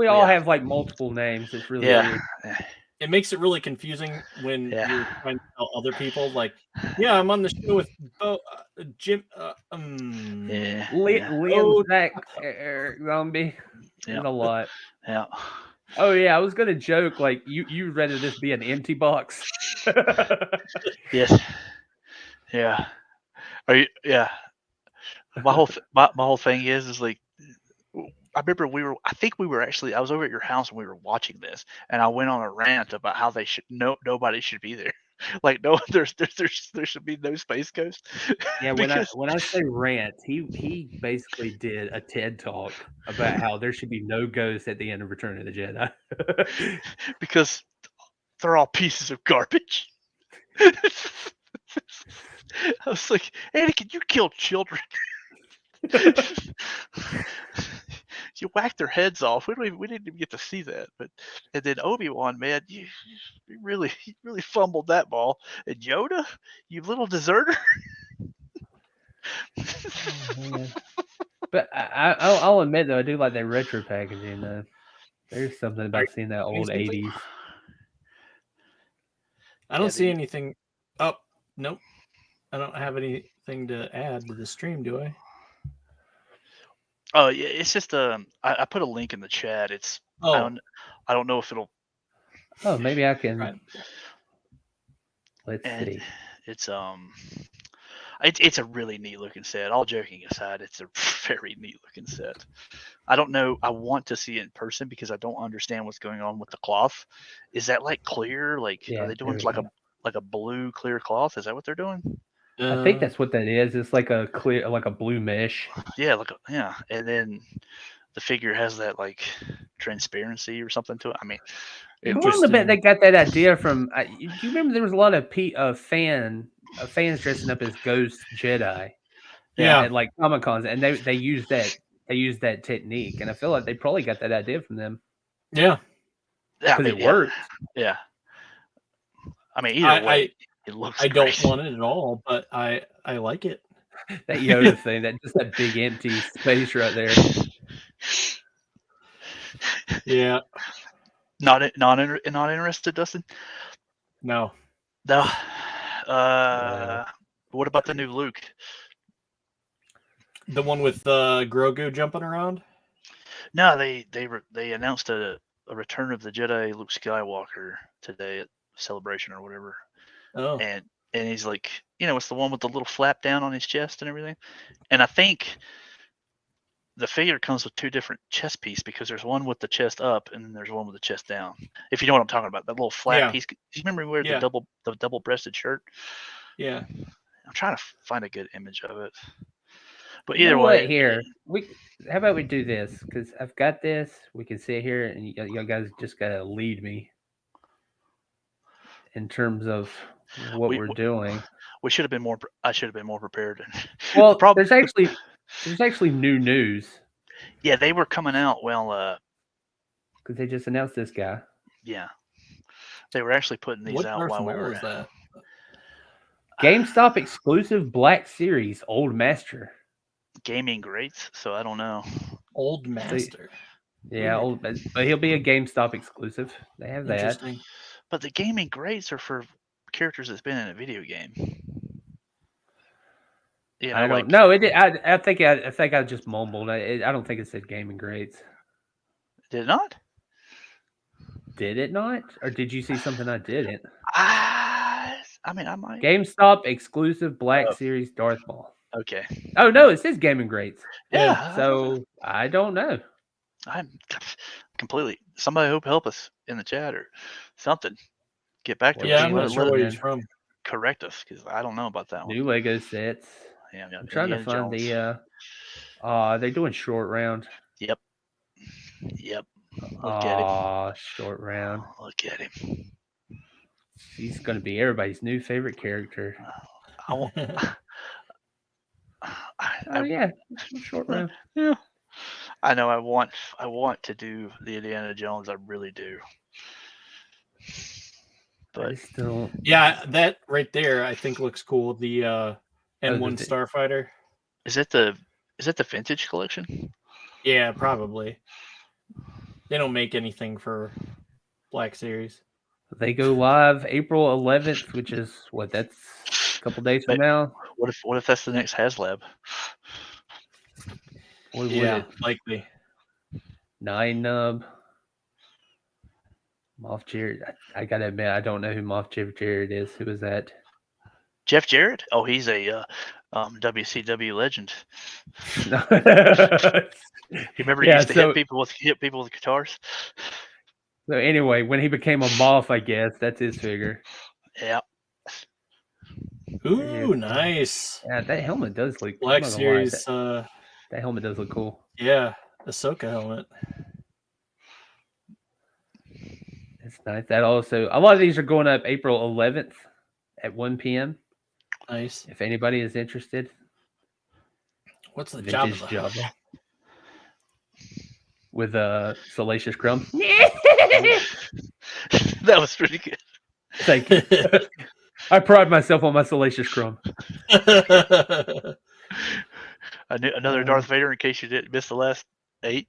all have like multiple names. It's really weird. It makes it really confusing when you're trying to tell other people, like, yeah, I'm on the show with Bo, Jim, Liam, Zach, Eric, Zombie. There's a lot. Yeah. Oh yeah, I was gonna joke like you rather this be an empty box. Yes. Yeah. Are you? Yeah. My whole thing is like, I remember I think we were actually, I was over at your house and we were watching this, and I went on a rant about how nobody should be there. Like, no, there should be no Space Ghost. Yeah, when I say rant, he basically did a TED talk about how there should be no ghosts at the end of Return of the Jedi. Because they're all pieces of garbage. I was like, Anakin, you killed children. You whacked their heads off. We didn't even get to see that. And then Obi-Wan, man, you really fumbled that ball. And Yoda, you little deserter. Oh, but I'll admit though, I do like that retro packaging though. There's something about seeing that old 80s. I don't see anything. Oh, nope. I don't have anything to add to the stream, do I? Oh yeah, it's just I put a link in the chat. It's I don't know if it'll. Oh, maybe I can. Let's see. It's it's a really neat looking set. All joking aside, it's a very neat looking set. I don't know. I want to see it in person because I don't understand what's going on with the cloth. Is that like clear? Like, are they doing like a blue clear cloth? Is that what they're doing? I think that's what that is. It's like a clear, like a blue mesh. Yeah, and then the figure has that like transparency or something to it. I mean, I bet they got that idea from. Do you remember there was a lot of fans dressing up as Ghost Jedi? Yeah, at like Comic Cons, and they used that technique, and I feel like they probably got that idea from them. Yeah, because it worked. Yeah, I mean, either way, it looks. I don't want it at all, but I like it. That Yoda thing, that big empty space right there. Yeah. Not interested, Dustin? No. No. What about the new Luke? The one with Grogu jumping around? No, they announced a Return of the Jedi Luke Skywalker today at Celebration or whatever. Oh. And he's like, it's the one with the little flap down on his chest and everything. And I think the figure comes with two different chest pieces because there's one with the chest up and then there's one with the chest down. If you know what I'm talking about, that little flat piece. Do you remember where the double-breasted shirt? Yeah. I'm trying to find a good image of it. But either way, here how about we do this? Because I've got this. We can sit here, and you guys just gotta lead me in terms of what we're doing. We should have been more. I should have been more prepared. Well, there's actually new news. Yeah, they were coming out. Well, because they just announced this guy. Yeah, they were actually putting these out while we were at that. GameStop exclusive Black Series Old Master. Gaming greats, so I don't know. Old Master. Yeah, old, but he'll be a GameStop exclusive. They have that. Interesting. But the gaming greats are for characters that's been in a video game. I don't know. I think I just mumbled. I don't think it said gaming greats. Did it not? Did it not? Or did you see something I didn't? I mean, I might. GameStop exclusive Black Series Darth Maul. Okay. Oh no, it says gaming greats. Yeah. So I don't know. I'm completely. Somebody help us in the chat or something. Get back to us. I'm not sure where he's from. Correct us because I don't know about that one. New Lego sets. Yeah, I'm trying to find the. They're doing short round. Yep. Look at him. Short round. Look at him. He's going to be everybody's new favorite character. Yeah, short round. Yeah, I know. I want to do the Indiana Jones. I really do. But I still, yeah, that right there I think looks cool. The N1 Starfighter. Is it the vintage collection? Yeah, probably. They don't make anything for Black Series. they go live April 11th, which is that's a couple days from now. What if that's the next HasLab? Boy, Yeah, would it. likely. 9 Nub. Moff Jarrett. I gotta admit, I don't know who Moff Jarrett is. Who is that? Jeff Jarrett? Oh, he's a WCW legend. You remember he used to hit people with guitars? So anyway, when he became a Moff, I guess that's his figure. Yeah. Ooh, nice. Yeah, that helmet does look Black Series. That helmet does look cool. Yeah, Ahsoka helmet. It's nice. That also, a lot of these are going up April 11th at 1 p.m. Nice. If anybody is interested. What's the Vintage Jabba? With Salacious Crumb. That was pretty good. Thank you. I pride myself on my Salacious Crumb. Another Darth Vader in case you didn't miss the last 8.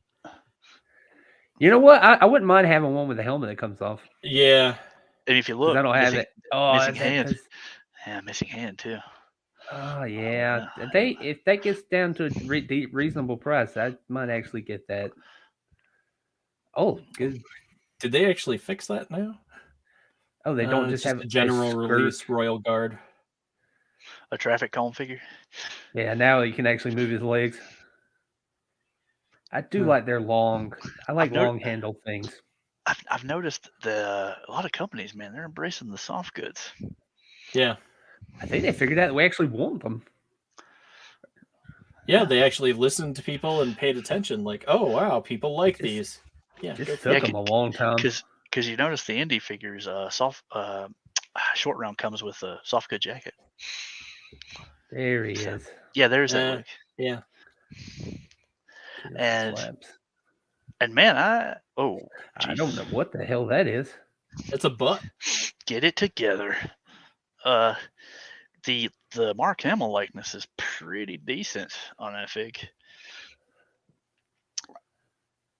You know what? I wouldn't mind having one with a helmet that comes off. Yeah. And if you look, I don't have it. Oh, missing hand. Yeah, missing hand too. Oh yeah. If that gets down to a reasonable price, I might actually get that. Oh, good. Did they actually fix that now? Oh, they don't just have a general release Royal Guard. A traffic cone figure. Yeah, now you can actually move his legs. I do like their long. I like long handle things. I've noticed a lot of companies, man, they're embracing the soft goods. Yeah. I think they figured out that we actually want them. Yeah, they actually listened to people and paid attention. Like, oh wow, people like these. Yeah, just took them a long time. Because you notice the indie figures, short round comes with a soft good jacket. There he is. Yeah, there's that look. Yeah. And man, I don't know what the hell that is. It's a butt. Get it together. The Mark Hamill likeness is pretty decent on that fig.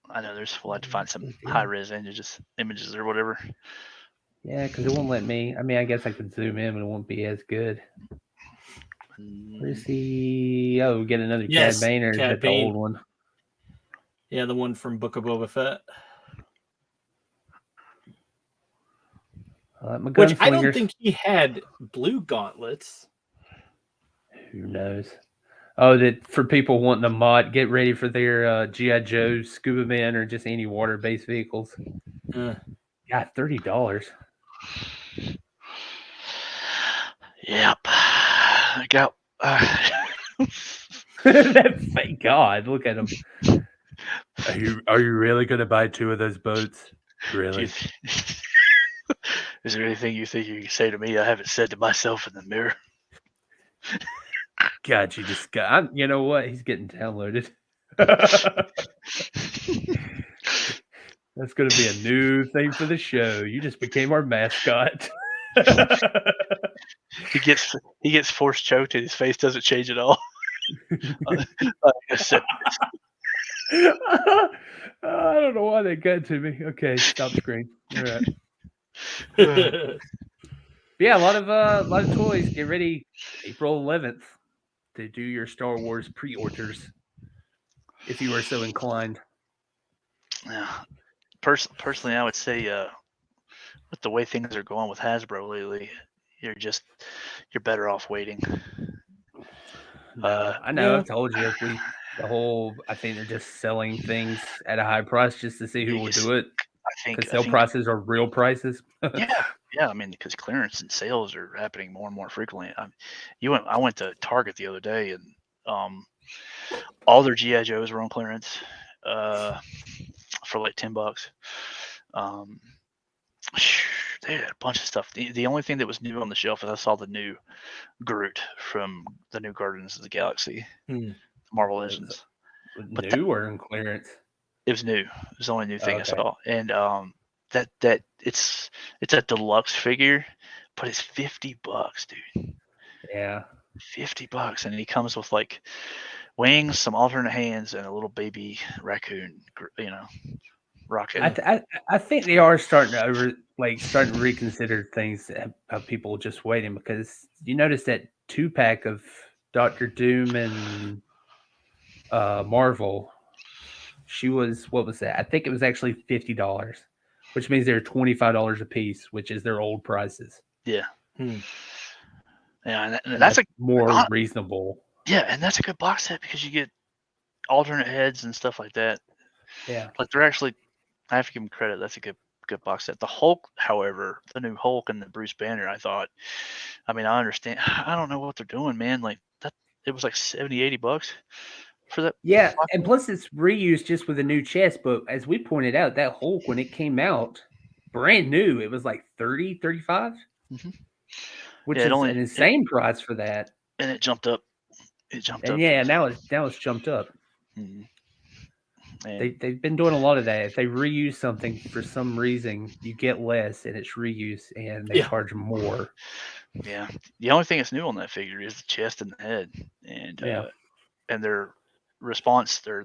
I know we'll have to find some high res images or whatever. Yeah, because it won't let me. I mean, I guess I could zoom in, but it won't be as good. Where's the? Oh, we get another Cad Bane, or is that the old one? Yeah, the one from Book of Boba Fett. Which I don't think he had blue gauntlets. Who knows? Oh, that for people wanting a mod, get ready for their G.I. Joe, Scuba Man, or just any water-based vehicles. Yeah, $30. Yep. I got. Thank God! Look at him. Are you really going to buy 2 of those boats? Really? Is there anything you think you can say to me I haven't said to myself in the mirror? God, you just got. You know what? He's getting downloaded. That's going to be a new thing for the show. You just became our mascot. He gets force choked and his face doesn't change at all. I don't know why they got to me. Okay, stop screen. All right. Yeah, a lot of toys. Get ready, April 11th, to do your Star Wars pre-orders, if you are so inclined. Yeah, personally, I would say, with the way things are going with Hasbro lately, you're better off waiting. I know. I've told you I think they're just selling things at a high price just to see who will do it. Because sale prices are real prices. Yeah. I mean, because clearance and sales are happening more and more frequently. I went to Target the other day, and all their GI Joes were on clearance for like $10. They had a bunch of stuff. The only thing that was new on the shelf is I saw the new Groot from the new Guardians of the Galaxy, Marvel Legends. New or in clearance? It was new. It was the only new thing I saw. And that it's a deluxe figure, but it's $50, dude. Yeah. $50, and he comes with like wings, some alternate hands, and a little baby raccoon. Rocket. I think they are starting to reconsider things of people just waiting, because you notice that 2-pack of Doctor Doom and Marvel. What was that? I think it was actually $50, which means they're $25 a piece, which is their old prices. Yeah. Hmm. Yeah, and that's more reasonable. Yeah, and that's a good box set because you get alternate heads and stuff like that. Yeah. Like they're actually, I have to give them credit. That's a good box set. The Hulk, however, the new Hulk and the Bruce Banner, I understand. I don't know what they're doing, man. Like that, it was like $70-$80 for that. Yeah, and plus it's reused just with a new chest. But as we pointed out, that Hulk, when it came out, brand new, it was like 30, 35, which is an insane price for that. And it jumped up. It jumped up. Yeah, now it's jumped up. Mm-hmm. They've been doing a lot of that. If they reuse something for some reason, you get less, and it's reuse, and they charge more. Yeah, the only thing that's new on that figure is the chest and the head, and their response, their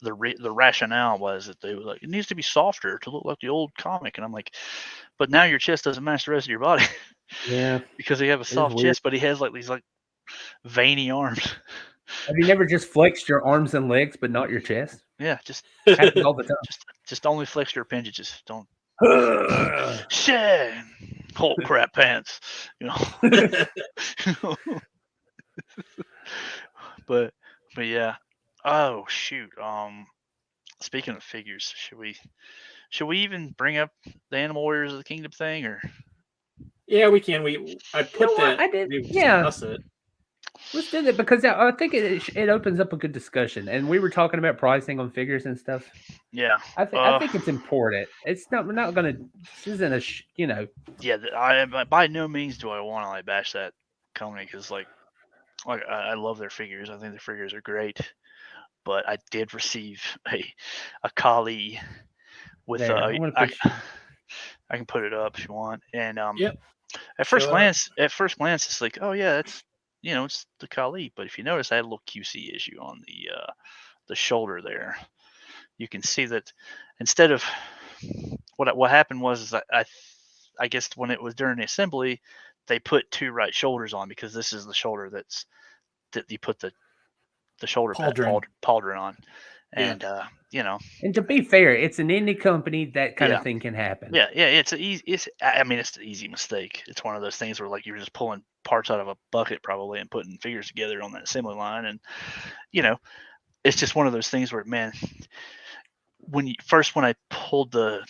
rationale was that they were like, it needs to be softer to look like the old comic, and I'm like, but now your chest doesn't match the rest of your body. Yeah, because they have a soft chest, but he has like these like veiny arms. Have you never just flexed your arms and legs, but not your chest? Yeah, just happens all the time. Just only flex your appendages. Don't. Shit, Hulk crap pants. But yeah. Oh shoot. Speaking of figures, should we even bring up the Animal Warriors of the Kingdom thing, or? Yeah, we can. I put that. I did. Yeah. Let's do that, because I think it opens up a good discussion, and we were talking about pricing on figures and stuff. Yeah, I think it's important. It's not. We're not gonna. This isn't a. Yeah, I by no means do I want to like bash that company, because like I love their figures. I think their figures are great, but I did receive a Kali with I can put it up if you want, and At first glance, it's like, oh yeah, that's it's the Kali. But if you notice, I had a little QC issue on the shoulder there. You can see that instead of what happened was I guess when it was during the assembly, they put two right shoulders on, because this is the shoulder that you put the shoulder pauldron on, and And to be fair, it's an indie company. That kind of thing can happen. Yeah, it's it's an easy mistake. It's one of those things where like you're just pulling parts out of a bucket probably and putting figures together on that assembly line, and it's just one of those things where, man, when I pulled the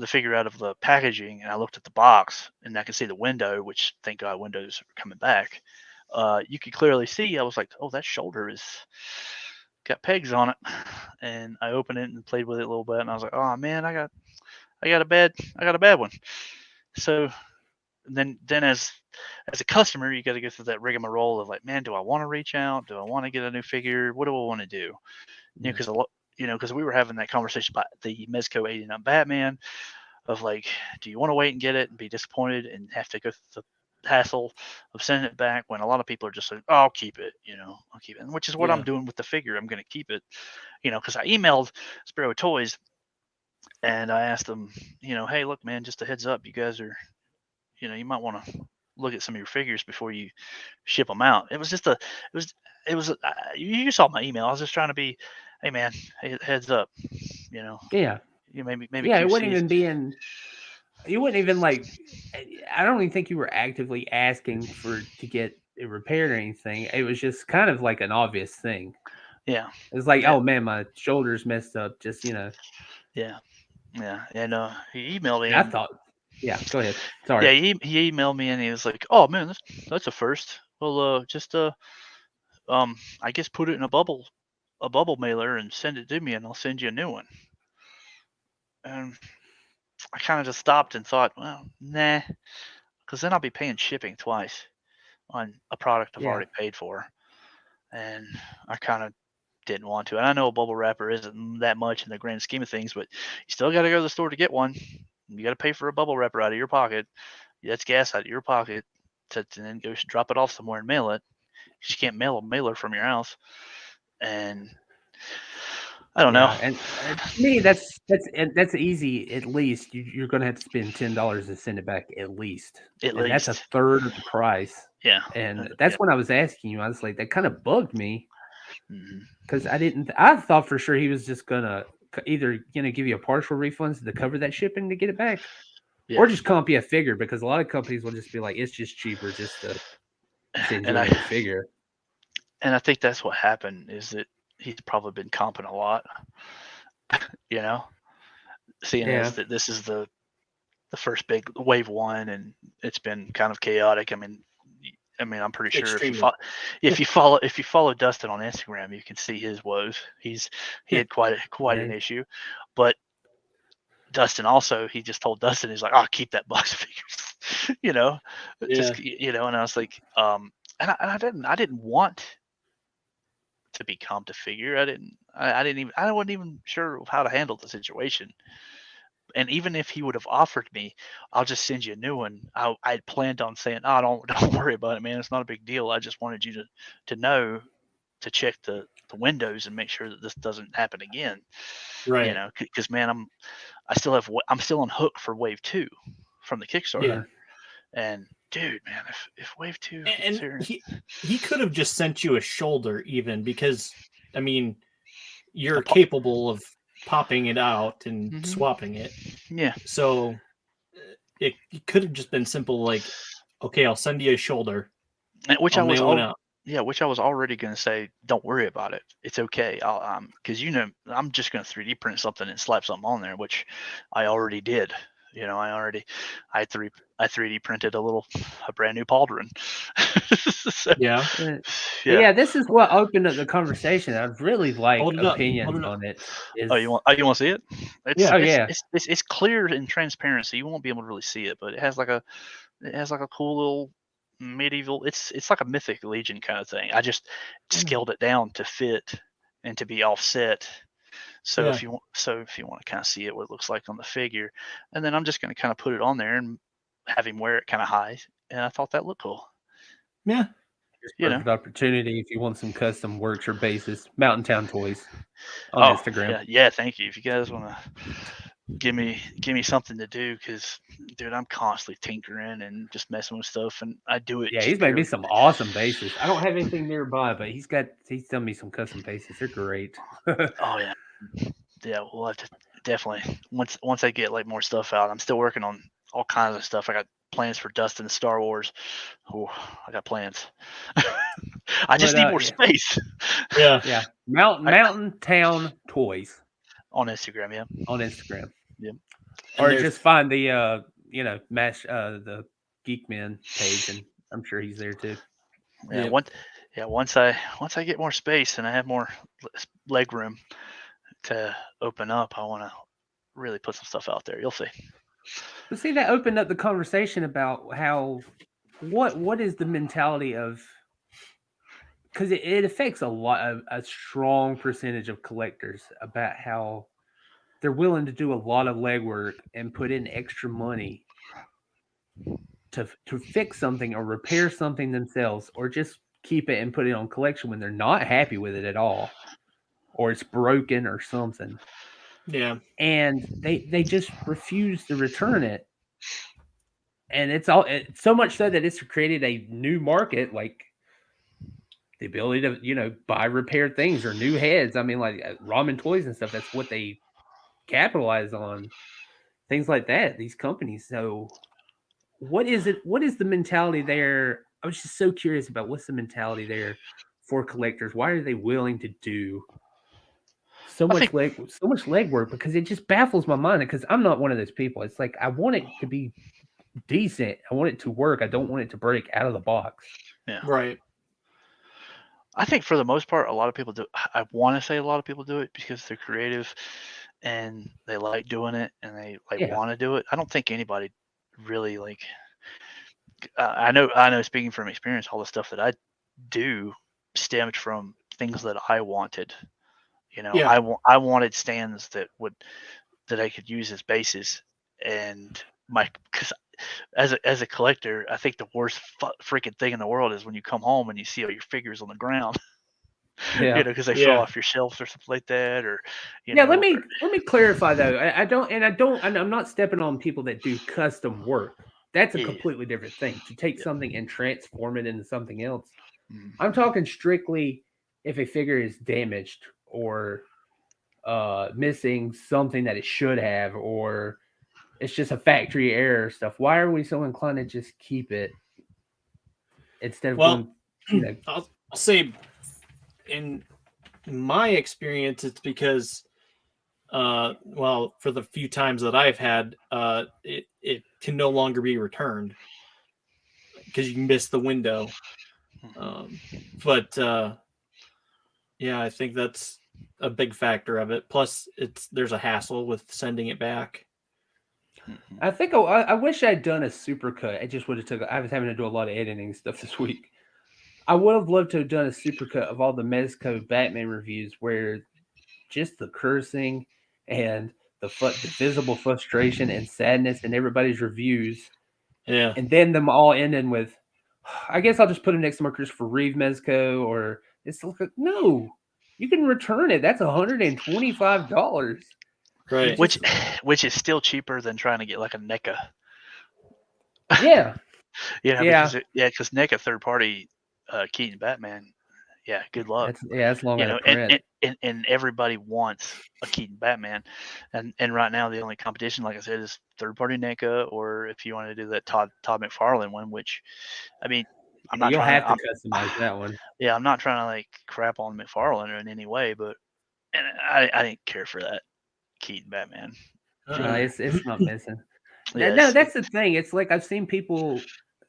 figure out of the packaging and I looked at the box and I could see the window, which thank God windows are coming back. You could clearly see. I was like, oh, that shoulder is got pegs on it, and I opened it and played with it a little bit, and I was like, oh man, I got a bad one. So then as a customer, you got to go through that rigmarole of like, man, do I want to reach out? Do I want to get a new figure? What do I want to do? Because we were having that conversation about the Mezco 89 Batman of like, do you want to wait and get it and be disappointed and have to go through the hassle of sending it back, when a lot of people are just like, oh, I'll keep it, I'll keep it, which is what I'm doing with the figure. I'm going to keep it, because I emailed Sparrow Toys and I asked them, hey, look, man, just a heads up, you guys are, you might want to look at some of your figures before you ship them out. It was just you saw my email. I was just trying to be, hey man, heads up, Yeah. Maybe. Yeah, it wouldn't even be in. You wouldn't even like. I don't even think you were actively asking to get it repaired or anything. It was just kind of like an obvious thing. Yeah. It's like, oh man, my shoulder's messed up. Just Yeah. Yeah. And he emailed me. I thought. Yeah. Go ahead. Sorry. Yeah. He emailed me and he was like, oh man, that's a first. Well, just I guess put it in a bubble mailer and send it to me, and I'll send you a new one. And I kind of just stopped and thought, well, nah, because then I'll be paying shipping twice on a product I've already paid for, and I kind of didn't want to. And I know a bubble wrapper isn't that much in the grand scheme of things, but you still got to go to the store to get one. You got to pay for a bubble wrapper out of your pocket. That's gas out of your pocket to then go drop it off somewhere and mail it. You can't mail a mailer from your house. And I don't know. And to me, that's easy. At least you're going to have to spend $10 to send it back. At least. That's a third of the price. Yeah. And that's when I was asking you. I was like, that kind of bugged me because Mm-hmm. I thought for sure he was just gonna either give you a partial refund to cover that shipping to get it back, or just comp you a figure, because a lot of companies will just be like, it's just cheaper just to send you another figure. And I think that's what happened, is that he's probably been comping a lot, seeing as that this is the first big wave one, and it's been kind of chaotic. I mean, I'm pretty sure if you follow Dustin on Instagram, you can see his woes. He had quite an issue, but Dustin also, he just told Dustin, he's like, "Oh, keep that box of figures," just and I was like, and I didn't want to be comped a figure. I wasn't even sure how to handle the situation. And even if he would have offered me, I'll just send you a new one, I planned on saying, "Oh, don't worry about it, man. It's not a big deal. I just wanted you to know to check the windows and make sure that this doesn't happen again." Right. Because man, I'm still on hook for Wave 2 from the Kickstarter. And dude, man, if Wave 2 and he could have just sent you a shoulder, even, because I mean, you're capable of popping it out and swapping it. Yeah. So it could have just been simple, like, okay, I'll send you a shoulder. Which I was already going to say, don't worry about it. It's okay. Because I'm just going to 3D print something and slap something on there, which I already did. I 3D printed a brand new pauldron. Yeah. This is what opened up the conversation. I'd really like opinions on it. You want to see it? It's clear and transparent, so you won't be able to really see it, but it has like a cool little medieval. It's like a Mythic Legion kind of thing. I just scaled it down to fit and to be offset. So if you want to kind of see it, what it looks like on the figure, and then I'm just going to kind of put it on there and have him wear it kind of high, and I thought that looked cool. Yeah, perfect opportunity if you want some custom works or bases. Mountain Town Toys on Instagram. Yeah, thank you. If you guys want to give me something to do, because dude, I'm constantly tinkering and just messing with stuff, and I do it. Yeah, he's made me some awesome bases. I don't have anything nearby, but he's done me some custom bases. They're great. Oh yeah, we'll have to definitely, once I get like more stuff out. I'm still working on all kinds of stuff. I got plans for Dustin Star Wars. Oh, I got plans. I just need more space. Yeah. Mountain Town Toys on Instagram. Yeah. On Instagram. Yeah. Or just find the the Geekmen page, and I'm sure he's there too. Yeah. Once I get more space and I have more leg room to open up, I want to really put some stuff out there. You'll see. But see, that opened up the conversation about what is the mentality of, because it affects a strong percentage of collectors, about how they're willing to do a lot of legwork and put in extra money to fix something or repair something themselves, or just keep it and put it on collection when they're not happy with it at all, or it's broken or something. Yeah. And they just refuse to return it. And it's so much so that it's created a new market, like the ability to, buy repaired things or new heads. I mean, like Ramen Toys and stuff, that's what they capitalize on. Things like that, these companies. So what is the mentality there? I was just so curious about what's the mentality there for collectors. Why are they willing to do so much legwork? Because it just baffles my mind, because I'm not one of those people. It's like, I want it to be decent. I want it to work. I don't want it to break out of the box. Yeah. Right. I think for the most part, a lot of people do. I want to say a lot of people do it because they're creative and they like doing it and they want to do it. I don't think anybody really I know speaking from experience, all the stuff that I do stemmed from things that I wanted. I wanted stands that I could use as bases, and because as a collector, I think the worst freaking thing in the world is when you come home and you see all your figures on the ground. Yeah. Because they fell off your shelves or something like that, or let me clarify though. I'm not stepping on people that do custom work. That's a completely different thing. To take something and transform it into something else. I'm talking strictly if a figure is damaged or missing something that it should have, or it's just a factory error stuff. Why are we so inclined to just keep it instead of going? I'll say, in my experience, it's because, for the few times that I've had, it can no longer be returned because you miss the window. I think that's a big factor of it. Plus, there's a hassle with sending it back. I think I wish I'd done a supercut. I just would have I was having to do a lot of editing stuff this week. I would have loved to have done a supercut of all the Mezco Batman reviews where just the cursing and the visible frustration and sadness in everybody's reviews. Yeah. And then them all ending with, I guess I'll just put them next to my Christopher Reeve Mezco, or it's like, no, you can return it. That's $125. Right. Which is still cheaper than trying to get like a NECA. Yeah. Because NECA third party Keaton Batman, good luck. That's long out of print. And everybody wants a Keaton Batman, and right now the only competition, like I said, is third party NECA, or if you want to do that Todd McFarlane one, which, I mean, I'm not. You'll trying have to customize that one. Yeah, I'm not trying to like crap on McFarlane in any way, but I didn't care for that Keaton Batman. It's not missing. Yeah, no, that's the thing. It's like I've seen people.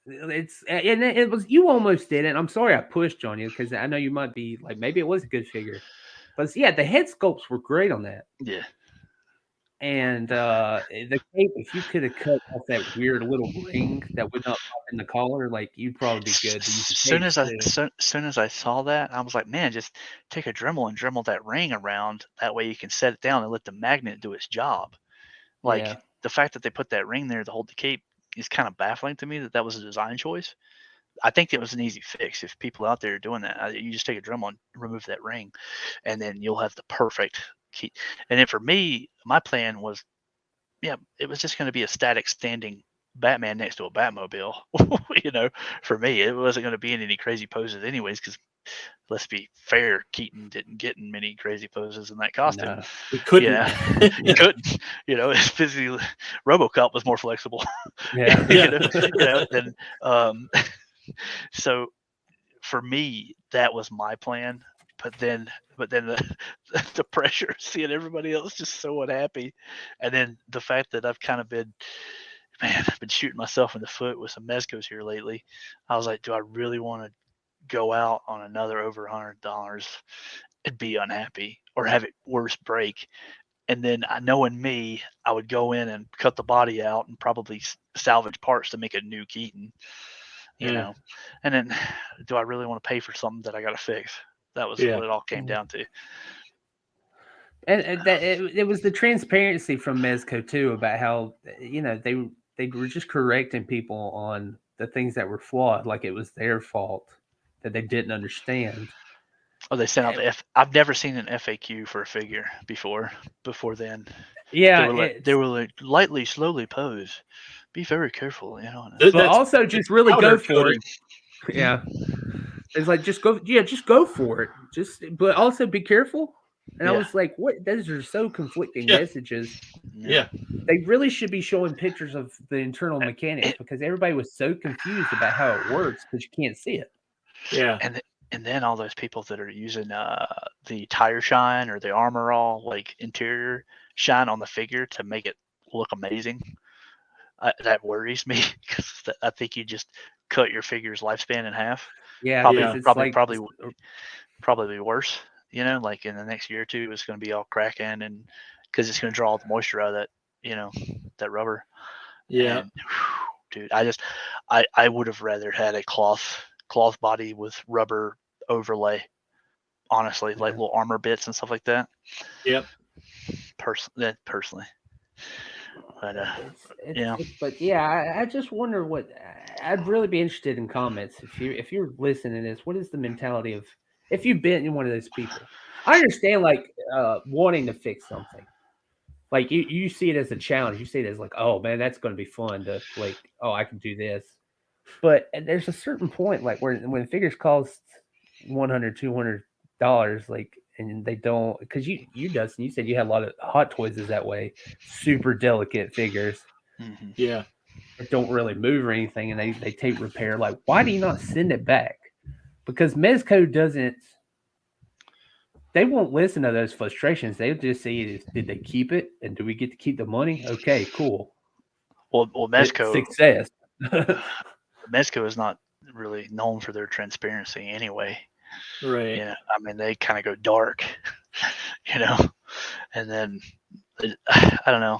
It was you almost did it. I'm sorry I pushed on you because I know you might be like maybe it was a good figure, but the head sculpts were great on that. Yeah. And the cape, if you could have cut off that weird little ring that would not pop in the collar, like you'd probably be good. As soon as I saw that, I was like, man, just take a Dremel and Dremel that ring around. That way you can set it down and let the magnet do its job. Like the fact that they put that ring there to hold the cape is kind of baffling to me that was a design choice. I think it was an easy fix. If people out there are doing that, you just take a Dremel and remove that ring, and then you'll have the perfect key. And then for me, my plan was, it was just going to be a static standing Batman next to a Batmobile. For me, it wasn't going to be in any crazy poses anyways, because let's be fair, Keaton didn't get in many crazy poses in that costume. No, he couldn't. He couldn't. It's physically, RoboCop was more flexible. So for me, that was my plan. But then the pressure of seeing everybody else just so unhappy, and then the fact that I've been shooting myself in the foot with some Mezcos here lately. I was like, do I really want to go out on another over $100 and be unhappy or have it worse break? And then knowing me, I would go in and cut the body out and probably salvage parts to make a new Keaton, you know. And then, do I really want to pay for something that I got to fix? That was what it all came down to. And it was the transparency from Mezco too about how they were just correcting people on the things that were flawed, like it was their fault that they didn't understand. Oh, they sent out I've never seen an FAQ for a figure before then. Yeah, they were like lightly, slowly pose. Be very careful, But also just really go for it. Yeah, it's like just go for it. But also be careful. And I was like, what? Those are so conflicting messages. Yeah. They really should be showing pictures of the internal mechanics because everybody was so confused about how it works because you can't see it. Yeah. And then all those people that are using the tire shine or the Armor All like interior shine on the figure to make it look amazing. That worries me because I think you just cut your figure's lifespan in half. Yeah, probably worse. Like in the next year or two, it's going to be all cracking, and because it's going to draw all the moisture out of that, that rubber. Yeah, and, dude, I would have rather had a cloth body with rubber overlay. Honestly, like little armor bits and stuff like that. Yep. Personally. But but yeah, I just wonder what I'd really be interested in comments if you're listening to this. What is the mentality of if you've been one of those people? I understand like wanting to fix something. Like you see it as a challenge. You see it as like, oh man, that's going to be fun to like, oh, I can do this. But there's a certain point like when figures cost $100, $200, like, and they don't because you Dustin, you said you had a lot of Hot Toys is that way, super delicate figures. Mm-hmm. Yeah. That don't really move or anything, and they take repair. Like, why do you not send it back? Because Mezco doesn't. They won't listen to those frustrations. They'll just see did they keep it, and do we get to keep the money? Okay, cool. Well, Mezco success. Mezco is not really known for their transparency anyway. Right. Yeah, I mean they kind of go dark, and then I don't know.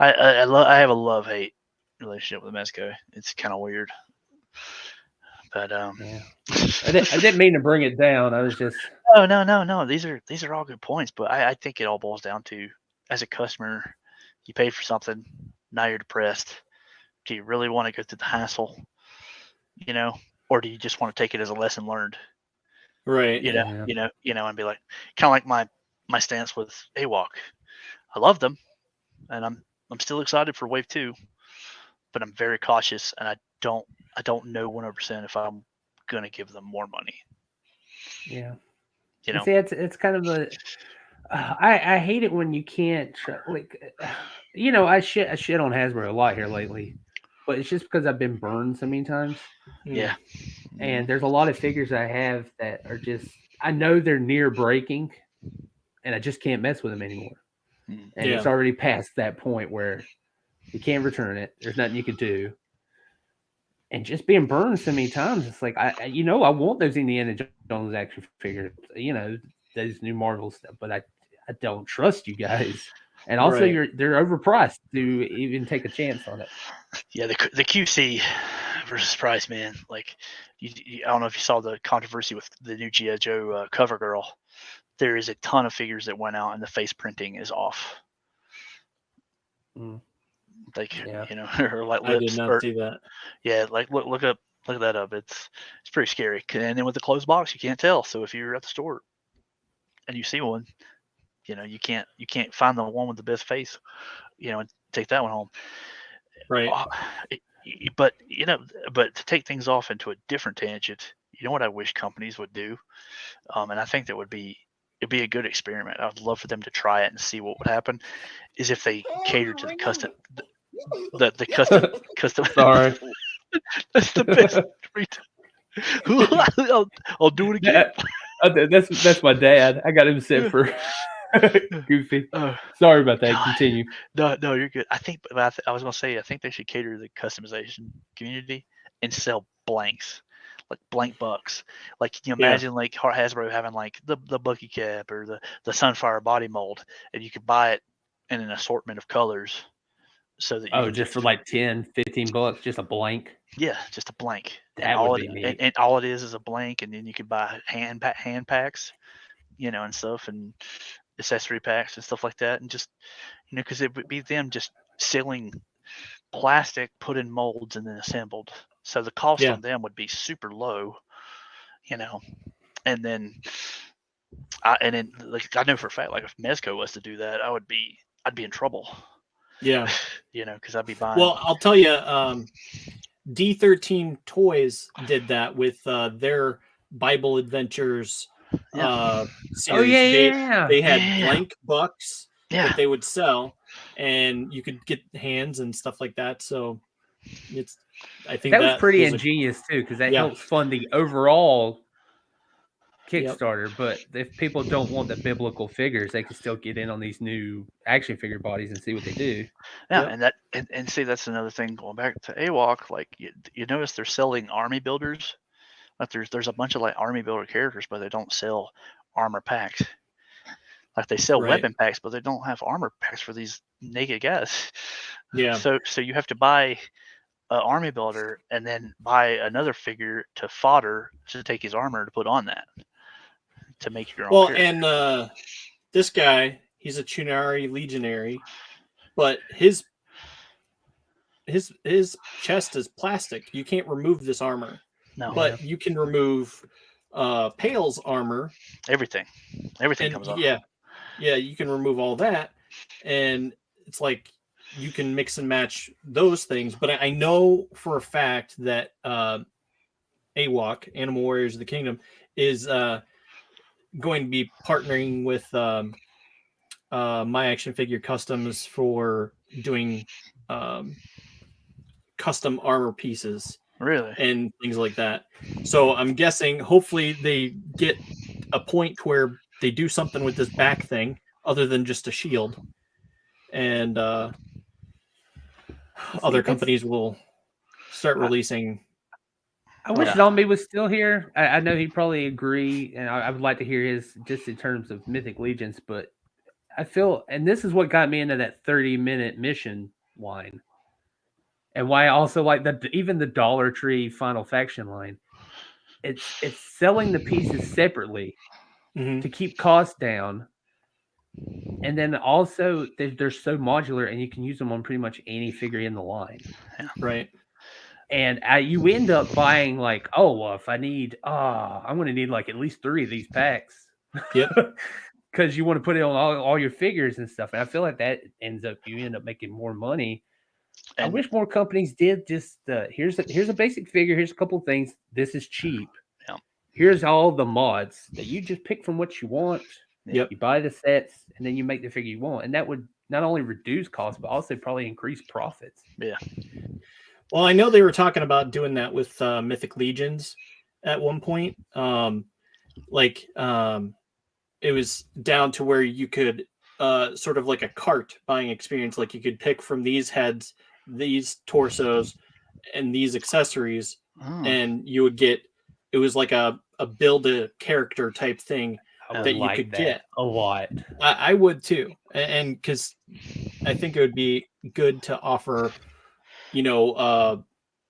I have a love-hate relationship with Mezco. It's kind of weird, but yeah. I didn't mean to bring it down. I was just no. These are all good points, but I think it all boils down to as a customer, you paid for something, now you're depressed. Do you really want to go through the hassle, or do you just want to take it as a lesson learned? Right. And be like, kind of like my stance with AWOC. I love them, and I'm still excited for Wave 2, but I'm very cautious, and I don't know 100% if I'm gonna give them more money. Yeah. You know. See, it's kind of a. I hate it when you can't like. I shit on Hasbro a lot here lately, but it's just because I've been burned so many times. Yeah. And there's a lot of figures I have that are just I know they're near breaking, and I just can't mess with them anymore. And it's already past that point where you can't return it. There's nothing you could do. And just being burned so many times, it's like I want those Indiana Jones action figures, those new Marvel stuff, but I don't trust you guys. And also, they're overpriced to even take a chance on it. Yeah, the QC versus price, man. Like, I don't know if you saw the controversy with the new G.I. Joe cover girl. There is a ton of figures that went out, and the face printing is off. Like, or like lips. I did not see that. Yeah, like look that up. It's pretty scary. And then with the closed box, you can't tell. So if you're at the store and you see one, you can't find the one with the best face, and take that one home. Right. But to take things off into a different tangent, what I wish companies would do, and I think that it'd be a good experiment. I would love for them to try it and see what would happen. Is if they cater to the custom, the custom. Sorry, that's the best. I'll do it again. That's my dad. I got him set for Goofy. Sorry about that. God. Continue. No, you're good. I think, but I was gonna say, I think they should cater to the customization community and sell blanks, like blank bucks. Like, can you imagine like Hasbro having like the Bucky cap or the Sunfire body mold, and you could buy it in an assortment of colors, so that just for like $10-$15, just a blank. Yeah, just a blank. That would be neat. And all it is a blank, and then you could buy hand packs, and stuff, and accessory packs and stuff like that, and just because it would be them just selling plastic put in molds and then assembled, so the cost on them would be super low, and then I know for a fact, like if Mezco was to do that, I'd be in trouble. Yeah. Because I'd be buying. Well, I'll tell you, D13 Toys did that with their Bible Adventures series. They had blank bucks that they would sell, and you could get hands and stuff like that. So I think that was pretty ingenious too, because that helps fund the overall Kickstarter. But if people don't want the biblical figures, they can still get in on these new action figure bodies and see what they do. Yeah, and see, that's another thing going back to AWOC. Like you notice they're selling army builders. Like there's a bunch of like army builder characters, but they don't sell armor packs. Like they sell weapon packs, but they don't have armor packs for these naked guys. Yeah. So you have to buy an army builder and then buy another figure to fodder to take his armor to put on that to make your own. Well, character. And this guy, he's a cautionary legionary, but his chest is plastic. You can't remove this armor. No. But you can remove Pale's armor. Everything comes off. Yeah, you can remove all that, and it's like you can mix and match those things. But I know for a fact that AWOC, Animal Warriors of the Kingdom, is going to be partnering with My Action Figure Customs for doing custom armor pieces. Really? And things like that. So I'm guessing hopefully they get a point where they do something with this back thing other than just a shield. And other companies will start releasing. I wish Zombie was still here. I know he'd probably agree, and I would like to hear his just in terms of Mythic Legions, but I feel, and this is what got me into that 30-minute mission line. And why I also like even the Dollar Tree Final Faction line. It's selling the pieces separately to keep costs down. And then also they're so modular and you can use them on pretty much any figure in the line. Yeah. Right. And you end up buying like, if I need, I'm going to need like at least 3 of these packs. Yep. Because you want to put it on all your figures and stuff. And I feel like that you end up making more money. And I wish more companies did just here's a basic figure. Here's a couple of things. This is cheap. Yeah. Here's all the mods that you just pick from what you want. Yep. You buy the sets and then you make the figure you want, and that would not only reduce costs but also probably increase profits. Yeah. Well, I know they were talking about doing that with Mythic Legions at one point. It was down to where you could sort of like a cart buying experience. Like you could pick from these heads, these torsos, and these accessories, and you would get. It was like a build a character type thing that you could get a lot. I would too, and because I think it would be good to offer,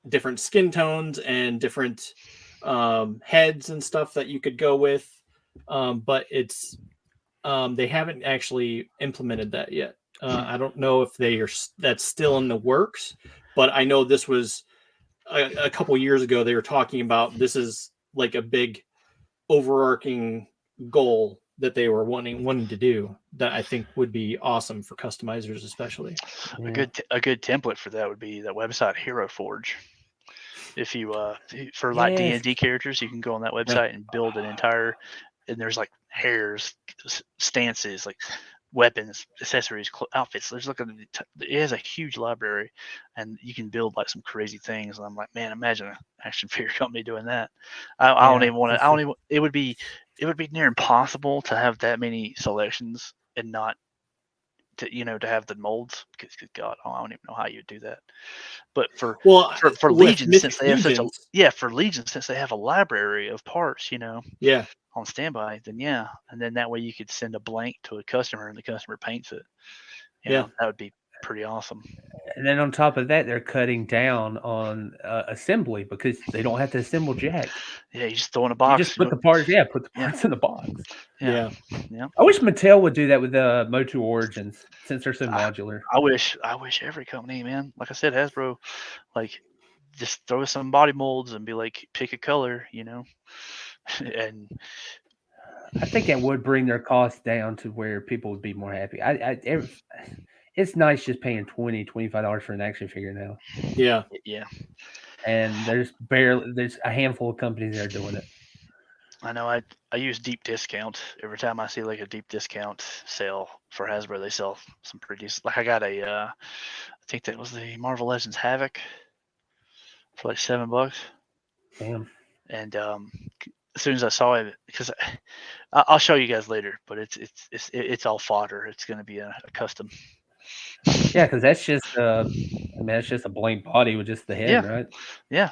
different skin tones and different heads and stuff that you could go with. But it's they haven't actually implemented that yet. I don't know if that's still in the works, but I know this was a couple years ago. They were talking about this is like a big overarching goal that they were wanting to do that I think would be awesome for customizers, especially. Yeah. A good template for that would be that website Hero Forge. If you for like D&D characters, you can go on that website and build an entire, and there's like hairs, stances, like weapons, accessories, outfits. It has a huge library, and you can build like some crazy things. And I'm like, man, imagine an action figure company doing that. I don't even want to. It would be near impossible to have that many selections and not to have the molds. Because God, I don't even know how you'd do that. But for Legion, since they have for Legion, since they have a library of parts, on standby, then and then that way you could send a blank to a customer and the customer paints it. That would be pretty awesome. And then on top of that, they're cutting down on assembly because they don't have to assemble jack. Yeah, you just throw in a box. You just put the parts. Yeah, put the parts in the box. Yeah. I wish Mattel would do that with the Motu Origins since they're so modular. I wish every company, man, like I said, Hasbro, like just throw some body molds and be like, pick a color, and I think that would bring their costs down to where people would be more happy. It's nice just paying $20-$25 for an action figure now. Yeah. And there's a handful of companies that are doing it. I know. I use deep discount every time I see like a deep discount sale for Hasbro. They sell some pretty decent. Like I got I think that was the Marvel Legends Havoc for like $7. Damn. And as soon as I saw it, because I'll show you guys later, but it's all fodder. It's going to be a custom. Yeah, because that's just it's just a blank body with just the head, right? Yeah,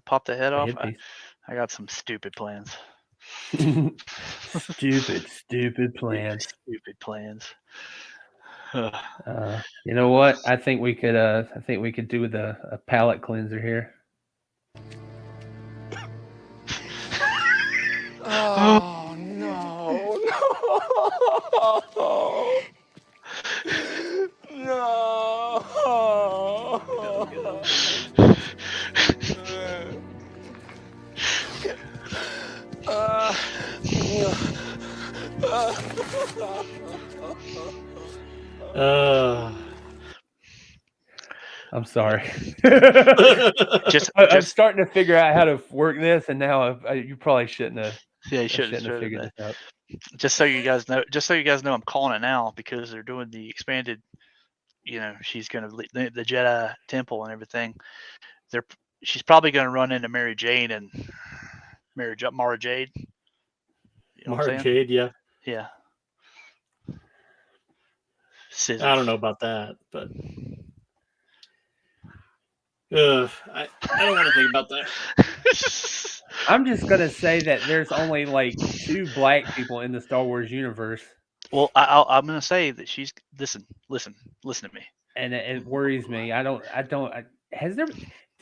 pop the head off. I got some stupid plans. Stupid plans. Stupid plans. You know what? I think we could do with a palate cleanser here. Oh no! No! I'm sorry. just I'm starting to figure out how to work this, and now you probably shouldn't have. Yeah, you shouldn't have figured this out. Just so you guys know, I'm calling it now because they're doing the expanded. You know, she's going to lead the Jedi Temple and everything. She's probably going to run into Mary Jane and Mara Jade. You know Mara Jade, yeah. Yeah. Scissors. I don't know about that, but I don't want to think about that. I'm just gonna say that there's only like 2 black people in the Star Wars universe. Well, I'm gonna say that she's listen to me. And it worries me. Has there?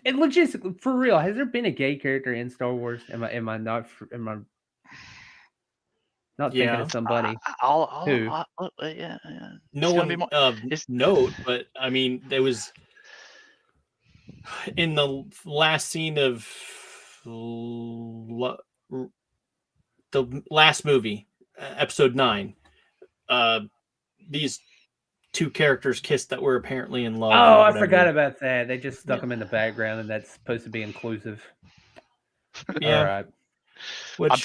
It logistically, for real, has there been a gay character in Star Wars? Am I not thinking of somebody? Yeah. No one note, but I mean, there was in the last scene of the last movie, episode 9. These 2 characters kissed that were apparently in love. Oh, I forgot about that. They just stuck them in the background, and that's supposed to be inclusive. Yeah. All right. I'm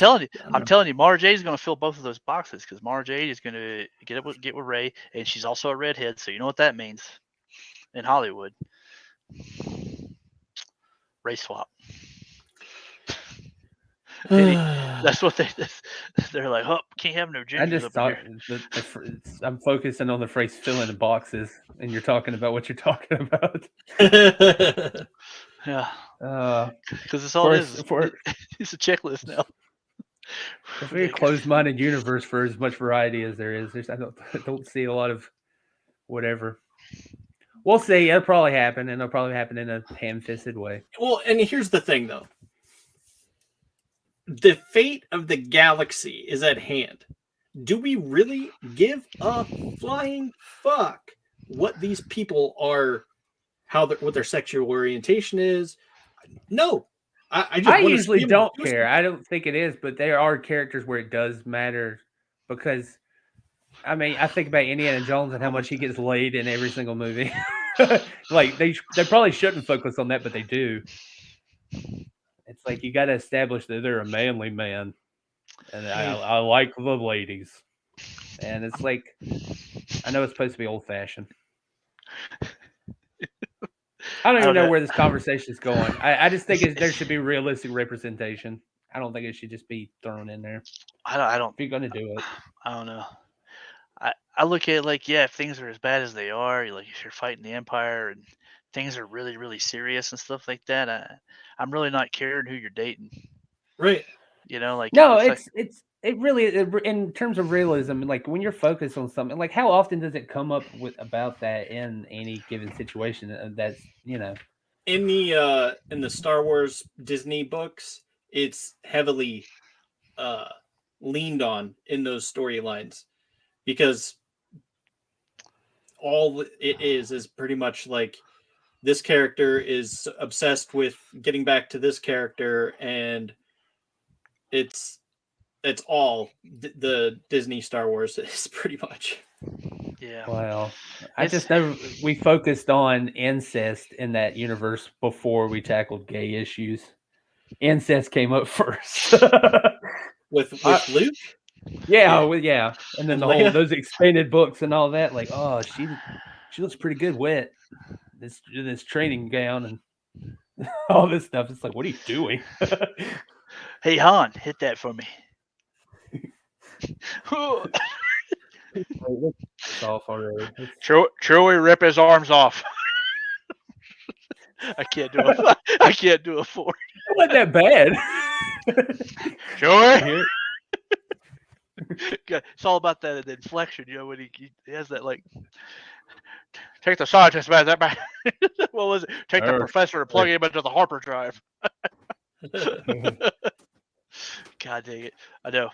telling you, Mara Jade is going to fill both of those boxes because Mara Jade is going to get with Rey, and she's also a redhead, so you know what that means in Hollywood. Race swap. That's what they're like. Oh, can't have no gingers. I just thought I'm focusing on the phrase "fill in the boxes," and you're talking about what you're talking about. Yeah. Because it's all it's a checklist now. It's a very closed-minded universe for as much variety as there is. I don't see a lot of whatever. We'll see. It'll probably happen, and it'll probably happen in a ham-fisted way. Well, and here's the thing, though. The fate of the galaxy is at hand. Do we really give a flying fuck what these people are, what their sexual orientation is? No. I usually don't care. I don't think it is, but there are characters where it does matter because, I mean, I think about Indiana Jones and how much he gets laid in every single movie. Like they probably shouldn't focus on that, but they do. It's like you got to establish that they're a manly man, and I like the ladies. And it's like, I know it's supposed to be old fashioned. I don't even know where this conversation is going. I just think there should be realistic representation. I don't think it should just be thrown in there. I don't. If you're going to do it, I don't know. I look at it like, yeah, if things are as bad as they are, like if you're fighting the Empire and things are really, really serious and stuff like that, I'm really not caring who you're dating. Right. You know, like no, it really, in terms of realism, like when you're focused on something, like how often does it come up about that in any given situation? That's, you know, in the Star Wars Disney books, it's heavily leaned on in those storylines because all it is pretty much like this character is obsessed with getting back to this character, and it's all the Disney Star Wars is pretty much. Yeah. Well, I just know we focused on incest in that universe before we tackled gay issues. Incest came up first. with Luke? Yeah, yeah. And then those expanded books and all that, like, oh, she looks pretty good wet. This training gown and all this stuff. It's like, what are you doing? Hey Han, hit that for me. It's off already. Chewie, rip his arms off. I can't do it. I can't do it for you. It wasn't that bad. Chewie. It's all about that inflection, you know, when he has that like. Take the scientist, man. That man. What was it? Take the professor and plug him into the Harper drive. God dang it! I know.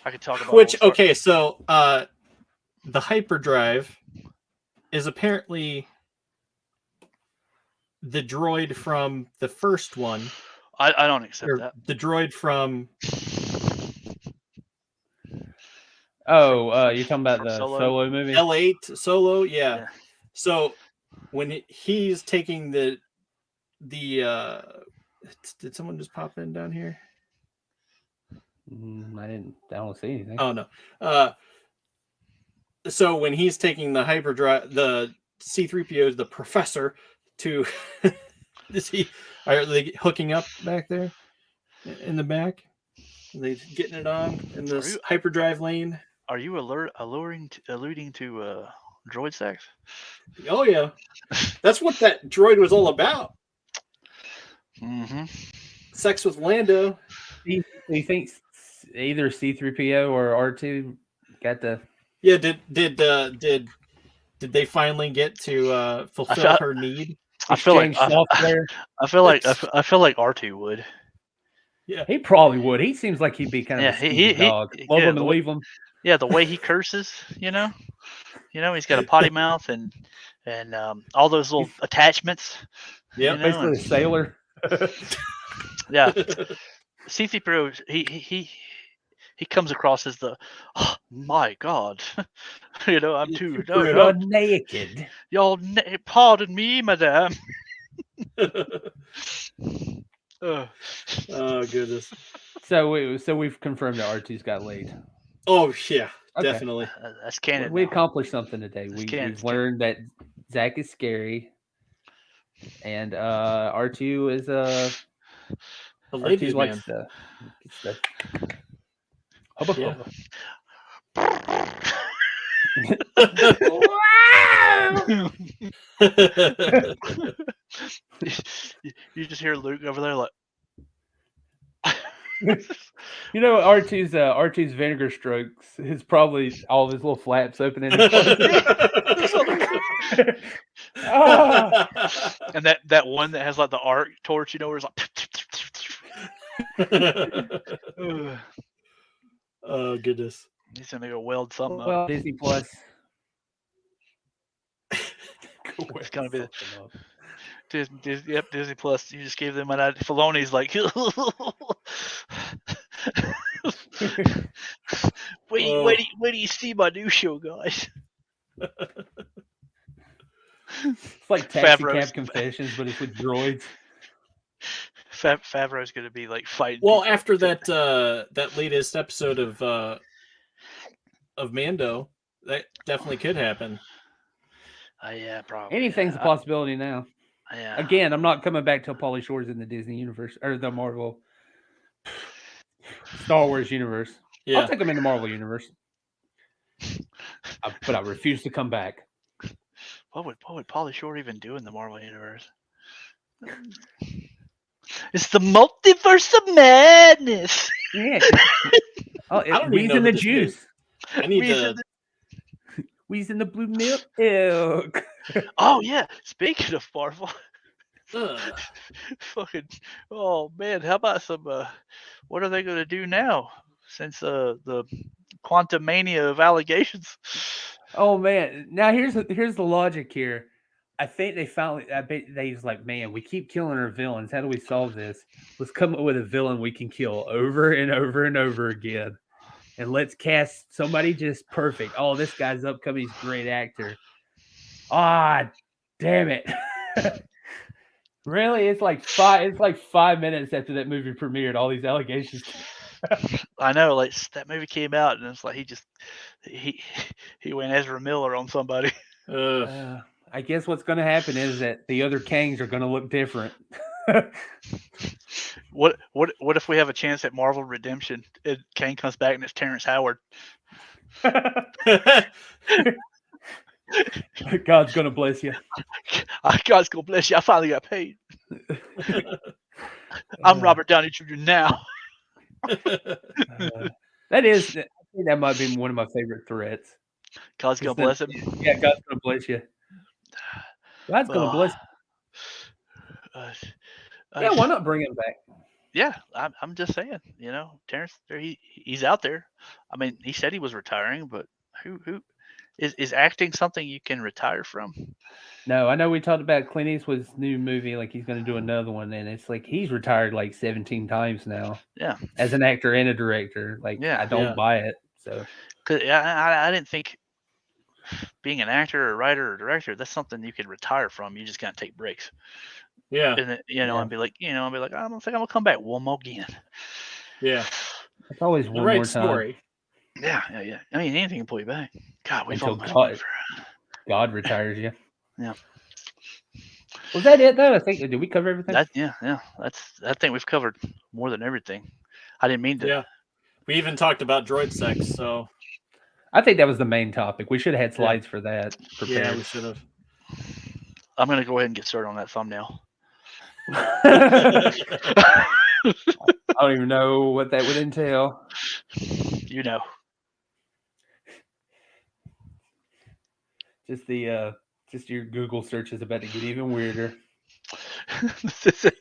I could talk about so the hyperdrive is apparently the droid from the first one. I don't accept that. The droid from. Oh, you're talking about from the Solo? Solo movie? L8 Solo, yeah. Yeah. So when he's taking the did someone just pop in down here? I don't see anything. Oh no. So when he's taking the hyperdrive, the C-3PO, the professor, to are they hooking up back there in the back? Are they getting it on in this hyperdrive lane? Are you alluding to droid sex? Oh yeah, that's what that droid was all about. Mm-hmm. Sex with Lando. Do you think either C-3PO or R2 got the? Yeah, did they finally get to fulfill her need? I feel like software. I feel like R2 would. Yeah, he probably would. He seems like he'd be kind of a stupid dog. Love him and leave him. Yeah, the way he curses, he's got a potty mouth and all those little attachments. Yeah, basically a sailor. Yeah, C-3PO. He comes across as the, oh my God, I'm too naked. Y'all, pardon me, madame. Oh goodness. So we've confirmed that R2's got laid. Oh yeah, okay. Definitely. That's canon. We accomplished something today. We've learned that Zach is scary, and R2 is a ladies' man. Stuff. Hubba Yeah. You just hear Luke over there like. R2's vinegar strokes is probably all of his little flaps opening. And that one that has like the arc torch, where it's like. Oh goodness! He's gonna go weld something up. Well, Disney Plus. It's gonna be Disney Plus. You just gave them an idea. Filoni's like, wait do you see my new show, guys? It's like Taxi Cab Confessions, but it's with droids. Favreau's gonna be like fighting. Well, after that latest episode of Mando, that definitely could happen. Yeah, probably. Anything's a possibility now. Yeah. Again, I'm not coming back till Pauly Shore's in the Disney universe or the Marvel Star Wars universe. Yeah. I'll take him in the Marvel universe, but I refuse to come back. What would Pauly Shore even do in the Marvel universe? It's the multiverse of madness. Yeah. We's in the juice. I need We's in the blue milk. Oh yeah. Speaking of Marvel. Fucking. Oh man, how about some? What are they going to do now? Since the quantum mania of allegations. Oh man! Now here's the logic here. I think they finally. I bet they was like, man, we keep killing our villains. How do we solve this? Let's come up with a villain we can kill over and over and over again, and let's cast somebody just perfect. Oh, this guy's upcoming. He's a great actor. Ah, damn it! Really, it's like 5 minutes after that movie premiered. All these allegations. I know, like that movie came out, and it's like he went Ezra Miller on somebody. I guess what's going to happen is that the other Kangs are going to look different. What if we have a chance at Marvel Redemption? Kang comes back and it's Terrence Howard. God's going to bless you. God's going to bless you. I finally got paid. I'm Robert Downey Jr. now. I think that might be one of my favorite threats. God's going to bless him. Yeah, God's going to bless you. God's going to bless you. Yeah, why not bring him back? Yeah, I'm just saying, Terrence, he's out there. I mean, he said he was retiring, but who Is acting something you can retire from? No, I know we talked about Clint Eastwood's new movie, like he's going to do another one, and it's like he's retired like 17 times now. Yeah, as an actor and a director. Like, Yeah. I don't buy it. So, because I didn't think being an actor or writer or director, that's something you can retire from. You just got to take breaks. Yeah. And and be like, I don't think I'm gonna come back one more again. Yeah. It's always The one right more time. story. Yeah. I mean, anything can pull you back. God, we've Until almost God retires you. Yeah. Was that it though? I think did we cover everything? I think we've covered more than everything. I didn't mean to. Yeah. We even talked about droid sex, so I think that was the main topic. We should have had slides for that prepared. Yeah, we should have. I'm gonna go ahead and get started on that thumbnail. I don't even know what that would entail. You know. Just your Google search is about to get even weirder.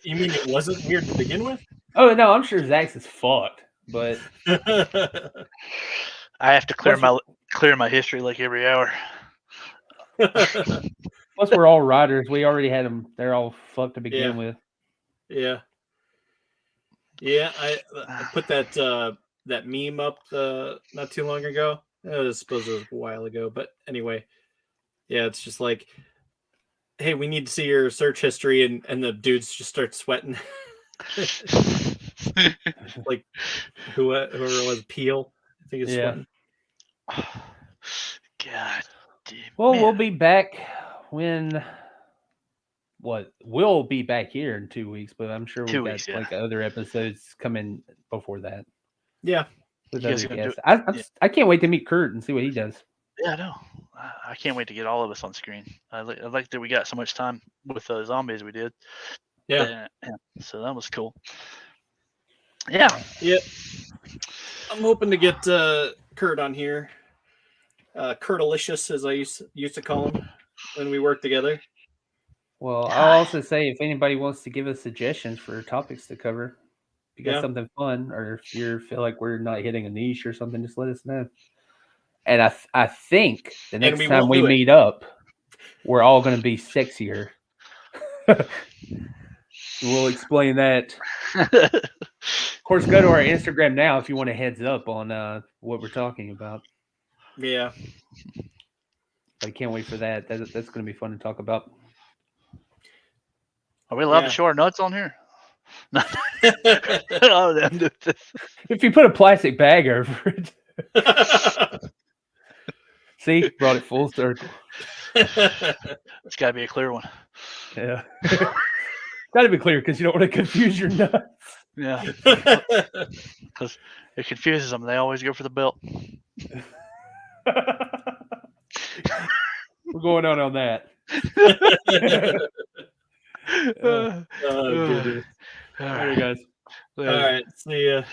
You mean it wasn't weird to begin with? Oh no, I'm sure Zach's is fucked, but I have to clear my history like every hour. Plus, we're all writers. We already had them. They're all fucked to begin with. Yeah. Yeah, I put that meme up not too long ago. I suppose it was a while ago, but anyway, yeah, it's just like, hey, we need to see your search history, and the dudes just start sweating. Like whoever it was, Peel, I think is sweating. God damn. Well, we'll be back when. We'll be back here in 2 weeks, but I'm sure we've got like other episodes coming before that. Yeah. With other guests. I can't wait to meet Kurt and see what he does. Yeah, I know. I can't wait to get all of us on screen. I like that we got so much time with the zombies we did. Yeah. So that was cool. Yeah. Yeah. I'm hoping to get Kurt on here. Kurtalicious, as I used to call him when we worked together. Well, I'll also say if anybody wants to give us suggestions for topics to cover, if you got something fun, or if you feel like we're not hitting a niche or something, just let us know. And I think the next time we meet up, we're all going to be sexier. We'll explain that. Of course, go to our Instagram now if you want a heads up on what we're talking about. Yeah. I can't wait for that. That's going to be fun to talk about. Are we allowed to show our nuts on here? If you put a plastic bag over it. See, brought it full circle. It's got to be a clear one. Yeah. Got to be clear because you don't want to confuse your nuts. Yeah. Because it confuses them. They always go for the belt. We're going on that. Goodness. All right, guys. All right. See ya.